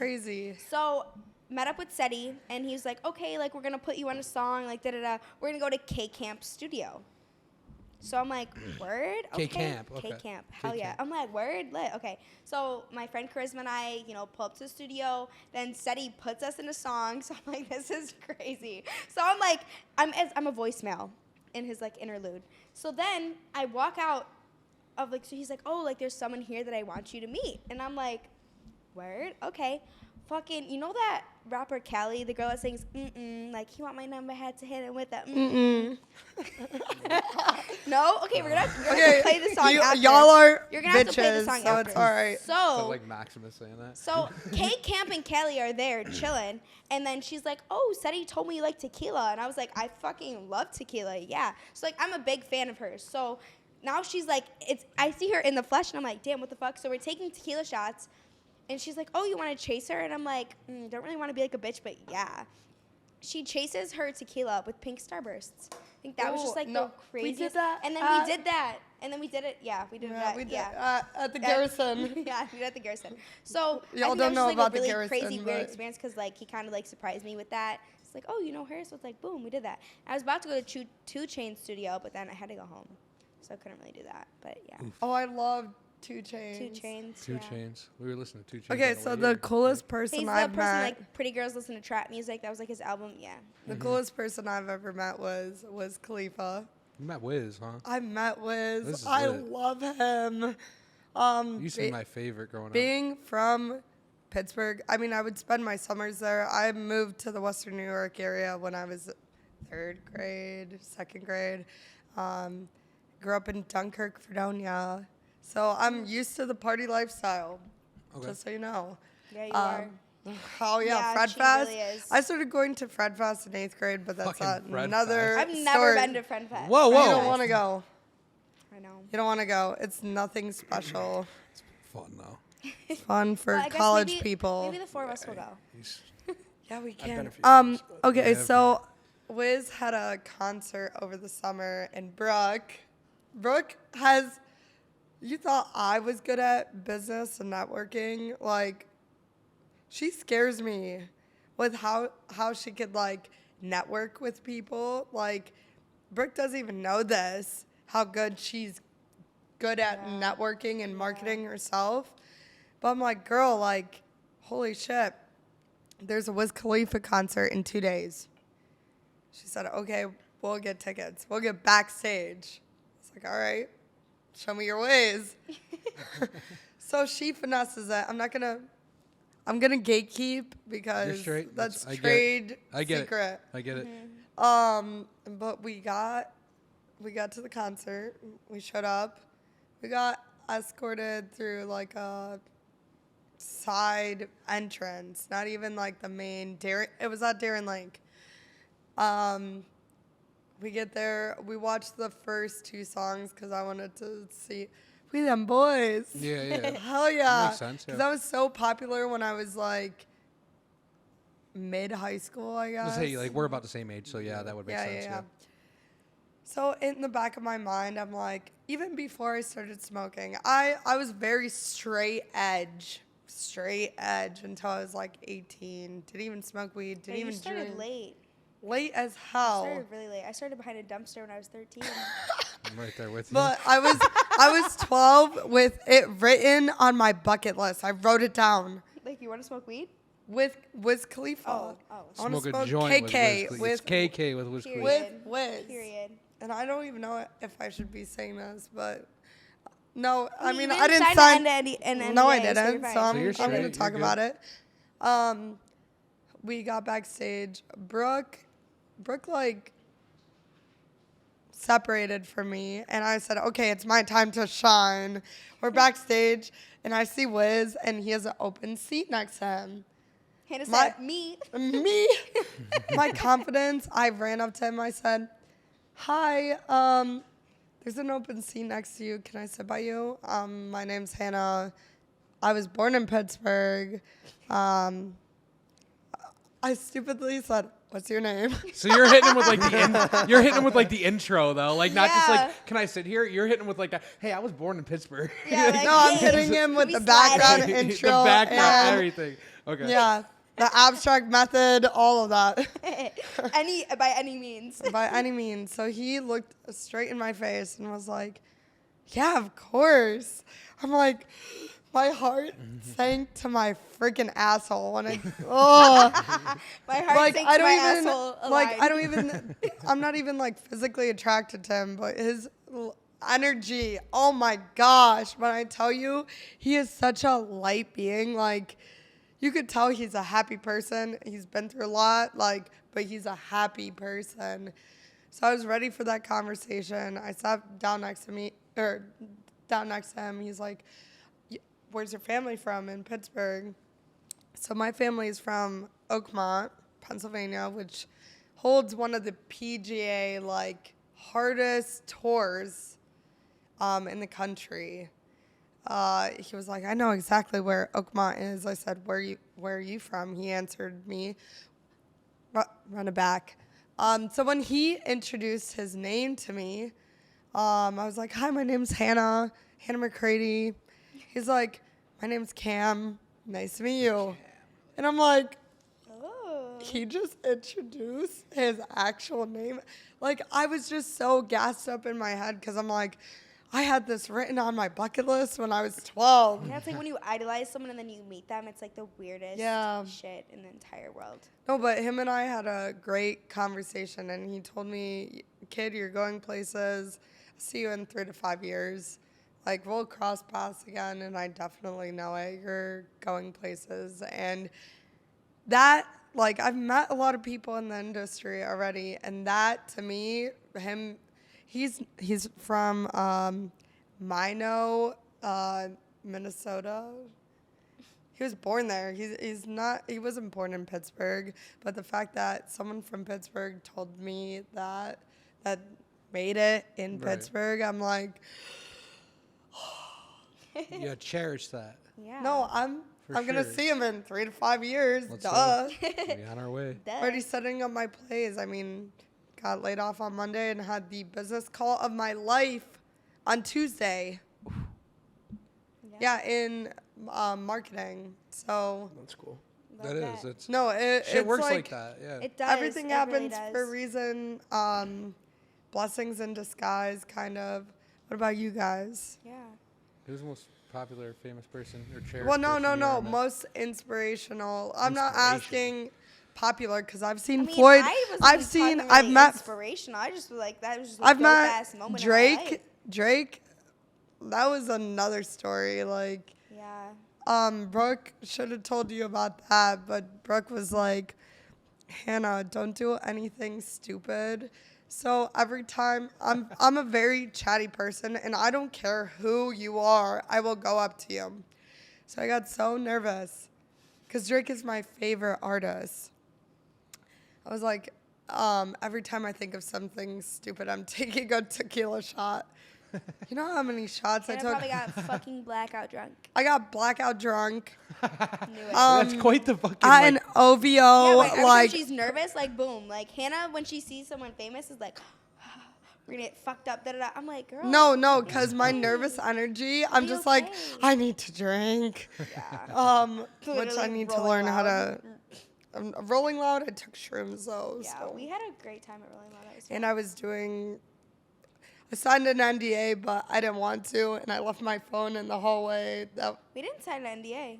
Speaker 4: crazy.
Speaker 3: So met up with Seti, and he was like, okay, like we're gonna put you on a song, like da da da. We're gonna go to K Camp Studio. So I'm like, word?
Speaker 2: K
Speaker 3: Okay.
Speaker 2: Camp,
Speaker 3: K
Speaker 2: okay.
Speaker 3: Camp. Hell yeah.
Speaker 2: Camp.
Speaker 3: I'm like, word? Lit. Okay. So my friend Charisma and I, pull up to the studio. Then Seti puts us in a song. So I'm like, this is crazy. So I'm like, I'm a voicemail in his like interlude. So then I walk out of like, so he's like, oh, like there's someone here that I want you to meet. And I'm like, word? Okay. Fucking, you know that rapper Callie, the girl that sings like he want my number, had to hit him with that No? Okay, we're gonna
Speaker 4: Okay,
Speaker 3: play the song after.
Speaker 4: y'all are
Speaker 3: You're gonna have to play the
Speaker 4: bitches,
Speaker 3: song
Speaker 4: so
Speaker 3: after.
Speaker 4: it's all right.
Speaker 2: So
Speaker 3: So,
Speaker 2: like Maximus saying that.
Speaker 3: so K Camp and Kelly are there chilling, and then she's like, "Oh, Seti told me you like tequila," and I was like, "I fucking love tequila, yeah." So like, I'm a big fan of hers. So now she's like, I see her in the flesh, and I'm like, "Damn, what the fuck?" So we're taking tequila shots, and she's like, "Oh, you want to chase her?" And I'm like, "Don't really want to be like a bitch, but yeah." she chases her tequila with pink starbursts. I think that was just
Speaker 4: Ooh,
Speaker 3: like
Speaker 4: no,
Speaker 3: the
Speaker 4: we
Speaker 3: craziest.
Speaker 4: did that
Speaker 3: and then
Speaker 4: at-
Speaker 3: we did that. And then we did it. Yeah, we did that.
Speaker 4: we did
Speaker 3: yeah.
Speaker 4: at the Garrison.
Speaker 3: Yeah, we did at the Garrison. So I
Speaker 4: Y'all
Speaker 3: think that
Speaker 4: don't
Speaker 3: was
Speaker 4: know
Speaker 3: just, like,
Speaker 4: about
Speaker 3: a
Speaker 4: the
Speaker 3: really
Speaker 4: Garrison,
Speaker 3: crazy, weird
Speaker 4: but-
Speaker 3: experience because like he kind of like surprised me with that. It's like, oh, you know her, so it's like, boom, we did that. I was about to go to 2 Chainz studio, but then I had to go home, so I couldn't really do that. But yeah,
Speaker 4: Oh, I love 2 Chainz.
Speaker 3: 2 Chainz.
Speaker 2: Two
Speaker 3: yeah.
Speaker 2: Chainz. We were listening to 2 Chainz.
Speaker 4: Okay,
Speaker 2: on
Speaker 4: so
Speaker 2: way
Speaker 4: the
Speaker 2: here.
Speaker 4: coolest person
Speaker 3: He's the
Speaker 4: I've
Speaker 3: person
Speaker 4: met.
Speaker 3: like Pretty Girls Listen to Trap Music. That was like his album. Yeah.
Speaker 4: The coolest person I've ever met was Khalifa.
Speaker 2: You met Wiz, huh?
Speaker 4: I met Wiz.
Speaker 2: This is
Speaker 4: I
Speaker 2: lit.
Speaker 4: love him.
Speaker 2: You used to be my favorite growing up.
Speaker 4: Being from Pittsburgh, I mean, I would spend my summers there. I moved to the Western New York area when I was 3rd grade, 2nd grade. Grew up in Dunkirk, Fredonia. So I'm used to the party lifestyle,
Speaker 2: Okay.
Speaker 4: just so you know.
Speaker 3: Yeah, you are.
Speaker 4: Oh, yeah,
Speaker 3: Yeah,
Speaker 4: Fred
Speaker 3: she
Speaker 4: Fest.
Speaker 3: really is.
Speaker 4: I started going to Fred Fest in 8th grade, but that's
Speaker 2: Fucking Fred
Speaker 4: another
Speaker 3: I've
Speaker 4: story.
Speaker 3: never been to Friend Fest.
Speaker 2: Whoa,
Speaker 4: You
Speaker 2: whoa.
Speaker 4: don't want to go.
Speaker 3: I know.
Speaker 4: You don't want to go. It's nothing special.
Speaker 2: Fun though.
Speaker 4: It's fun for
Speaker 3: Well, I guess
Speaker 4: college
Speaker 3: maybe,
Speaker 4: people.
Speaker 3: Maybe the 4 of us will go.
Speaker 2: He's-
Speaker 4: Yeah, we
Speaker 1: I've been
Speaker 4: can.
Speaker 1: a few times, but-
Speaker 4: Okay,
Speaker 2: Yeah.
Speaker 4: so Wiz had a concert over the summer, and Brooke has. You thought I was good at business and networking? Like, she scares me with how she could like network with people. Like, Brooke doesn't even know this. How good she's good at networking and marketing herself. But I'm like, girl, like, holy shit. There's a Wiz Khalifa concert in 2 days. She said, okay, we'll get tickets. We'll get backstage. It's like, all right, show me your ways. So she finesses it. I'm gonna gatekeep because
Speaker 2: You're straight.
Speaker 4: that's
Speaker 2: I get it.
Speaker 4: trade
Speaker 2: I get
Speaker 4: secret.
Speaker 2: it. I get it.
Speaker 4: But we got to the concert. We showed up. We got escorted through like a side entrance, not even like the main it was at Darien Lake. We get there, we watched the first 2 songs because I wanted to see we them boys.
Speaker 2: Yeah, yeah.
Speaker 4: Hell yeah.
Speaker 2: Makes sense, yeah.
Speaker 4: Because that was so popular when I was like mid high school, I guess.
Speaker 2: Just hey, like we're about the same age, so yeah, that would make sense. Yeah.
Speaker 4: So in the back of my mind, I'm like, even before I started smoking, I was very straight edge until I was like 18. Didn't even smoke weed. Didn't
Speaker 3: Yeah,
Speaker 4: even
Speaker 3: you started
Speaker 4: drink.
Speaker 3: late.
Speaker 4: Late as
Speaker 3: I
Speaker 4: hell.
Speaker 3: started really late. I started behind a dumpster when I was 13.
Speaker 2: I'm right there with you.
Speaker 4: But I was 12 with it written on my bucket list. I wrote it down
Speaker 3: Like, you want to smoke weed?
Speaker 4: with Wiz Khalifa.
Speaker 3: Oh.
Speaker 4: I wanna
Speaker 2: Smoke a
Speaker 4: smoke
Speaker 2: joint
Speaker 4: KK
Speaker 2: with
Speaker 4: with
Speaker 2: KK with Wiz
Speaker 3: Period.
Speaker 2: Khalifa.
Speaker 4: with Wiz.
Speaker 3: Period.
Speaker 4: And I don't even know if I should be saying this, but no, I mean,
Speaker 3: You
Speaker 4: I didn't
Speaker 3: sign
Speaker 4: sign.
Speaker 3: an
Speaker 4: No, I
Speaker 3: NDA, so you're
Speaker 4: didn't.
Speaker 3: fine.
Speaker 4: So I'm,
Speaker 2: you're
Speaker 4: I'm going
Speaker 2: straight,
Speaker 4: to talk
Speaker 2: you're
Speaker 4: about it. We got backstage. Brooke, like, separated from me, and I said, "Okay, it's my time to shine." We're backstage, and I see Wiz, and he has an open seat next to him.
Speaker 3: Hannah
Speaker 4: My-
Speaker 3: said, me.
Speaker 4: Me, my confidence. I ran up to him. I said, "Hi, there's an open seat next to you. Can I sit by you? My name's Hannah. I was born in Pittsburgh." I stupidly said, "What's your name?"
Speaker 2: So you're hitting him with like the intro though, like not just
Speaker 3: Yeah.
Speaker 2: like, can I sit here? You're hitting him with like, hey, I was born in Pittsburgh.
Speaker 3: Yeah, like,
Speaker 4: No, I'm
Speaker 3: hey,
Speaker 4: hitting him with
Speaker 3: we
Speaker 4: the
Speaker 3: slide
Speaker 4: background
Speaker 3: in.
Speaker 4: intro.
Speaker 2: the background,
Speaker 4: and-
Speaker 2: everything. Okay.
Speaker 4: Yeah, the abstract method, all of that.
Speaker 3: By any means.
Speaker 4: By any means. So he looked straight in my face and was like, "Yeah, of course." I'm like, my heart sank to my freaking asshole when I,
Speaker 3: My heart
Speaker 4: like
Speaker 3: sank
Speaker 4: I
Speaker 3: to
Speaker 4: don't
Speaker 3: my
Speaker 4: even,
Speaker 3: asshole
Speaker 4: like I
Speaker 3: aligned.
Speaker 4: don't even, I'm not even like physically attracted to him, but his energy, oh my gosh! When I tell you, he is such a light being. Like, you could tell he's a happy person. He's been through a lot, like, but he's a happy person. So I was ready for that conversation. I sat down next to him. He's like, "Where's your family from?" In Pittsburgh. So my family is from Oakmont, Pennsylvania, which holds one of the PGA like hardest tours in the country. He was like, "I know exactly where Oakmont is." I said, where are you from?" He answered me, run it back. So when he introduced his name to me, I was like, hi, my name's Hannah McCready. He's like, my name's Cam. Nice to meet you. And I'm like,
Speaker 3: Oh.
Speaker 4: he just introduced his actual name. Like, I was just so gassed up in my head because I'm like, I had this written on my bucket list when I was 12.
Speaker 3: Yeah, it's like when you idolize someone and then you meet them, it's like the weirdest shit in the entire world.
Speaker 4: No, but him and I had a great conversation, and he told me, kid, you're going places. I'll see you in 3 to 5 years. Like, we'll cross paths again, and I definitely know it. You're going places. And that, like, I've met a lot of people in the industry already, and that, to me, he's from Minot, Minnesota. He was born there. He wasn't born in Pittsburgh, but the fact that someone from Pittsburgh told me that made it in Pittsburgh, I'm like,
Speaker 2: You gotta cherish that.
Speaker 3: Yeah.
Speaker 4: no, I'm gonna
Speaker 2: sure.
Speaker 4: see him in 3 to 5 years.
Speaker 2: Let's
Speaker 4: Duh.
Speaker 2: Be on our way.
Speaker 3: Duh.
Speaker 4: Already setting up my plays. I mean, got laid off on Monday and had the business call of my life on Tuesday. Yeah, in marketing. So
Speaker 1: That's cool.
Speaker 3: Love
Speaker 2: That is. It's
Speaker 4: no,
Speaker 2: shit
Speaker 4: it's
Speaker 2: works
Speaker 4: like,
Speaker 2: like that. Yeah.
Speaker 3: It does.
Speaker 4: everything
Speaker 3: it
Speaker 4: happens
Speaker 3: really
Speaker 4: for a
Speaker 3: does.
Speaker 4: reason. Blessings in disguise, kind of. What about you guys?
Speaker 3: Yeah.
Speaker 2: Who's the most popular, famous person or cherished
Speaker 4: Well, no.
Speaker 2: person you ever met?
Speaker 4: Most inspirational. I'm not asking popular because I've seen
Speaker 3: I mean,
Speaker 4: Floyd.
Speaker 3: I wasn't
Speaker 4: I've
Speaker 3: even
Speaker 4: seen.
Speaker 3: talking
Speaker 4: I've
Speaker 3: really
Speaker 4: met.
Speaker 3: inspirational. I just was like that was just a
Speaker 4: I've
Speaker 3: dope
Speaker 4: met
Speaker 3: ass moment in my life.
Speaker 4: Drake. That was another story. Like,
Speaker 3: Yeah.
Speaker 4: Brooke should have told you about that, but Brooke was like, Hannah, don't do anything stupid. So every time I'm a very chatty person, and I don't care who you are, I will go up to you. So I got so nervous because Drake is my favorite artist. I was like, every time I think of something stupid, I'm taking a tequila shot. You know how many shots I
Speaker 3: Hannah
Speaker 4: took?
Speaker 3: probably got fucking blackout drunk.
Speaker 4: I got blackout drunk.
Speaker 3: Knew it.
Speaker 2: That's quite the fucking.
Speaker 4: At an OVO,
Speaker 3: Yeah, like, every
Speaker 4: like,
Speaker 3: time she's nervous, like boom, like Hannah when she sees someone famous is like, we're gonna get fucked up. Da da da. I'm like, girl.
Speaker 4: no, because my nervous energy, I'm
Speaker 3: Be
Speaker 4: just like,
Speaker 3: okay.
Speaker 4: I need to drink.
Speaker 3: Yeah.
Speaker 4: Which I
Speaker 3: Literally
Speaker 4: need to
Speaker 3: Rolling
Speaker 4: learn how
Speaker 3: Loud.
Speaker 4: to. Rolling Loud, I took shrooms though.
Speaker 3: Yeah,
Speaker 4: So.
Speaker 3: we had a great time at Rolling Loud. That was
Speaker 4: And
Speaker 3: fun.
Speaker 4: I was I signed an NDA, but I didn't want to, and I left my phone in the hallway.
Speaker 3: We didn't sign an NDA.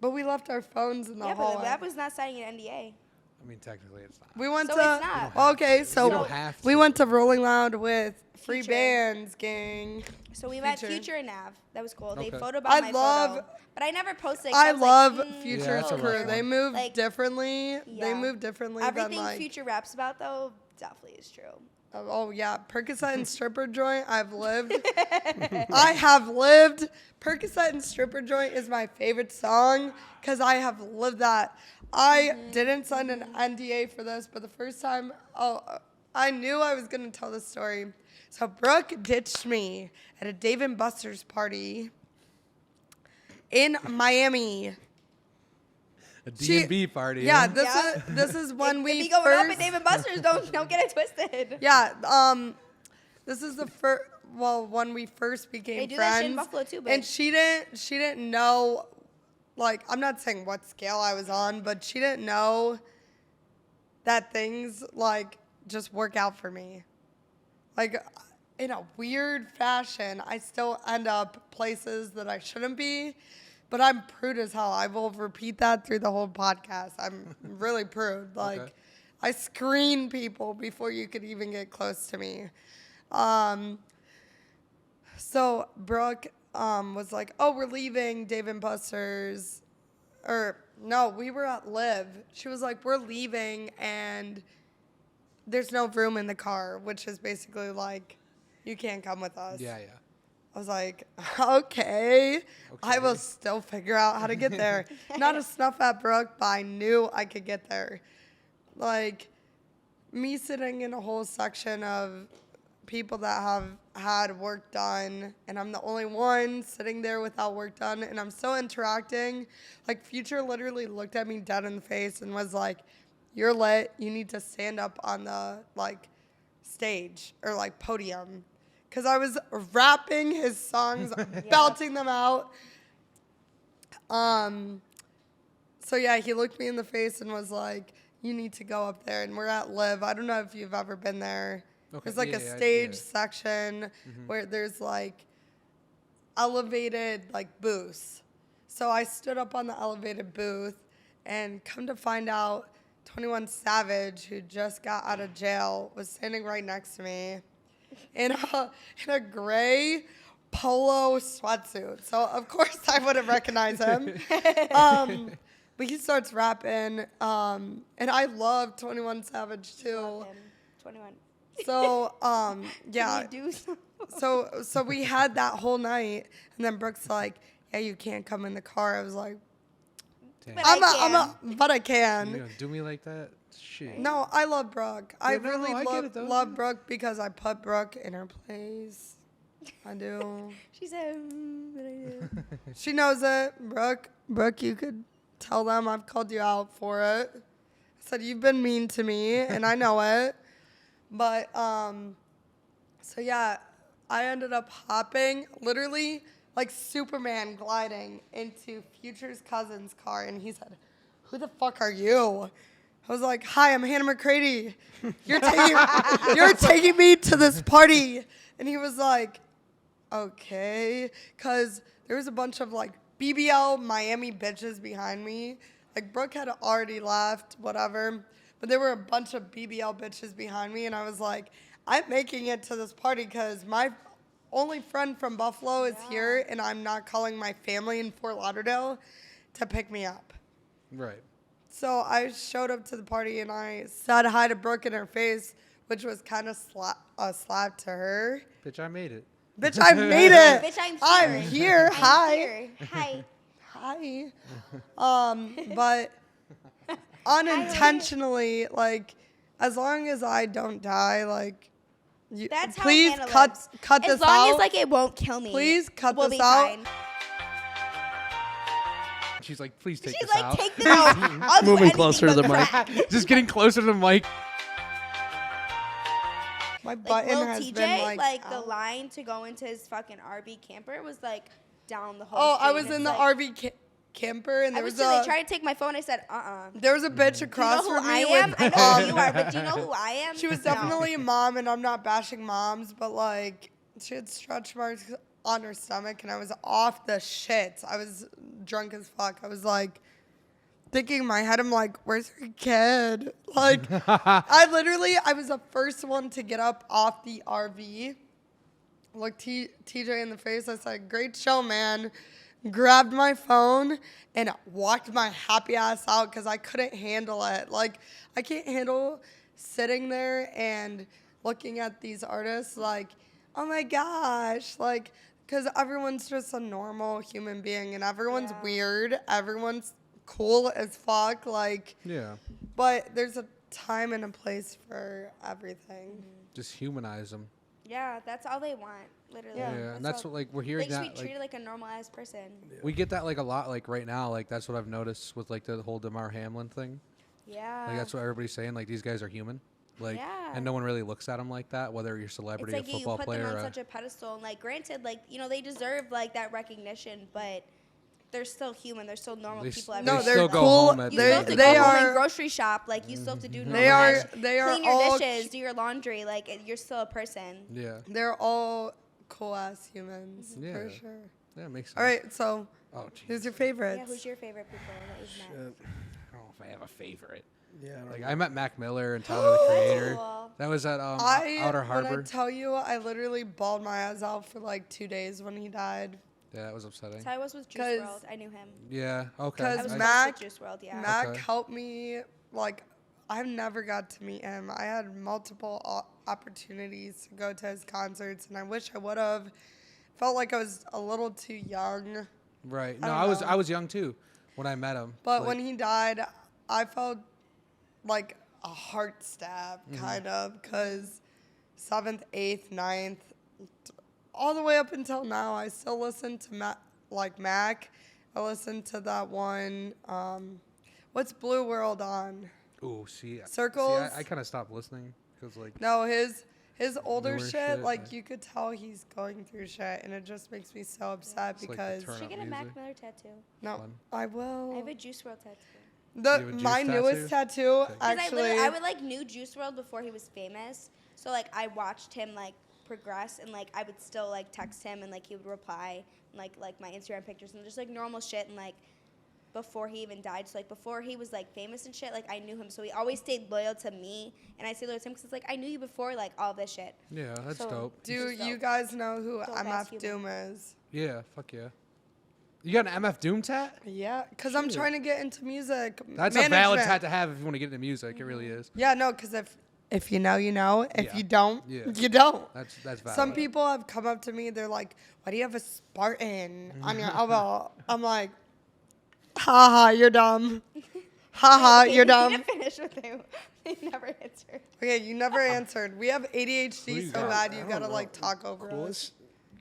Speaker 4: But we left our phones in the
Speaker 3: Yeah,
Speaker 4: hallway.
Speaker 3: but that was not signing an NDA.
Speaker 2: I mean, technically, it's not.
Speaker 4: We went
Speaker 3: So
Speaker 4: to.
Speaker 3: it's not.
Speaker 4: Well, okay,
Speaker 2: You
Speaker 4: so
Speaker 2: don't have
Speaker 4: we
Speaker 2: to.
Speaker 4: went to Rolling Loud with Free
Speaker 3: Future.
Speaker 4: Bands gang.
Speaker 3: So we met
Speaker 4: Future.
Speaker 3: Future and Nav. That was cool. They
Speaker 2: Okay.
Speaker 3: photobombed
Speaker 4: I
Speaker 3: my
Speaker 4: love-
Speaker 3: photo. But I never posted. 'cause
Speaker 4: I
Speaker 3: was
Speaker 4: love
Speaker 3: like,
Speaker 2: Yeah,
Speaker 4: Future's
Speaker 2: that's a rough
Speaker 4: crew.
Speaker 2: one.
Speaker 4: They move
Speaker 3: Like,
Speaker 4: differently. They
Speaker 3: yeah.
Speaker 4: move differently
Speaker 3: Everything
Speaker 4: than like.
Speaker 3: Future raps about though definitely is true.
Speaker 4: Oh yeah, Percocet and stripper joint. I've lived. I have lived. Percocet and stripper joint is my favorite song because I have lived that. I didn't sign an NDA for this, but the first time, I knew I was gonna tell this story. So Brooke ditched me at a Dave and Buster's party in Miami.
Speaker 2: A D&B party.
Speaker 4: Yeah,
Speaker 2: huh?
Speaker 4: this is when
Speaker 3: if
Speaker 4: we
Speaker 3: you going
Speaker 4: first.
Speaker 3: up at Dave & Buster's, don't get it twisted.
Speaker 4: Yeah, this is the first. Well, when we first became
Speaker 3: They do
Speaker 4: friends,
Speaker 3: that shit in Buffalo too, but
Speaker 4: and she didn't know. Like, I'm not saying what scale I was on, but she didn't know that things like just work out for me. Like, in a weird fashion, I still end up places that I shouldn't be. But I'm prude as hell. I will repeat that through the whole podcast. I'm really prude. Like,
Speaker 2: Okay.
Speaker 4: I screen people before you could even get close to me. So Brooke was like, oh, we're leaving Dave and Buster's. Or, no, we were at Liv. She was like, we're leaving, and there's no room in the car, which is basically like, you can't come with us.
Speaker 2: Yeah.
Speaker 4: I was like, okay, I will still figure out how to get there. Not a snuff at Brooke, but I knew I could get there. Like, me sitting in a whole section of people that have had work done, and I'm the only one sitting there without work done, and I'm still interacting. Like, Future literally looked at me dead in the face and was like, you're lit. You need to stand up on the like stage or like podium. Because I was rapping his songs, belting them out. So yeah, he looked me in the face and was like, you need to go up there. And we're at Live. I don't know if you've ever been there.
Speaker 2: Okay.
Speaker 4: There's like a stage section where there's like elevated like booths. So I stood up on the elevated booth, and come to find out 21 Savage, who just got out of jail, was standing right next to me in a gray polo sweatsuit. So of course I wouldn't recognize him. But he starts rapping, and I love 21 Savage too.
Speaker 3: Love him. 21.
Speaker 4: So yeah.
Speaker 3: Can you do something?
Speaker 4: So we had that whole night, and then Brooke's like, yeah, you can't come in the car. I was like,
Speaker 2: Damn.
Speaker 4: but I can.
Speaker 2: You gonna do me like that? Shit.
Speaker 4: No, I love Brooke. I
Speaker 2: no,
Speaker 4: really
Speaker 2: I get it, though.
Speaker 4: love Brooke because I put Brooke in her place. I do.
Speaker 3: She said, but I do.
Speaker 4: She knows it. Brooke, you could tell them I've called you out for it. I said, you've been mean to me, and I know it. But, so yeah, I ended up hopping, literally like Superman gliding into Future's cousin's car, and he said, who the fuck are you? I was like, hi, I'm Hannah McCready. You're taking me to this party. And he was like, okay. Because there was a bunch of like BBL Miami bitches behind me. Like Brooke had already left, whatever. But there were a bunch of BBL bitches behind me. And I was like, I'm making it to this party because my only friend from Buffalo is here. And I'm not calling my family in Fort Lauderdale to pick me up.
Speaker 2: Right.
Speaker 4: So I showed up to the party and I said hi to Brooke in her face, which was kind of a slap to her.
Speaker 2: Bitch, I made it.
Speaker 4: Bitch, I made it.
Speaker 3: Bitch, I'm here.
Speaker 4: I'm here. Hi.
Speaker 3: Here. Hi.
Speaker 4: Hi. But unintentionally, like, as long as I don't die, like,
Speaker 3: That's how
Speaker 4: please
Speaker 3: Hannah
Speaker 4: cut
Speaker 3: lives.
Speaker 4: this out.
Speaker 3: As long as like it won't kill me.
Speaker 4: Please cut
Speaker 3: we'll
Speaker 4: this
Speaker 3: be
Speaker 4: out.
Speaker 3: Fine.
Speaker 2: She's like, please take
Speaker 3: She's
Speaker 2: this
Speaker 3: like,
Speaker 2: out.
Speaker 3: take this out. I'll do
Speaker 1: Moving
Speaker 3: anything
Speaker 1: closer to
Speaker 3: but
Speaker 1: the mic.
Speaker 3: crack.
Speaker 2: Just getting closer to the mic.
Speaker 4: My
Speaker 3: Like
Speaker 4: button
Speaker 3: Lil
Speaker 4: has
Speaker 3: TJ,
Speaker 4: been like
Speaker 3: the
Speaker 4: out.
Speaker 3: line to go into his fucking RV camper was like down the whole
Speaker 4: Oh,
Speaker 3: street.
Speaker 4: I was
Speaker 3: It's
Speaker 4: in the
Speaker 3: like,
Speaker 4: RV camper and
Speaker 3: I
Speaker 4: there
Speaker 3: was
Speaker 4: was
Speaker 3: too. They
Speaker 4: a
Speaker 3: tried to take my phone. I said,
Speaker 4: there was a bitch
Speaker 3: Do you
Speaker 4: across
Speaker 3: know who
Speaker 4: from
Speaker 3: I
Speaker 4: me
Speaker 3: am?
Speaker 4: with
Speaker 3: I know who you are, but do you know who I am?
Speaker 4: She was
Speaker 3: No.
Speaker 4: definitely a mom, and I'm not bashing moms, but like she had stretch marks on her stomach, and I was off the shit. I was drunk as fuck. I was like thinking in my head, I'm like, where's her kid? Like, I was the first one to get up off the RV. Looked TJ in the face. I said, great show, man. Grabbed my phone and walked my happy ass out because I couldn't handle it. Like, I can't handle sitting there and looking at these artists like, oh my gosh, like, because everyone's just a normal human being and everyone's weird. Everyone's cool as fuck. Like,
Speaker 2: Yeah.
Speaker 4: but there's a time and a place for everything.
Speaker 2: Just humanize them.
Speaker 3: Yeah, that's all they want, literally.
Speaker 2: Yeah. And that's
Speaker 3: all.
Speaker 2: what, like, we're
Speaker 3: They
Speaker 2: hearing
Speaker 3: should be
Speaker 2: that.
Speaker 3: treated
Speaker 2: Like,
Speaker 3: like a normalized person.
Speaker 2: we get that, like, a lot, like, right now. Like, that's what I've noticed with, like, the whole Damar Hamlin thing.
Speaker 3: Yeah.
Speaker 2: Like, that's what everybody's saying. Like, these guys are human. Like,
Speaker 3: Yeah.
Speaker 2: and no one really looks at them like that, whether you're a
Speaker 3: It's
Speaker 2: celebrity,
Speaker 3: like
Speaker 2: a
Speaker 3: you
Speaker 2: football
Speaker 3: put
Speaker 2: player.
Speaker 3: them on
Speaker 2: or
Speaker 3: such a pedestal, and like, granted, like they deserve like that recognition, but they're still human. They're still normal
Speaker 2: They
Speaker 3: people.
Speaker 2: s-
Speaker 3: every
Speaker 4: No,
Speaker 2: they
Speaker 3: day.
Speaker 4: they're
Speaker 2: still go
Speaker 4: cool.
Speaker 2: home at
Speaker 3: You
Speaker 2: the
Speaker 3: still
Speaker 2: end
Speaker 3: have
Speaker 2: of
Speaker 3: to
Speaker 2: the
Speaker 3: go
Speaker 2: day.
Speaker 3: home
Speaker 4: are-
Speaker 3: and grocery shop. Like you still have to do normal
Speaker 4: They are
Speaker 3: shit. Clean your
Speaker 4: all
Speaker 3: dishes, do your laundry. Like you're still a person.
Speaker 2: Yeah.
Speaker 4: they're all cool ass humans
Speaker 2: Yeah.
Speaker 4: for sure.
Speaker 2: Yeah, it makes sense.
Speaker 4: All right, so
Speaker 2: Oh,
Speaker 4: who's
Speaker 2: jeez.
Speaker 4: your
Speaker 3: Yeah,
Speaker 4: favorites?
Speaker 3: who's your favorite people that you've met?
Speaker 2: I don't know if I have a favorite.
Speaker 1: Yeah.
Speaker 2: Like, I met Mac Miller and Tyler, the Creator.
Speaker 3: Cool.
Speaker 2: That was at Outer
Speaker 4: When I
Speaker 2: Harbor.
Speaker 4: tell you, I literally bawled my eyes out for like 2 days when he died.
Speaker 2: Yeah, that was upsetting.
Speaker 3: So I was with Juice
Speaker 4: 'Cause-
Speaker 3: World. I knew him.
Speaker 2: Yeah, okay.
Speaker 4: Because
Speaker 3: I was
Speaker 4: Mac-
Speaker 3: close with Juice World. Yeah.
Speaker 4: Mac
Speaker 2: Okay.
Speaker 4: helped me. Like, I've never got to meet him. I had multiple opportunities to go to his concerts, and I wish I would have. Felt like I was a little too young.
Speaker 2: Right. No,
Speaker 4: don't know.
Speaker 2: I was young too when I met him.
Speaker 4: But
Speaker 2: Like,
Speaker 4: when he died, I felt like a heart stab, kind of, because 7th, 8th, 9th, all the way up until now, I still listen to Mac. I listen to that one. What's Blue World on?
Speaker 2: Ooh, see,
Speaker 4: Circles.
Speaker 2: I kind of stopped listening because like
Speaker 4: No, his older
Speaker 2: Newer
Speaker 4: shit,
Speaker 2: shit,
Speaker 4: like
Speaker 2: yeah.
Speaker 4: you could tell he's going through shit, and it just makes me so upset
Speaker 2: It's like the
Speaker 4: because
Speaker 2: turn-
Speaker 3: Should get a
Speaker 2: music.
Speaker 3: Mac Miller tattoo.
Speaker 4: no,
Speaker 2: Fun.
Speaker 4: I
Speaker 3: I
Speaker 4: will.
Speaker 3: have a Juice World tattoo.
Speaker 2: You have a
Speaker 4: My
Speaker 2: Juice
Speaker 4: newest tattoo,
Speaker 2: Sick.
Speaker 3: 'Cause
Speaker 4: actually.
Speaker 3: I would like knew Juice World before he was famous. So like I watched him like progress, and like I would still like text him, and like he would reply, and, like my Instagram pictures and just like normal shit, and like before he even died. So like before he was like famous and shit, like I knew him. So he always stayed loyal to me, and I stayed loyal to him because it's like I knew you before like all this shit.
Speaker 2: Yeah, that's
Speaker 3: So-
Speaker 2: dope.
Speaker 4: Do
Speaker 3: Just
Speaker 4: you
Speaker 3: dope.
Speaker 4: guys know who
Speaker 3: Dope ass
Speaker 4: MF
Speaker 3: human.
Speaker 4: Doom is?
Speaker 2: Yeah, fuck yeah. You got an MF Doom tat?
Speaker 4: Yeah, because I'm
Speaker 2: Shit.
Speaker 4: trying to get into music.
Speaker 2: That's a valid
Speaker 4: management.
Speaker 2: tat to have if you want to get into music. It really is.
Speaker 4: Yeah, no, because if you know, you know. If
Speaker 2: Yeah.
Speaker 4: you don't,
Speaker 2: Yeah.
Speaker 4: you don't.
Speaker 2: That's valid.
Speaker 4: Some people have come up to me. They're like, "Why do you have a Spartan on your elbow?" I'm like, "Haha, you're dumb. Haha, you're
Speaker 3: You
Speaker 4: dumb."
Speaker 3: didn't finish with him. He never answered.
Speaker 4: Okay, you never answered. We have
Speaker 2: Who do
Speaker 4: ADHD
Speaker 2: you
Speaker 4: so
Speaker 2: got?
Speaker 4: bad
Speaker 1: I
Speaker 4: you
Speaker 1: don't
Speaker 4: gotta
Speaker 1: know.
Speaker 4: like talk over us.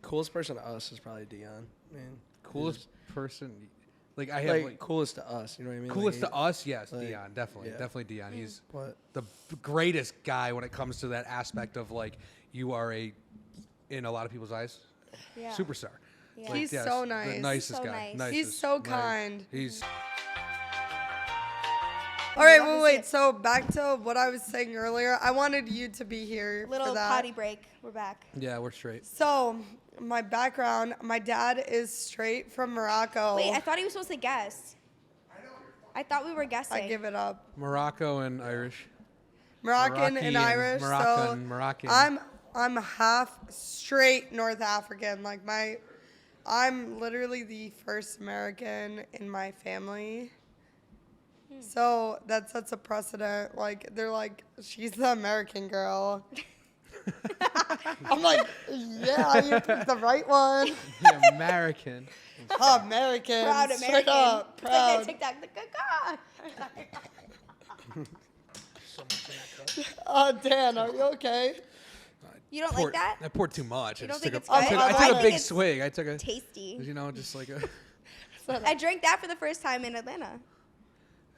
Speaker 1: Coolest person to us is probably Dion. Man,
Speaker 2: Coolest person, like I have
Speaker 1: like,
Speaker 2: like,
Speaker 1: coolest to us. You know what I mean?
Speaker 2: coolest
Speaker 1: Like,
Speaker 2: to us. Yes,
Speaker 1: like,
Speaker 2: Dion, definitely,
Speaker 1: yeah.
Speaker 2: definitely Dion. He's
Speaker 1: But
Speaker 2: the greatest guy when it comes to that aspect of like you are in a lot of people's eyes,
Speaker 3: Yeah.
Speaker 2: superstar.
Speaker 3: Yeah.
Speaker 4: He's
Speaker 2: yes,
Speaker 4: so
Speaker 2: the
Speaker 4: nice.
Speaker 2: nicest
Speaker 3: So
Speaker 2: guy.
Speaker 3: nice.
Speaker 4: He's
Speaker 2: Nicest,
Speaker 4: so
Speaker 2: like,
Speaker 4: kind.
Speaker 2: He's
Speaker 4: All right,
Speaker 3: love to see
Speaker 4: wait.
Speaker 3: it.
Speaker 4: So back to what I was saying earlier. I wanted you to be here for
Speaker 3: Little
Speaker 4: that.
Speaker 3: potty break. We're back.
Speaker 2: yeah, we're straight.
Speaker 4: So my background, my dad is straight from Morocco.
Speaker 3: Wait, I thought he was supposed to guess. I thought we were guessing.
Speaker 4: I give it up.
Speaker 2: Morocco and Irish.
Speaker 4: Moroccan
Speaker 2: Moroccan,
Speaker 4: and Irish.
Speaker 2: Moroccan.
Speaker 4: So I'm half straight North African. Like I'm literally the first American in my family. So that sets a precedent. Like they're like, she's the American girl. I'm like, yeah, you picked the right one.
Speaker 2: Yeah, American.
Speaker 4: American.
Speaker 3: Proud
Speaker 4: Straight
Speaker 3: American.
Speaker 4: up,
Speaker 3: It's like
Speaker 4: proud.
Speaker 3: that TikTok.
Speaker 4: Dan, are you okay?
Speaker 3: You don't like that?
Speaker 2: I poured too much.
Speaker 3: You
Speaker 2: I
Speaker 3: don't
Speaker 2: just
Speaker 3: think
Speaker 2: took
Speaker 3: it's
Speaker 2: a, I
Speaker 3: good?
Speaker 2: took,
Speaker 4: I
Speaker 2: I took
Speaker 4: like
Speaker 2: a
Speaker 4: it.
Speaker 2: big
Speaker 3: It's
Speaker 2: swig. I took a,
Speaker 3: Tasty.
Speaker 2: you know, just like a.
Speaker 3: I drank that for the first time in Atlanta.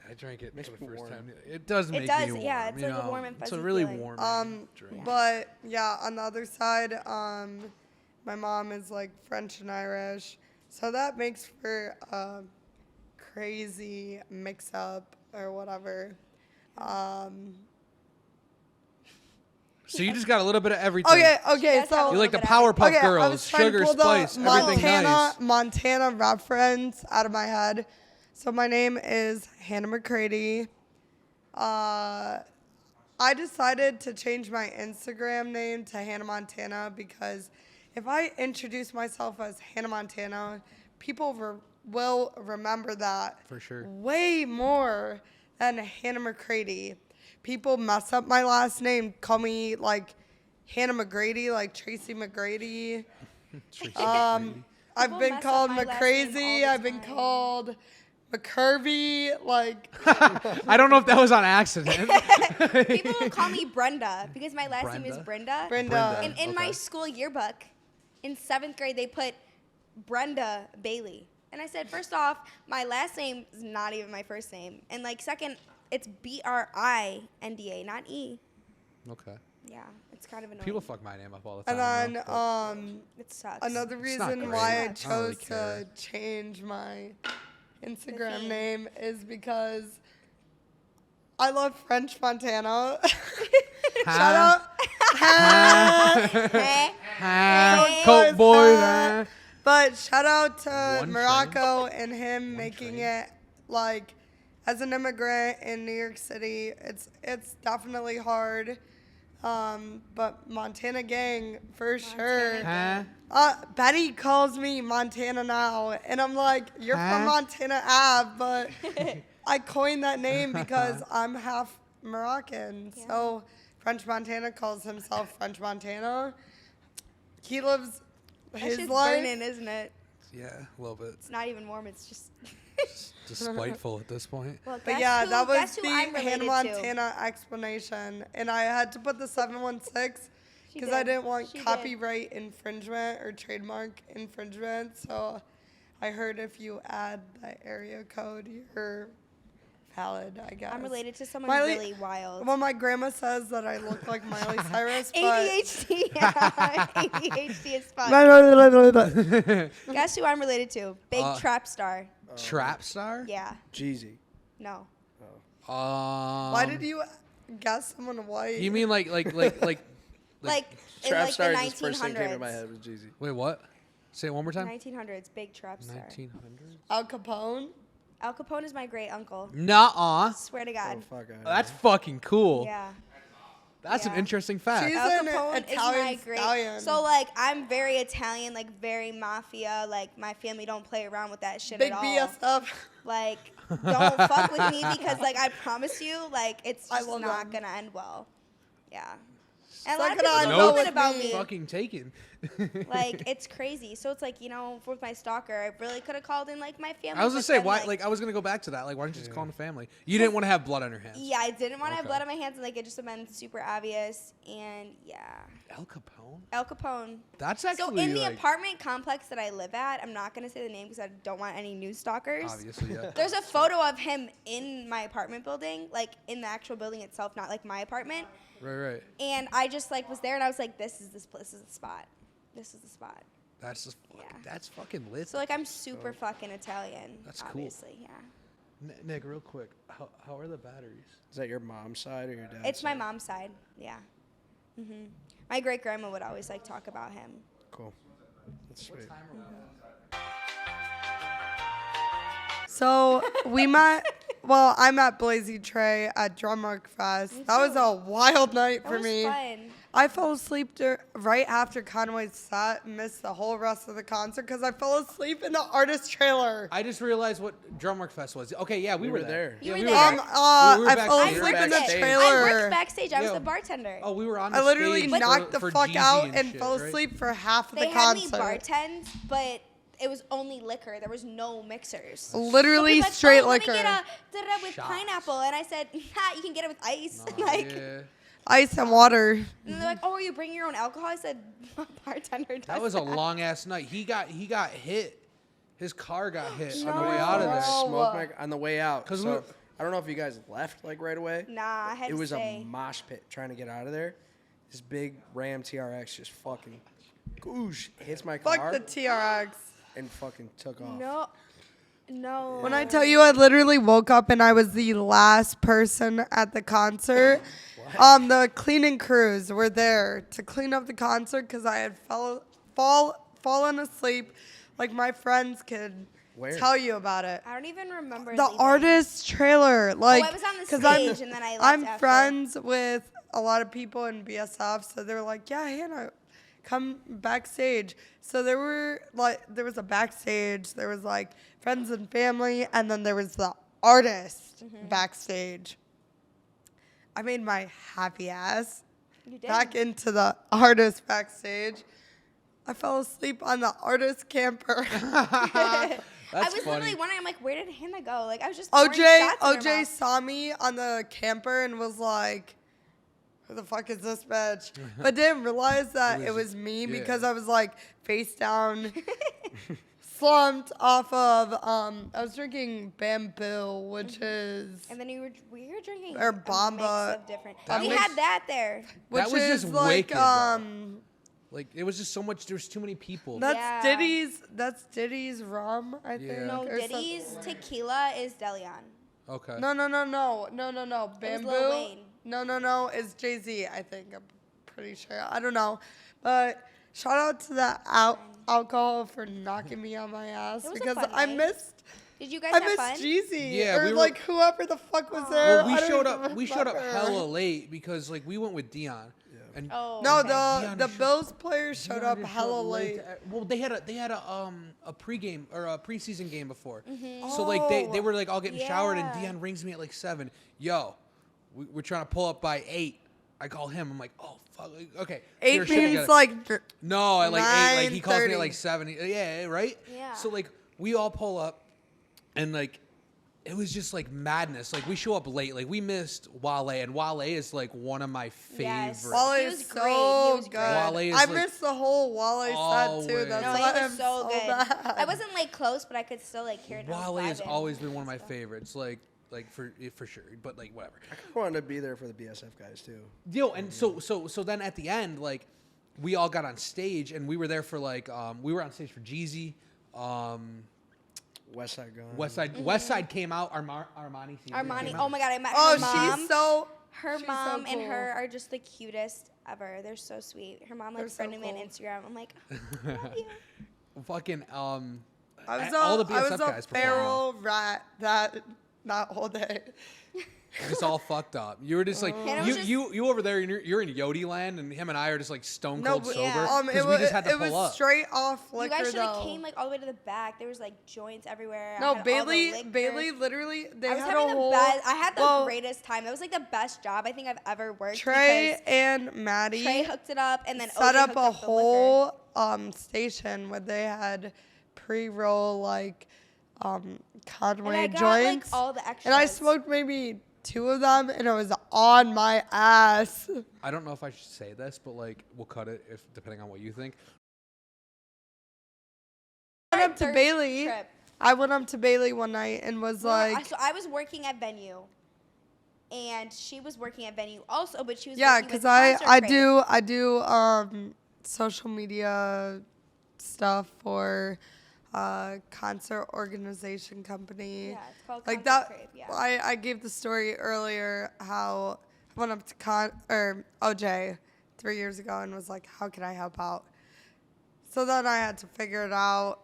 Speaker 2: I drank it for the first
Speaker 1: warm.
Speaker 2: time. It does make
Speaker 3: does,
Speaker 2: me warm.
Speaker 3: yeah, it's
Speaker 2: you
Speaker 3: like a
Speaker 2: know?
Speaker 3: warm and
Speaker 2: It's a
Speaker 3: fuzzy
Speaker 2: really
Speaker 3: feeling.
Speaker 2: warm drink.
Speaker 4: But yeah, on the other side, my mom is like French and Irish, so that makes for a crazy mix-up or whatever.
Speaker 2: So you just got a little bit of everything.
Speaker 4: Okay,
Speaker 3: does have
Speaker 4: so
Speaker 3: a
Speaker 2: You like the
Speaker 3: bit of
Speaker 2: Powerpuff
Speaker 4: okay, I
Speaker 2: Girls,
Speaker 4: was trying to
Speaker 2: sugar,
Speaker 4: pull the
Speaker 2: spice, everything nice.
Speaker 4: Montana reference out of my head. So my name is Hannah McCready. I decided to change my Instagram name to Hannah Montana because if I introduce myself as Hannah Montana, people will remember that
Speaker 2: For sure.
Speaker 4: way more than Hannah McCready. People mess up my last name, call me like Hannah McGrady, like Tracy McGrady.
Speaker 2: Tracy
Speaker 4: I've
Speaker 3: People
Speaker 4: been
Speaker 3: mess up
Speaker 4: called
Speaker 3: my last name
Speaker 4: McCrazy.
Speaker 3: all the
Speaker 4: I've been
Speaker 3: time.
Speaker 4: called McCurvy. Like,
Speaker 2: I don't know if that was on accident.
Speaker 3: People will call me Brenda because my last name is Brenda.
Speaker 4: Brenda.
Speaker 3: And in my
Speaker 2: Okay.
Speaker 3: school yearbook, in 7th grade, they put Brenda Bailey. And I said, first off, my last name is not even my first name. And like, second, it's Brinda, not E.
Speaker 2: Okay.
Speaker 3: Yeah, it's kind of annoying.
Speaker 2: People fuck my name up all the time.
Speaker 4: And then
Speaker 2: though,
Speaker 3: It sucks.
Speaker 4: another
Speaker 2: It's not
Speaker 4: reason
Speaker 2: great.
Speaker 4: why I
Speaker 2: I don't really
Speaker 4: chose to
Speaker 2: care.
Speaker 4: change my Instagram
Speaker 3: theme.
Speaker 4: name is because I love French Montana. Shout out.
Speaker 3: Hey,
Speaker 2: but-
Speaker 3: Hey.
Speaker 2: Coke boy.
Speaker 4: Huh? But shout out to
Speaker 2: One
Speaker 4: Morocco and him
Speaker 2: One
Speaker 4: making
Speaker 2: train.
Speaker 4: it like as an immigrant in New York City, it's definitely hard. But Montana gang for sure.
Speaker 2: Huh?
Speaker 4: Benny calls me Montana now, and I'm like, you're from
Speaker 2: Huh?
Speaker 4: Montana Ave, but I coined that name because I'm half Moroccan. So French Montana calls himself French Montana. He lives
Speaker 3: that
Speaker 4: his
Speaker 3: shit's
Speaker 4: life.
Speaker 3: burning, isn't it?
Speaker 2: Yeah, a little bit.
Speaker 3: It's not even warm. It's just.
Speaker 2: Just spiteful at this point.
Speaker 3: Well,
Speaker 4: But
Speaker 3: guess
Speaker 4: yeah,
Speaker 3: who,
Speaker 4: that was
Speaker 3: guess who
Speaker 4: the
Speaker 3: I'm
Speaker 4: Hannah
Speaker 3: related to?
Speaker 4: Montana explanation. And I had to put the 716
Speaker 3: She
Speaker 4: because I
Speaker 3: did.
Speaker 4: didn't want
Speaker 3: She did.
Speaker 4: copyright infringement or trademark infringement. So I heard if you add the area code, you're valid, I guess.
Speaker 3: I'm related to someone
Speaker 4: Miley-
Speaker 3: really wild.
Speaker 4: Well, my grandma says that I look like Miley Cyrus, but
Speaker 3: ADHD. Yeah. ADHD is fun. Guess who I'm related to? Big trap star.
Speaker 2: Trap star?
Speaker 3: Yeah.
Speaker 1: Jeezy.
Speaker 3: No.
Speaker 4: Why did you guess someone white?
Speaker 2: You mean like
Speaker 3: Like in
Speaker 1: Trap
Speaker 3: like
Speaker 1: star
Speaker 3: the
Speaker 1: is the first thing that came to my
Speaker 3: 1900s.
Speaker 1: head was Jeezy.
Speaker 2: Wait, what? Say it one more time.
Speaker 3: 1900s. Big trap star.
Speaker 2: 1900.
Speaker 4: Al Capone?
Speaker 3: Al Capone is my great uncle.
Speaker 2: Nuh-uh.
Speaker 3: Swear to God.
Speaker 1: Oh, fuck.
Speaker 2: That's fucking cool.
Speaker 3: Yeah.
Speaker 2: That's an
Speaker 3: Yeah.
Speaker 2: interesting fact.
Speaker 4: She's
Speaker 3: Al
Speaker 4: an
Speaker 3: Capone is my
Speaker 4: Italian
Speaker 3: great.
Speaker 4: stallion.
Speaker 3: So like I'm very Italian, like very mafia. Like my family don't play around with that shit
Speaker 4: Big
Speaker 3: at all.
Speaker 4: BSF.
Speaker 3: Like don't fuck with me because like I promise you, like it's
Speaker 4: I
Speaker 3: just
Speaker 4: love
Speaker 3: not
Speaker 4: them.
Speaker 3: gonna end well. Yeah. And a
Speaker 4: Not
Speaker 3: lot of
Speaker 4: gonna
Speaker 3: people
Speaker 4: end
Speaker 3: don't
Speaker 4: well
Speaker 3: know that
Speaker 4: with
Speaker 3: about
Speaker 4: me.
Speaker 3: me.
Speaker 2: Fucking taken.
Speaker 3: Like it's crazy. So it's like with my stalker, I really could have called in like my family.
Speaker 2: I was gonna
Speaker 3: but
Speaker 2: say
Speaker 3: then,
Speaker 2: why. Like I was gonna go back to that. Like why don't you just call in the family? You didn't want to have blood on your hands.
Speaker 3: Yeah, I didn't want to have
Speaker 2: Okay.
Speaker 3: blood on my hands, and like it just would have been super obvious. And yeah,
Speaker 2: Al Capone.
Speaker 3: Al Capone.
Speaker 2: That's
Speaker 3: So
Speaker 2: actually
Speaker 3: in the
Speaker 2: like,
Speaker 3: apartment complex that I live at, I'm not gonna say the name because I don't want any news stalkers.
Speaker 2: obviously yeah.
Speaker 3: There's a photo of him in my apartment building, like in the actual building itself, not like my apartment.
Speaker 2: Right.
Speaker 3: And I just like was there, and I was like, this is the spot. This is the spot.
Speaker 2: That's just fucking,
Speaker 3: Yeah.
Speaker 2: that's fucking lit.
Speaker 3: So like I'm super fucking Italian.
Speaker 2: That's cool.
Speaker 3: obviously, yeah.
Speaker 2: Nick, real quick, how are the batteries?
Speaker 1: Is that your mom's side or your dad's
Speaker 3: It's my
Speaker 1: side?
Speaker 3: mom's side. Yeah. My great grandma would always like talk about him.
Speaker 1: Cool. That's sweet.
Speaker 4: So we met. Well, I met Blazy Trey at Drumrock Fest.
Speaker 3: Me
Speaker 4: That was
Speaker 3: too.
Speaker 4: a wild night
Speaker 3: That
Speaker 4: for
Speaker 3: was
Speaker 4: me.
Speaker 3: fun.
Speaker 4: I fell asleep right after Conway's set, missed the whole rest of the concert because I fell asleep in the artist trailer.
Speaker 2: I just realized what Drumwork Fest was. Okay, yeah, we were there.
Speaker 3: You
Speaker 2: Yeah,
Speaker 3: were
Speaker 2: we
Speaker 3: there?
Speaker 2: there. We were
Speaker 4: I fell
Speaker 2: backstage.
Speaker 4: asleep in the
Speaker 1: Backstage.
Speaker 3: I
Speaker 4: trailer.
Speaker 3: worked backstage. I was
Speaker 2: Yeah.
Speaker 3: the bartender.
Speaker 2: Oh, we were on. The
Speaker 4: I literally
Speaker 2: stage
Speaker 4: knocked
Speaker 2: for
Speaker 4: the fuck
Speaker 2: Jeezy
Speaker 4: out and
Speaker 2: shit,
Speaker 4: fell
Speaker 2: right?
Speaker 4: asleep for half of
Speaker 3: They
Speaker 4: the
Speaker 3: had me
Speaker 4: concert.
Speaker 3: bartend, but it was only liquor. There was no mixers.
Speaker 4: Literally
Speaker 3: So people
Speaker 4: straight
Speaker 3: like, oh,
Speaker 4: liquor.
Speaker 3: Let me get a da-da with
Speaker 2: Shots.
Speaker 3: pineapple, and I said, nah, you can get it with ice.
Speaker 2: Nah,
Speaker 3: like,
Speaker 2: yeah.
Speaker 4: Ice and water.
Speaker 3: and they're like, oh, are you bringing your own alcohol? I said, my bartender does
Speaker 2: That was a long ass night. He got hit. His car got hit on the way out of
Speaker 4: No.
Speaker 2: there.
Speaker 1: Smoke mic on the way out.
Speaker 2: 'Cause
Speaker 1: So,
Speaker 2: we-
Speaker 1: I don't know if you guys left like right away.
Speaker 3: Nah, I had
Speaker 1: It
Speaker 3: to
Speaker 1: was
Speaker 3: stay.
Speaker 1: a mosh pit trying to get out of there. This big Ram TRX just fucking goosh hits my
Speaker 4: Fuck
Speaker 1: car
Speaker 4: the TRX.
Speaker 1: and fucking took off.
Speaker 3: No.
Speaker 4: When I tell you I literally woke up and I was the last person at the concert. The cleaning crews were there to clean up the concert because I had fallen asleep. Like my friends could
Speaker 1: Where?
Speaker 4: tell you about it.
Speaker 3: I don't even remember.
Speaker 4: The
Speaker 3: leaving.
Speaker 4: artist trailer. Like,
Speaker 3: I was on the
Speaker 4: 'cause
Speaker 3: stage and then I left
Speaker 4: I'm
Speaker 3: after.
Speaker 4: friends with a lot of people in BSF, so they were like, yeah, Hannah, come backstage. So there was a backstage, there was like friends and family, and then there was the artist backstage. I made my happy ass
Speaker 3: You did.
Speaker 4: back into the artist backstage. I fell asleep on the artist camper.
Speaker 3: I
Speaker 2: That's
Speaker 3: was
Speaker 2: funny.
Speaker 3: literally wondering, I'm like, where did Hannah go? Like, I was just pouring
Speaker 4: OJ
Speaker 3: shots in her
Speaker 4: OJ
Speaker 3: mouth.
Speaker 4: saw me on the camper and was like, who the fuck is this bitch? But didn't realize that it was me
Speaker 2: yeah.
Speaker 4: because I was like face down, slumped off of I was drinking bamboo, which is
Speaker 3: And then we were drinking
Speaker 4: Or
Speaker 3: a
Speaker 4: Bamba.
Speaker 3: mix of different.
Speaker 2: That
Speaker 3: We
Speaker 2: was-
Speaker 3: had that there.
Speaker 4: which
Speaker 2: was
Speaker 4: is
Speaker 2: just
Speaker 4: like
Speaker 2: wicked, though. Like it was just so much. There was too many people.
Speaker 3: Yeah.
Speaker 4: that's Diddy's rum, I think.
Speaker 2: Yeah.
Speaker 3: No,
Speaker 4: or
Speaker 3: Diddy's
Speaker 4: something.
Speaker 3: tequila is Deleon.
Speaker 2: Okay.
Speaker 4: No.
Speaker 3: It
Speaker 4: Bamboo.
Speaker 3: was Lil Wayne.
Speaker 4: No. It's Jay-Z, I think. I'm pretty sure. I don't know. But shout out to the alcohol for knocking me on my ass
Speaker 3: It was a
Speaker 4: because
Speaker 3: fun
Speaker 4: I
Speaker 3: night.
Speaker 4: missed
Speaker 3: Did you guys
Speaker 4: I
Speaker 3: have fun?
Speaker 4: missed Jeezy.
Speaker 2: Yeah,
Speaker 4: or
Speaker 2: we were-
Speaker 4: like whoever the fuck was there.
Speaker 2: Well, we
Speaker 4: I don't
Speaker 2: showed
Speaker 4: even
Speaker 2: up. We showed up
Speaker 4: remember.
Speaker 2: hella late because like we went with Dion. And
Speaker 3: Oh,
Speaker 4: No,
Speaker 3: okay.
Speaker 2: Dion
Speaker 4: the
Speaker 2: showed-
Speaker 4: Bills players showed
Speaker 2: Dion
Speaker 4: up
Speaker 2: just
Speaker 4: hella
Speaker 2: showed
Speaker 4: late.
Speaker 2: Well, they had a pregame or a preseason game before.
Speaker 3: Mm-hmm.
Speaker 2: So like they
Speaker 4: Oh.
Speaker 2: were like all getting showered and
Speaker 3: Yeah.
Speaker 2: Dion rings me at like 7. Yo, we're trying to pull up by 8. I call him. I'm like, oh fuck. Okay.
Speaker 4: 8
Speaker 2: your shit
Speaker 4: means
Speaker 2: together.
Speaker 4: like
Speaker 2: No, at like 8. Like he calls me
Speaker 4: 9:30.
Speaker 2: at like 7. Yeah, right.
Speaker 3: Yeah.
Speaker 2: So like we all pull up, and like it was just like madness. Like we show up late. Like we missed Wale, and Wale is like one of my favorites.
Speaker 3: Yes.
Speaker 4: Wale
Speaker 3: He
Speaker 4: is
Speaker 3: was
Speaker 4: so
Speaker 3: great. He was
Speaker 4: good.
Speaker 3: great.
Speaker 2: Wale is
Speaker 4: I
Speaker 2: like
Speaker 4: missed the whole Wale set too.
Speaker 2: always-
Speaker 4: That's
Speaker 3: No,
Speaker 4: why
Speaker 3: he
Speaker 4: I'm
Speaker 3: was so good.
Speaker 4: bad.
Speaker 3: I wasn't like close, but I could still like hear it. and I was
Speaker 2: Wale has
Speaker 3: vibing.
Speaker 2: always been one of my favorites. Like like for sure. But like whatever.
Speaker 1: I wanted to be there for the BSF guys too.
Speaker 2: Yo, and so then at the end, like we all got on stage, and we were there for like we were on stage for Jeezy.
Speaker 1: West Side Gun.
Speaker 2: West Side came out. Armani.
Speaker 3: Armani. Oh my God, I met her
Speaker 4: Oh,
Speaker 3: mom.
Speaker 4: she's so.
Speaker 3: Her
Speaker 4: she's
Speaker 3: mom
Speaker 4: so
Speaker 3: and
Speaker 4: cool.
Speaker 3: her are just the cutest ever. They're so sweet. Her mom
Speaker 4: They're
Speaker 3: like
Speaker 4: so
Speaker 3: friended me on
Speaker 4: cool.
Speaker 3: Instagram. I'm like, I love you.
Speaker 2: Fucking
Speaker 4: I was
Speaker 2: all
Speaker 4: a,
Speaker 2: the
Speaker 4: I
Speaker 2: BSF
Speaker 4: was
Speaker 2: guys
Speaker 4: a
Speaker 2: performed.
Speaker 4: feral rat that whole day.
Speaker 2: Just all fucked up. You were just like
Speaker 3: Hannah was
Speaker 2: you over there. You're in Yodi land, and him and I are just like stone cold
Speaker 4: but-
Speaker 2: sober.
Speaker 3: Yeah.
Speaker 2: Because
Speaker 4: It
Speaker 2: we
Speaker 4: was
Speaker 2: just had to
Speaker 4: it
Speaker 2: pull
Speaker 4: was
Speaker 2: up.
Speaker 4: straight off liquor
Speaker 3: You guys should have
Speaker 4: though.
Speaker 3: came like all the way to the back. There was like joints everywhere. I
Speaker 4: No,
Speaker 3: had all the liquor.
Speaker 4: Bailey literally they
Speaker 3: I was
Speaker 4: had
Speaker 3: having
Speaker 4: a
Speaker 3: the
Speaker 4: whole.
Speaker 3: best. I had the
Speaker 4: well,
Speaker 3: greatest time. That was like the best job I think I've ever worked.
Speaker 4: Trey
Speaker 3: because
Speaker 4: and Maddie
Speaker 3: Trey hooked it up, and then
Speaker 4: set
Speaker 3: OJ
Speaker 4: up
Speaker 3: hooked
Speaker 4: a
Speaker 3: up the liquor.
Speaker 4: whole station where they had pre-roll like Conway
Speaker 3: And I got like
Speaker 4: joints,
Speaker 3: all the extras.
Speaker 4: and I smoked maybe 2 of them, and it was on my ass.
Speaker 2: I don't know if I should say this, but like we'll cut it if depending on what you think.
Speaker 4: I went up to
Speaker 3: Third
Speaker 4: Bailey.
Speaker 3: trip.
Speaker 4: I went up to Bailey one night and was like,
Speaker 3: So I was working at venue, and she was working at venue also, but she was
Speaker 4: yeah,
Speaker 3: working
Speaker 4: because
Speaker 3: with
Speaker 4: I
Speaker 3: Concert
Speaker 4: do social media stuff for concert organization company.
Speaker 3: Yeah, it's called
Speaker 4: Like
Speaker 3: Concert
Speaker 4: that.
Speaker 3: Crave, yeah.
Speaker 4: I gave the story earlier how I went up to OJ 3 years ago and was like, how can I help out? So then I had to figure it out.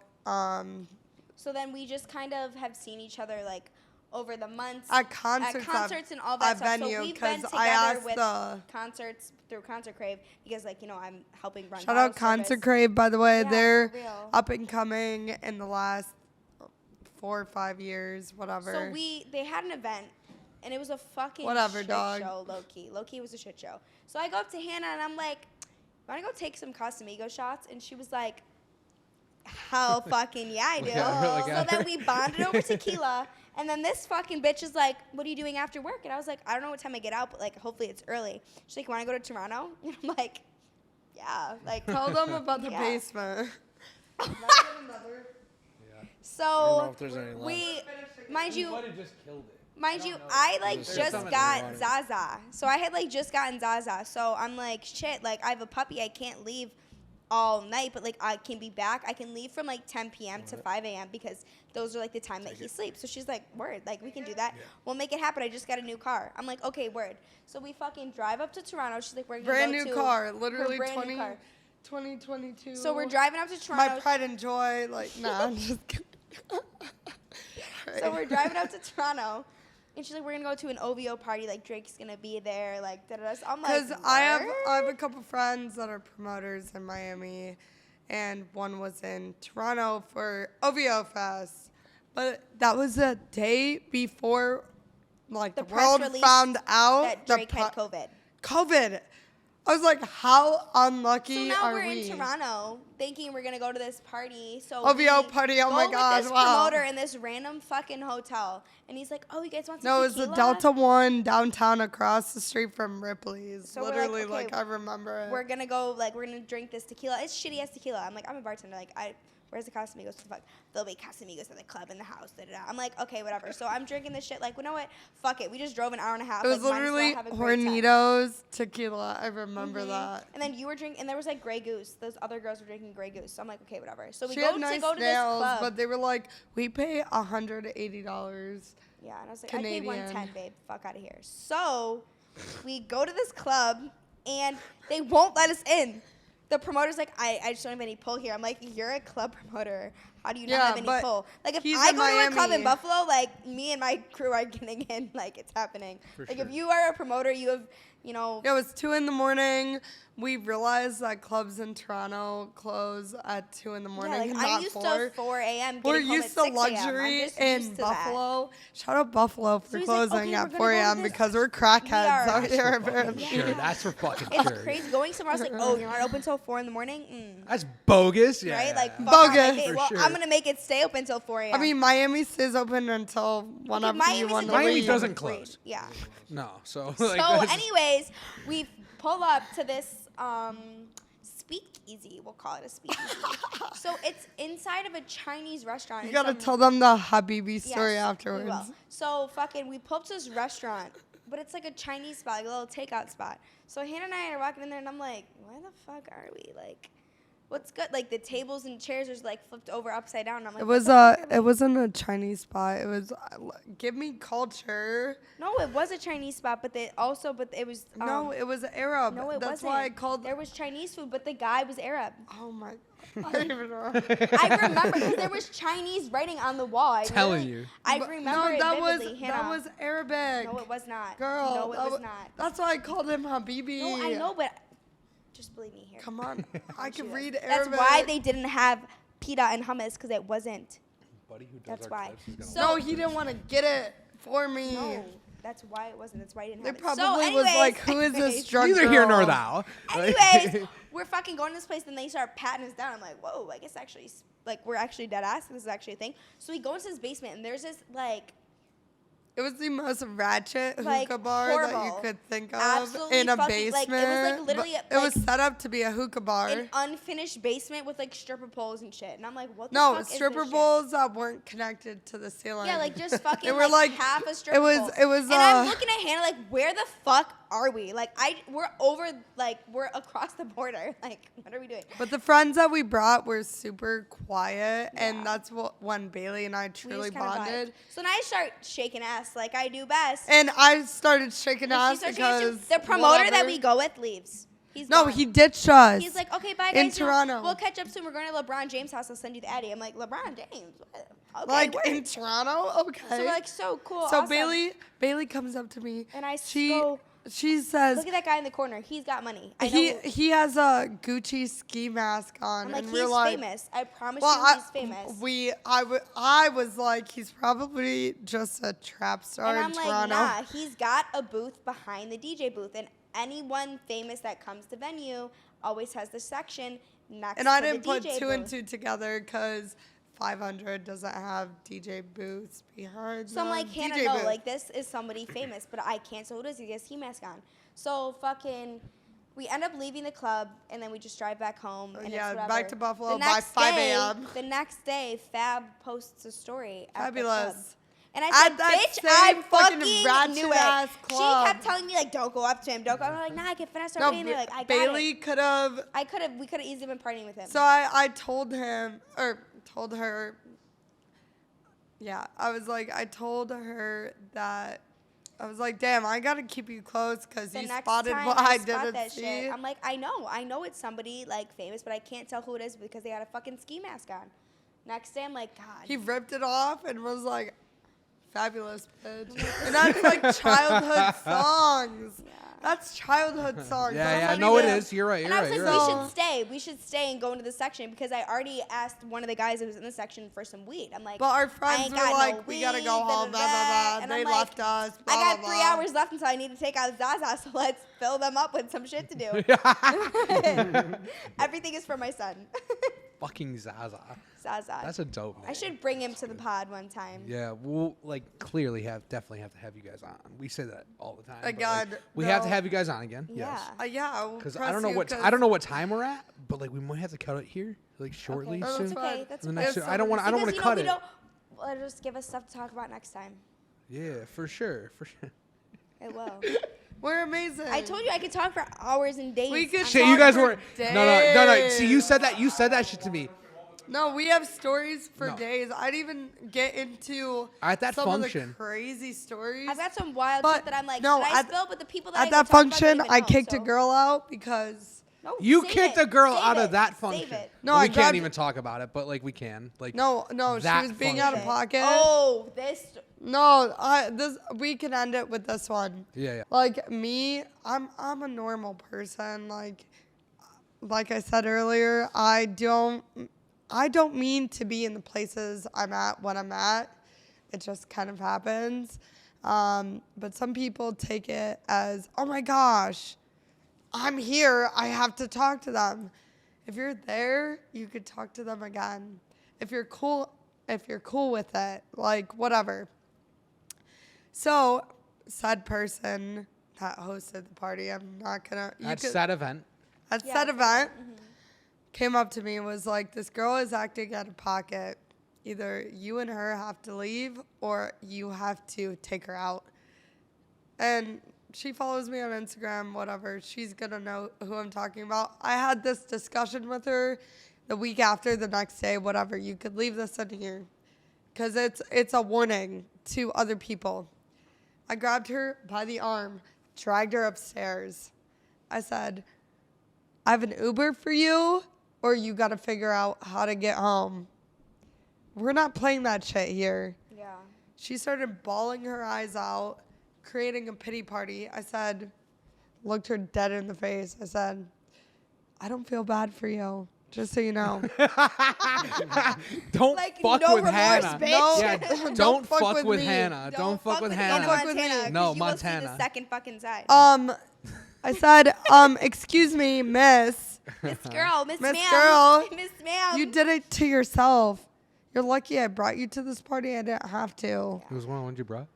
Speaker 3: So then we just kind of have seen each other like over the months
Speaker 4: At concerts
Speaker 3: and all that
Speaker 4: at
Speaker 3: stuff.
Speaker 4: venue,
Speaker 3: So we've
Speaker 4: 'cause
Speaker 3: been
Speaker 4: I
Speaker 3: together
Speaker 4: asked
Speaker 3: with
Speaker 4: the-
Speaker 3: concerts through Concert Crave because like I'm helping run.
Speaker 4: Shout
Speaker 3: bottle
Speaker 4: out Concert
Speaker 3: service.
Speaker 4: Crave, by the way.
Speaker 3: Yeah,
Speaker 4: They're
Speaker 3: for real.
Speaker 4: up and coming in the last 4 or 5 years, whatever.
Speaker 3: So they had an event, and it was a fucking
Speaker 4: Whatever,
Speaker 3: shit
Speaker 4: dog.
Speaker 3: show, low key. Low key was a shit show. So I go up to Hannah and I'm like, "Want to go take some Casamigo shots?" And she was like, "Hell fucking yeah, I do."
Speaker 2: Yeah, really
Speaker 3: So
Speaker 2: got
Speaker 3: then
Speaker 2: her.
Speaker 3: we bonded over tequila, and then this fucking bitch is like, "What are you doing after work?" And I was like, "I don't know what time I get out, but like hopefully it's early." She's like, "Want to go to Toronto?" And I'm like, "Yeah." Like,
Speaker 4: Tell them about the
Speaker 3: Yeah.
Speaker 4: basement.
Speaker 3: So
Speaker 1: know if there's any left.
Speaker 3: we, mind you.
Speaker 2: just killed it.
Speaker 3: Mind you, I like
Speaker 1: There's
Speaker 3: just
Speaker 1: some in
Speaker 3: got
Speaker 1: there.
Speaker 3: Zaza. So I had like just gotten Zaza. So I'm like, shit, like I have a puppy. I can't leave all night, but like I can be back. I can leave from like 10 p.m. to 5 a.m. because those are like the time that he sleeps. So she's like, word, like we can do that. We'll make it happen. I just got a new car. I'm like, okay, word. So we fucking drive up to Toronto. She's like, we're gonna
Speaker 4: Brand
Speaker 3: go
Speaker 4: new
Speaker 3: to
Speaker 4: car,
Speaker 3: her
Speaker 4: literally
Speaker 3: brand new car.
Speaker 4: 2022.
Speaker 3: So we're driving up to
Speaker 4: My
Speaker 3: Toronto.
Speaker 4: pride and joy, like, nah, I'm just kidding.
Speaker 3: So we're driving up to Toronto. And she's like, we're gonna go to an OVO party. Like Drake's gonna be there. Like da da da. So I'm like,
Speaker 4: Because I have
Speaker 3: "Word?"
Speaker 4: a couple friends that are promoters in Miami, and one was in Toronto for OVO Fest. But that was a day before, like,
Speaker 3: The
Speaker 4: the
Speaker 3: press
Speaker 4: world
Speaker 3: release
Speaker 4: found out
Speaker 3: that
Speaker 4: the
Speaker 3: Drake had COVID.
Speaker 4: COVID. I was like, how unlucky
Speaker 3: So now
Speaker 4: are
Speaker 3: we're
Speaker 4: we?
Speaker 3: in Toronto, thinking we're gonna go to this party. So
Speaker 4: OVO
Speaker 3: we
Speaker 4: party, oh
Speaker 3: go
Speaker 4: my
Speaker 3: with
Speaker 4: God,
Speaker 3: this
Speaker 4: wow.
Speaker 3: promoter in this random fucking hotel, and he's like, "Oh, you guys want some
Speaker 4: No, it was the
Speaker 3: tequila?"
Speaker 4: Delta One downtown across the street from Ripley's.
Speaker 3: So we're like,
Speaker 4: Literally,
Speaker 3: okay,
Speaker 4: I remember it.
Speaker 3: We're gonna go, like, we're gonna drink this tequila. It's shitty ass tequila. I'm like, I'm a bartender. Like, where's the Casamigos? What the fuck? There'll be Casamigos at the club in the house. Da, da, da. I'm like, okay, whatever. So I'm drinking this shit. Like, you know what? Fuck it. We just drove an hour and a half.
Speaker 4: It was
Speaker 3: like, might as well
Speaker 4: literally
Speaker 3: have a great time.
Speaker 4: Hornitos tequila. I remember that.
Speaker 3: And then you were drinking, and there was like Grey Goose. Those other girls were drinking Grey Goose. So I'm like, okay, whatever. So we
Speaker 4: She
Speaker 3: go
Speaker 4: had
Speaker 3: to
Speaker 4: nice
Speaker 3: go to this
Speaker 4: nails,
Speaker 3: club.
Speaker 4: but they were like, we pay $180.
Speaker 3: Yeah, and I was like,
Speaker 4: Canadian.
Speaker 3: I paid 110, babe. Fuck out of here. So we go to this club, and they won't let us in. The promoter's like, I just don't have any pull here. I'm like, you're a club promoter. How do you not
Speaker 4: Yeah,
Speaker 3: have any
Speaker 4: but
Speaker 3: pull? Like, if
Speaker 4: he's
Speaker 3: I
Speaker 4: in
Speaker 3: go to a club in
Speaker 4: Miami.
Speaker 3: Buffalo, like, me and my crew are getting in. Like, it's happening. Like, if you are a promoter, you have, you know.
Speaker 4: It was 2 a.m. We realized that clubs in Toronto close at 2 a.m.
Speaker 3: Yeah, like,
Speaker 4: and
Speaker 3: I'm
Speaker 4: not
Speaker 3: used
Speaker 4: 4.
Speaker 3: to 4 a.m.
Speaker 4: We're
Speaker 3: getting home
Speaker 4: used
Speaker 3: at
Speaker 4: to
Speaker 3: 6 a.m. I'm
Speaker 4: luxury
Speaker 3: just
Speaker 4: in
Speaker 3: used to that.
Speaker 4: Buffalo. Shout out Buffalo for
Speaker 3: So he's like,
Speaker 4: closing
Speaker 3: okay, we're
Speaker 4: at
Speaker 3: gonna
Speaker 4: 4
Speaker 3: go to
Speaker 4: a.m.
Speaker 3: this-
Speaker 4: because we're crackheads
Speaker 3: are.
Speaker 4: out here.
Speaker 2: Fucking
Speaker 4: apparently.
Speaker 2: sure. That's for fucking
Speaker 3: It's
Speaker 2: sure.
Speaker 3: crazy. Going somewhere else, like, oh, you're not open till 4 in the morning?
Speaker 2: That's bogus. Yeah.
Speaker 3: Right? Like, fuck
Speaker 4: Bogus.
Speaker 3: off. Okay,
Speaker 2: For
Speaker 3: well,
Speaker 2: sure.
Speaker 3: I'm going to make it stay open till 4 a.m.
Speaker 4: I mean, Miami stays open until whenever you
Speaker 3: Miami's
Speaker 4: want
Speaker 3: a
Speaker 4: to
Speaker 3: different
Speaker 2: Miami
Speaker 4: leave.
Speaker 2: doesn't
Speaker 3: breed.
Speaker 2: close.
Speaker 3: Yeah.
Speaker 2: No. So
Speaker 3: So,
Speaker 2: like.
Speaker 3: anyways, we pull up to this speakeasy. We'll call it a speakeasy. So it's inside of a Chinese restaurant.
Speaker 4: You
Speaker 3: in
Speaker 4: gotta
Speaker 3: some-
Speaker 4: tell them the Habibi story
Speaker 3: Yes,
Speaker 4: afterwards.
Speaker 3: We will. So we pull up to this restaurant, but it's like a Chinese spot, like a little takeout spot. So Hannah and I are walking in there, and I'm like, why the fuck are we? Like, what's good? Like the tables and chairs are like flipped over upside down. And I'm like,
Speaker 4: It wasn't a Chinese spot. It was give me culture.
Speaker 3: No, it was a Chinese spot, but it was
Speaker 4: No, it was Arab.
Speaker 3: no, it
Speaker 4: That's
Speaker 3: wasn't.
Speaker 4: why I called.
Speaker 3: There was Chinese food, but the guy was Arab.
Speaker 4: Oh my! I don't even know.
Speaker 3: I remember because there was Chinese writing on the wall. I remember
Speaker 4: No,
Speaker 3: it
Speaker 4: that was
Speaker 3: vividly, Hannah.
Speaker 4: that was Arabic.
Speaker 3: No, it was not.
Speaker 4: Girl,
Speaker 3: No, it
Speaker 4: that
Speaker 3: was not.
Speaker 4: That's why I called him Habibi.
Speaker 3: No, I know, but just believe me here.
Speaker 4: Come on, I can read
Speaker 3: That's
Speaker 4: Arabic.
Speaker 3: why they didn't have pita and hummus, because it wasn't.
Speaker 2: Buddy who does
Speaker 3: That's
Speaker 2: our
Speaker 3: why.
Speaker 2: clips is gonna
Speaker 3: So-
Speaker 4: No, he didn't want to get it for me.
Speaker 3: No, that's why it wasn't. That's why I didn't
Speaker 4: They
Speaker 3: have it.
Speaker 4: probably
Speaker 3: So
Speaker 4: was like,
Speaker 3: anyways-
Speaker 4: "Who is this
Speaker 3: anyways-
Speaker 4: drunk
Speaker 2: Neither here nor
Speaker 4: girl?"
Speaker 2: thou.
Speaker 3: Anyways, we're fucking going to this place, and they start patting us down. I'm like, whoa, I guess actually, like, we're actually dead ass. This is actually a thing. So we go into this basement, and there's this, like,
Speaker 4: It was the most ratchet
Speaker 3: Like,
Speaker 4: hookah bar that you
Speaker 3: horrible.
Speaker 4: could think of
Speaker 3: Absolutely
Speaker 4: in a
Speaker 3: fucking- like,
Speaker 4: basement.
Speaker 3: it was, like, literally,
Speaker 4: but it was
Speaker 3: like,
Speaker 4: set up to be a hookah bar.
Speaker 3: an unfinished basement with, like, stripper poles and shit. And I'm like, what the
Speaker 4: No,
Speaker 3: fuck is this
Speaker 4: stripper
Speaker 3: shit?
Speaker 4: bowls that weren't connected to the ceiling.
Speaker 3: Yeah, like, just fucking,
Speaker 4: They were
Speaker 3: like,
Speaker 4: like-
Speaker 3: half a stripper
Speaker 4: it was-
Speaker 3: pole.
Speaker 4: it was,
Speaker 3: And I'm looking at Hannah like, where the fuck are we? Like, we're over, like, we're across the border. Like, what are we doing?
Speaker 4: But the friends that we brought were super quiet,
Speaker 3: Yeah.
Speaker 4: and that's when Bailey and I
Speaker 3: We
Speaker 4: truly
Speaker 3: just kinda
Speaker 4: bonded.
Speaker 3: vibed. So then I start shaking ass like I do best.
Speaker 4: And I started shaking
Speaker 3: And she
Speaker 4: ass
Speaker 3: starts shaking ass too.
Speaker 4: because
Speaker 3: the promoter that
Speaker 4: whatever.
Speaker 3: we go with leaves. He's
Speaker 4: No,
Speaker 3: gone.
Speaker 4: he ditched us.
Speaker 3: He's like, okay, bye
Speaker 4: in
Speaker 3: guys. You know,
Speaker 4: Toronto.
Speaker 3: we'll catch up soon. We're going to LeBron James' house. I'll send you the Addy. I'm like, LeBron James? What? Okay,
Speaker 4: like
Speaker 3: word.
Speaker 4: in Toronto. Okay.
Speaker 3: So we're like, so cool.
Speaker 4: So
Speaker 3: awesome.
Speaker 4: Bailey comes up to me.
Speaker 3: And I
Speaker 4: she
Speaker 3: go,
Speaker 4: she says
Speaker 3: look at that guy in the corner. He's got money. I
Speaker 4: he
Speaker 3: know.
Speaker 4: he has a Gucci ski mask on,
Speaker 3: I'm like,
Speaker 4: and
Speaker 3: he's
Speaker 4: we're like,
Speaker 3: famous. I promise
Speaker 4: well,
Speaker 3: you he's famous.
Speaker 4: I was like, he's probably just a trap star
Speaker 3: And
Speaker 4: in
Speaker 3: I'm like,
Speaker 4: Toronto.
Speaker 3: nah, he's got a booth behind the DJ booth. And anyone famous that comes to venue always has the section next
Speaker 4: And
Speaker 3: to
Speaker 4: I
Speaker 3: the
Speaker 4: didn't put
Speaker 3: DJ
Speaker 4: two
Speaker 3: booth.
Speaker 4: and two together because 500 doesn't have DJ booths behind.
Speaker 3: So I'm
Speaker 4: the
Speaker 3: like, Hannah,
Speaker 4: DJ
Speaker 3: no,
Speaker 4: booth.
Speaker 3: like, this is somebody famous, but I can't. So who does he? He has ski mask on. So fucking, we end up leaving the club, and then we just drive back home. And
Speaker 4: Yeah,
Speaker 3: it's whatever.
Speaker 4: back to Buffalo
Speaker 3: The
Speaker 4: by
Speaker 3: next
Speaker 4: 5
Speaker 3: day-
Speaker 4: a.m..
Speaker 3: The next day, Fab posts a story at the
Speaker 4: Fabulous.
Speaker 3: club. And I
Speaker 4: At
Speaker 3: said,
Speaker 4: that
Speaker 3: bitch,
Speaker 4: same
Speaker 3: I
Speaker 4: fucking
Speaker 3: fucking
Speaker 4: ratchet
Speaker 3: knew it.
Speaker 4: ass club.
Speaker 3: She kept telling me, like, don't go up to him. Don't go. I'm like, nah, I can finish our
Speaker 4: No,
Speaker 3: way in there. Like, I got
Speaker 4: Bailey
Speaker 3: it.
Speaker 4: could have.
Speaker 3: We could have easily been partying with him.
Speaker 4: So I told him, or told her. Yeah, I told her that. I was like, damn, I gotta keep you close because
Speaker 3: the
Speaker 4: you
Speaker 3: next
Speaker 4: spotted
Speaker 3: time
Speaker 4: what
Speaker 3: I
Speaker 4: I
Speaker 3: spot
Speaker 4: didn't
Speaker 3: that
Speaker 4: see.
Speaker 3: shit, I'm like, I know it's somebody like famous, but I can't tell who it is because they got a fucking ski mask on. Next day, I'm like, God.
Speaker 4: He ripped it off and was like, fabulous, bitch. And that's like childhood songs.
Speaker 3: Yeah.
Speaker 4: That's childhood songs.
Speaker 2: Yeah,
Speaker 4: That's
Speaker 2: yeah,
Speaker 4: not
Speaker 2: no, it
Speaker 4: even-
Speaker 2: is. You're right.
Speaker 3: And
Speaker 2: You're
Speaker 3: I
Speaker 2: right.
Speaker 3: was
Speaker 2: You're
Speaker 3: like,
Speaker 2: right.
Speaker 3: we should stay. We should stay and go into the section because I already asked one of the guys that was in the section for some weed. I'm like,
Speaker 4: But our
Speaker 3: I
Speaker 4: friends
Speaker 3: ain't
Speaker 4: were
Speaker 3: got no
Speaker 4: like, we gotta
Speaker 3: weed,
Speaker 4: go home, blah, blah, blah.
Speaker 3: And
Speaker 4: They
Speaker 3: I'm like,
Speaker 4: left us, blah,
Speaker 3: I got
Speaker 4: blah,
Speaker 3: 3
Speaker 4: blah.
Speaker 3: hours left until I need to take out Zaza, so let's fill them up with some shit to do. Everything is for my son.
Speaker 2: Fucking Zaza.
Speaker 3: Zaza.
Speaker 2: That's a dope name.
Speaker 3: I should bring him to the pod one time.
Speaker 2: Yeah, we'll definitely have to have you guys on. We say that all the time. but,
Speaker 4: God,
Speaker 2: we have to
Speaker 4: no.
Speaker 2: have you guys on again.
Speaker 3: Yeah.
Speaker 2: Yes.
Speaker 4: Yeah, I will
Speaker 2: Because
Speaker 4: press
Speaker 2: I don't know
Speaker 4: you
Speaker 2: what
Speaker 4: 'cause-
Speaker 2: I don't know what time we're at, but we might have to cut it here shortly
Speaker 3: Okay.
Speaker 4: Oh,
Speaker 2: soon.
Speaker 4: that's
Speaker 3: That's okay.
Speaker 4: fine.
Speaker 3: That's
Speaker 2: The
Speaker 3: okay.
Speaker 2: next-
Speaker 4: If
Speaker 2: I don't want
Speaker 4: somebody-
Speaker 2: to
Speaker 3: Because,
Speaker 2: cut
Speaker 3: we
Speaker 2: it.
Speaker 3: don't. Well, just give us stuff to talk about next time.
Speaker 2: Yeah, for sure.
Speaker 3: It will.
Speaker 4: We're amazing.
Speaker 3: I told you I could talk for hours and days.
Speaker 4: We could
Speaker 3: on
Speaker 2: Shit,
Speaker 4: talk
Speaker 2: you guys
Speaker 4: for
Speaker 2: weren't. No.
Speaker 4: days.
Speaker 2: See, you said that shit to me.
Speaker 4: No, we have stories for
Speaker 2: No.
Speaker 4: days. I'd even get into
Speaker 2: At that
Speaker 4: some
Speaker 2: function.
Speaker 4: of the crazy stories.
Speaker 3: I've got some wild
Speaker 4: But
Speaker 3: shit that I'm like,
Speaker 4: no,
Speaker 3: should I
Speaker 4: at-
Speaker 3: spill? But the people that I
Speaker 4: At
Speaker 3: go
Speaker 4: that
Speaker 3: talk about don't
Speaker 4: function,
Speaker 3: even
Speaker 4: I
Speaker 3: know,
Speaker 4: kicked a
Speaker 3: so-
Speaker 4: girl out because
Speaker 3: No,
Speaker 2: You
Speaker 3: save
Speaker 2: kicked
Speaker 3: it.
Speaker 2: a girl
Speaker 3: Save
Speaker 2: out
Speaker 3: it.
Speaker 2: of that
Speaker 3: Save
Speaker 2: function.
Speaker 3: it.
Speaker 4: No,
Speaker 2: Well,
Speaker 4: I
Speaker 2: we can't
Speaker 4: grabbed-
Speaker 2: even talk about it, but we can.
Speaker 4: no, she
Speaker 2: that
Speaker 4: was being out of
Speaker 2: function.
Speaker 4: pocket.
Speaker 3: Oh, this.
Speaker 4: No, we can end it with this one.
Speaker 2: Yeah.
Speaker 4: Like me, I'm a normal person. Like I said earlier, I don't mean to be in the places I'm at when I'm at. It just kind of happens. But some people take it as, oh my gosh, I'm here. I have to talk to them. If you're there, you could talk to them again. If you're cool with it, like whatever. So, said person that hosted the party, I'm not gonna.
Speaker 2: At that event.
Speaker 4: At
Speaker 3: Yeah,
Speaker 4: said
Speaker 3: okay.
Speaker 4: event, came up to me and was like, this girl is acting out of pocket. Either you and her have to leave or you have to take her out. And she follows me on Instagram, whatever. She's going to know who I'm talking about. I had this discussion with her the week after, the next day, whatever. You could leave this in here because it's a warning to other people. I grabbed her by the arm, dragged her upstairs. I said, I have an Uber for you, or you got to figure out how to get home. We're not playing that shit here.
Speaker 3: Yeah.
Speaker 4: She started bawling her eyes out, creating a pity party. I said, looked her dead in the face. I said, I don't feel bad for you, just so you know.
Speaker 2: Don't
Speaker 3: Like,
Speaker 2: fuck
Speaker 3: no
Speaker 2: with
Speaker 3: remorse,
Speaker 2: Hannah.
Speaker 3: bitch.
Speaker 4: No,
Speaker 2: Yeah,
Speaker 4: don't
Speaker 2: don't
Speaker 4: fuck
Speaker 2: fuck
Speaker 4: with
Speaker 2: with
Speaker 4: me.
Speaker 2: Hannah. Don't fuck with Hannah.
Speaker 4: fuck with me.
Speaker 2: No,
Speaker 3: You
Speaker 2: Montana.
Speaker 3: Will see the second fucking side.
Speaker 4: I said, excuse me, miss.
Speaker 3: Miss girl, Miss
Speaker 4: Miss
Speaker 3: ma'am.
Speaker 4: girl,
Speaker 3: Miss ma'am.
Speaker 4: You did it to yourself. You're lucky I brought you to this party. I didn't have to.
Speaker 2: It was one of the ones you brought?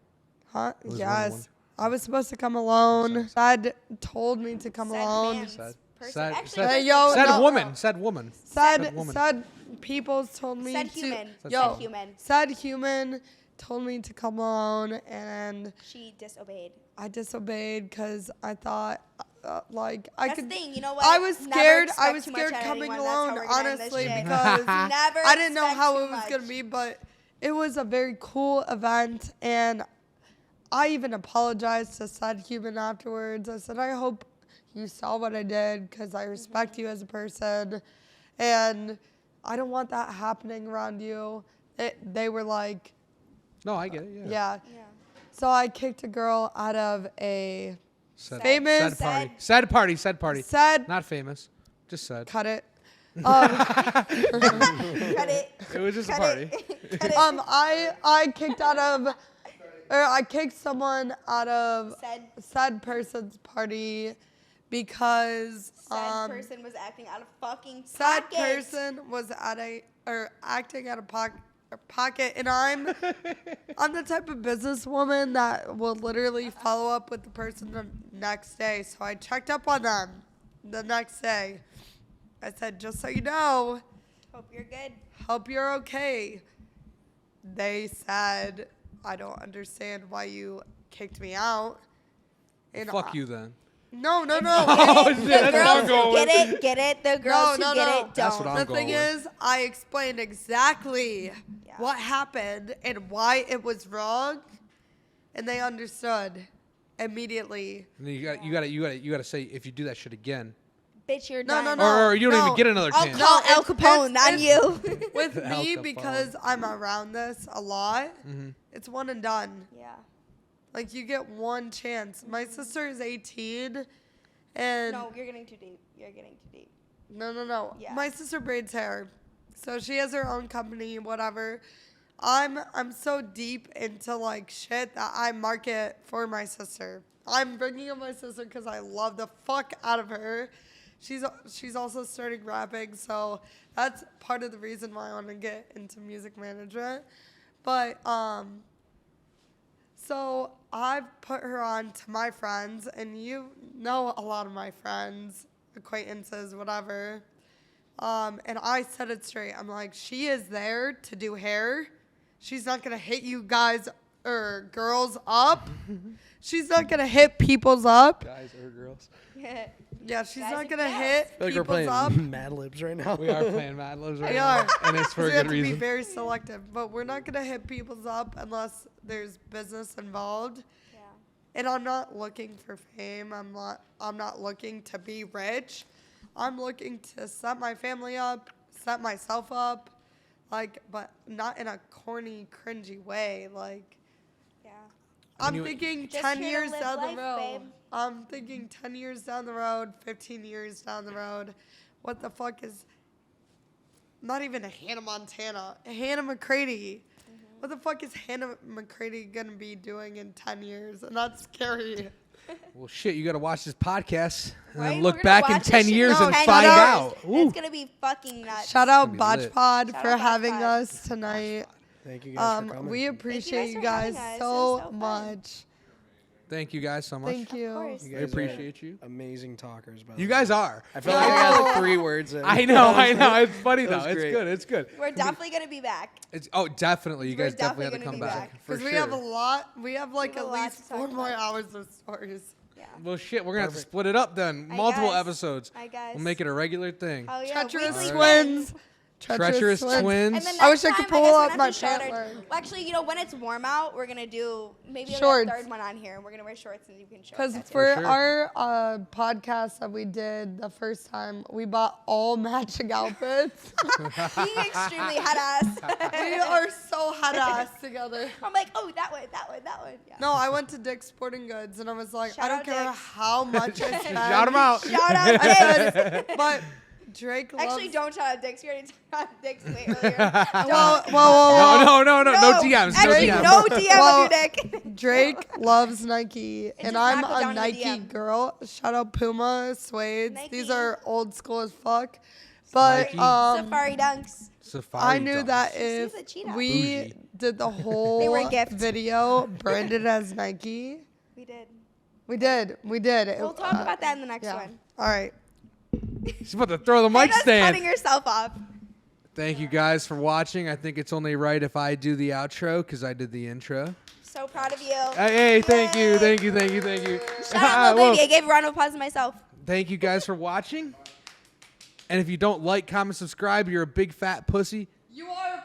Speaker 4: Huh?
Speaker 2: was
Speaker 4: Yes.
Speaker 2: 101.
Speaker 4: I was supposed to come alone. Dad told me to come
Speaker 3: Said
Speaker 4: alone.
Speaker 3: man's
Speaker 2: Sad.
Speaker 3: person.
Speaker 2: Sad-
Speaker 3: Actually,
Speaker 2: sad-
Speaker 3: person.
Speaker 4: yo,
Speaker 2: Said
Speaker 4: no.
Speaker 2: woman. Said woman.
Speaker 4: Said
Speaker 2: woman.
Speaker 4: people told me
Speaker 3: Said
Speaker 4: to.
Speaker 3: human.
Speaker 4: Yo,
Speaker 3: Said human.
Speaker 4: Said human told me to come alone, and
Speaker 3: She disobeyed.
Speaker 4: I disobeyed because I thought, I
Speaker 3: That's
Speaker 4: could.
Speaker 3: the thing, you know what?
Speaker 4: I was
Speaker 3: Never
Speaker 4: scared. I
Speaker 3: expect
Speaker 4: was
Speaker 3: too much
Speaker 4: scared
Speaker 3: out of
Speaker 4: coming
Speaker 3: anyone. That's how
Speaker 4: alone,
Speaker 3: we're gonna end this
Speaker 4: honestly,
Speaker 3: shit.
Speaker 4: because
Speaker 3: Never
Speaker 4: I didn't know
Speaker 3: expect
Speaker 4: how
Speaker 3: too
Speaker 4: it was gonna
Speaker 3: much.
Speaker 4: be, but it was a very cool event, and I even apologized to Said Human afterwards. I said, I hope you saw what I did because I respect you as a person, and I don't want that happening around you. They were like,
Speaker 2: No, I get it. Yeah.
Speaker 4: yeah.
Speaker 3: Yeah.
Speaker 4: So I kicked a girl out of a
Speaker 2: Sad,
Speaker 4: famous.
Speaker 2: sad party. Sad party. Sad party.
Speaker 4: Said,
Speaker 2: Not famous. Just sad.
Speaker 4: cut it.
Speaker 3: Cut it.
Speaker 2: It was just a
Speaker 3: Cut
Speaker 2: party.
Speaker 3: it. Cut it.
Speaker 4: I kicked out of, or I kicked someone out of said person's party because
Speaker 3: Said person was acting out of fucking
Speaker 4: said
Speaker 3: pocket.
Speaker 4: person was acting out of pocket, and I'm the type of businesswoman that will literally follow up with the person the next day. So I checked up on them the next day. I said, just so you know,
Speaker 3: Hope you're good.
Speaker 4: hope you're okay. They said, I don't understand why you kicked me out. And
Speaker 2: Fuck you then.
Speaker 4: No.
Speaker 2: Oh, shit,
Speaker 3: The
Speaker 2: that's what I'm
Speaker 3: girls
Speaker 2: going
Speaker 3: who
Speaker 2: with.
Speaker 3: get it. The girls who
Speaker 4: no.
Speaker 3: get it
Speaker 2: That's what
Speaker 3: don't.
Speaker 2: I'm
Speaker 4: The thing
Speaker 2: going with.
Speaker 4: is, I explained exactly
Speaker 3: Yeah.
Speaker 4: what happened and why it was wrong, and they understood immediately.
Speaker 2: And then you gotta say if you do that shit again,
Speaker 3: Bitch, you're
Speaker 4: No,
Speaker 3: done.
Speaker 4: no.
Speaker 2: or you don't even get another
Speaker 3: I'll
Speaker 2: chance.
Speaker 3: call
Speaker 4: No,
Speaker 3: El
Speaker 4: it's-
Speaker 3: Capone, not
Speaker 4: it's-
Speaker 3: you.
Speaker 4: With
Speaker 2: Al
Speaker 4: me,
Speaker 2: Capone.
Speaker 4: because I'm around this a lot,
Speaker 2: Mhm.
Speaker 4: it's one and done.
Speaker 3: Yeah.
Speaker 4: Like, you get one chance. My sister is 18, and
Speaker 3: No, you're getting too deep. You're getting too deep.
Speaker 4: No.
Speaker 3: Yeah.
Speaker 4: My sister braids hair, so she has her own company, whatever. I'm so deep into like shit that I market for my sister. I'm bringing up my sister because I love the fuck out of her. She's also starting rapping, so that's part of the reason why I want to get into music management. But so I've put her on to my friends, and you know a lot of my friends, acquaintances, whatever. And I said it straight. I'm like, she is there to do hair. She's not gonna hit you guys or girls up. She's not gonna hit people's up.
Speaker 2: Guys or girls.
Speaker 4: Yeah, she's
Speaker 3: Guys
Speaker 4: not
Speaker 3: and
Speaker 4: gonna
Speaker 3: gals.
Speaker 4: hit
Speaker 1: I feel like we're
Speaker 4: people's up.
Speaker 1: playing Mad Libs right now.
Speaker 2: We are playing Mad Libs right
Speaker 4: We
Speaker 2: now,
Speaker 4: are.
Speaker 2: and it's for
Speaker 4: So
Speaker 2: a
Speaker 4: we have
Speaker 2: good
Speaker 4: to be
Speaker 2: reason.
Speaker 4: very selective, but we're not gonna hit people's up unless there's business involved.
Speaker 3: Yeah.
Speaker 4: And I'm not looking for fame. I'm not looking to be rich. I'm looking to set my family up, set myself up, like, but not in a corny, cringy way. Like,
Speaker 3: Yeah.
Speaker 4: I'm
Speaker 2: you-
Speaker 4: thinking
Speaker 3: Just
Speaker 4: 10
Speaker 3: here to
Speaker 4: years
Speaker 3: live
Speaker 4: down
Speaker 3: life,
Speaker 4: the road.
Speaker 3: babe.
Speaker 4: I'm thinking 10 years down the road, 15 years down the road. What the fuck is not even a Hannah Montana, a Hannah McCready. What the fuck is Hannah McCready gonna be doing in 10 years? And that's scary.
Speaker 2: Well, shit, you gotta watch this podcast and
Speaker 3: Right?
Speaker 2: then
Speaker 3: We're
Speaker 2: look
Speaker 3: gonna
Speaker 2: back in
Speaker 3: watch this
Speaker 2: 10
Speaker 3: shit
Speaker 2: years
Speaker 4: in
Speaker 2: and
Speaker 4: 10
Speaker 2: find
Speaker 4: years.
Speaker 2: out. Ooh.
Speaker 3: It's gonna be fucking nuts.
Speaker 4: Shout out
Speaker 2: It's gonna be lit.
Speaker 4: BotchPod
Speaker 3: Shout
Speaker 4: for
Speaker 3: out
Speaker 4: having
Speaker 3: BotchPod.
Speaker 4: us tonight.
Speaker 1: Thank you guys for coming.
Speaker 4: We appreciate
Speaker 3: guys
Speaker 4: you
Speaker 3: for having
Speaker 4: guys
Speaker 3: us. It was
Speaker 4: so
Speaker 3: so fun.
Speaker 4: much.
Speaker 2: Thank you guys so much.
Speaker 4: Thank you.
Speaker 3: course.
Speaker 1: You
Speaker 2: I
Speaker 1: guys are
Speaker 2: appreciate you.
Speaker 1: Amazing talkers, by the
Speaker 2: You
Speaker 1: way.
Speaker 2: guys are.
Speaker 1: I feel like I got like 3 words in.
Speaker 2: I know. It's funny
Speaker 1: That
Speaker 2: though.
Speaker 1: was
Speaker 2: It's
Speaker 1: great.
Speaker 2: good. It's good.
Speaker 3: We're definitely gonna be back.
Speaker 2: Definitely. You
Speaker 3: We're
Speaker 2: guys definitely have to
Speaker 3: definitely
Speaker 2: come
Speaker 3: gonna be
Speaker 2: back.
Speaker 3: back.
Speaker 2: For
Speaker 4: Because
Speaker 2: sure.
Speaker 4: we have a lot. We have like
Speaker 3: We have
Speaker 4: at
Speaker 3: a lot
Speaker 4: least
Speaker 3: to talk
Speaker 4: 4 more
Speaker 3: about.
Speaker 4: hours of stories.
Speaker 3: Yeah.
Speaker 2: Well, shit. We're gonna have to
Speaker 1: Perfect.
Speaker 2: split it up then.
Speaker 3: I
Speaker 2: Multiple
Speaker 3: guess.
Speaker 2: episodes.
Speaker 3: I guess.
Speaker 2: We'll make it a regular thing.
Speaker 3: Oh yeah.
Speaker 4: Treacherous
Speaker 3: weekly
Speaker 4: twins.
Speaker 3: friends.
Speaker 2: Treacherous twins.
Speaker 3: And then
Speaker 4: I wish
Speaker 3: next
Speaker 4: I could
Speaker 3: time,
Speaker 4: pull
Speaker 3: guess
Speaker 4: up
Speaker 3: we're
Speaker 4: my
Speaker 3: gonna have to show
Speaker 4: pant
Speaker 3: our-
Speaker 4: leg.
Speaker 3: Well, actually, you know, when it's warm out, we're gonna do maybe
Speaker 4: Shorts.
Speaker 3: a third one on here, and we're gonna wear shorts, and you can show.
Speaker 4: Because
Speaker 3: us that
Speaker 4: for
Speaker 2: sure.
Speaker 4: our podcast that we did the first time, we bought all matching outfits.
Speaker 3: too. Being extremely head ass.
Speaker 4: We are so head ass together.
Speaker 3: I'm like, oh, that one, that one, that one. Yeah.
Speaker 4: No, I went to Dick's Sporting Goods and I was like,
Speaker 3: Shout
Speaker 4: I don't
Speaker 3: out
Speaker 4: care
Speaker 3: Dick's.
Speaker 4: how much I spend.
Speaker 2: Shout them out.
Speaker 3: Shout out
Speaker 4: I
Speaker 3: Dick's.
Speaker 4: said, but Drake loves.
Speaker 3: Actually, don't shout out Dick's. You already talked about Dick's way earlier.
Speaker 4: Well,
Speaker 2: No DMs.
Speaker 3: Actually,
Speaker 2: no DMs.
Speaker 3: no DM
Speaker 4: Well,
Speaker 3: of your dick.
Speaker 4: Drake loves Nike, and
Speaker 3: just
Speaker 4: I'm
Speaker 3: not go
Speaker 4: a
Speaker 3: down in the
Speaker 4: Nike
Speaker 3: DM.
Speaker 4: girl. Shout out Puma, Suede's. These
Speaker 3: Nike.
Speaker 4: are old school as fuck. But
Speaker 2: Nike.
Speaker 3: Safari dunks.
Speaker 2: Safari
Speaker 4: I knew
Speaker 2: dunks.
Speaker 4: that
Speaker 3: She's a
Speaker 4: if
Speaker 3: cheetah.
Speaker 4: we
Speaker 2: Bougie.
Speaker 4: did the
Speaker 3: They
Speaker 4: whole
Speaker 3: were a gift.
Speaker 4: video branded as Nike,
Speaker 3: We did.
Speaker 4: we did.
Speaker 3: We'll talk about that in the next
Speaker 4: yeah.
Speaker 3: one.
Speaker 4: All right.
Speaker 2: She's about to throw the mic
Speaker 3: Just
Speaker 2: stand.
Speaker 3: cutting herself off.
Speaker 2: Thank you guys for watching. I think it's only right if I do the outro because I did the intro.
Speaker 3: So proud of you.
Speaker 2: Hey, thank you.
Speaker 3: Yay.
Speaker 2: Shout
Speaker 3: Shout out, Lil Baby. I gave a round of applause to myself.
Speaker 2: Thank you guys for watching. And if you don't like, comment, subscribe, you're a big fat pussy.
Speaker 4: You are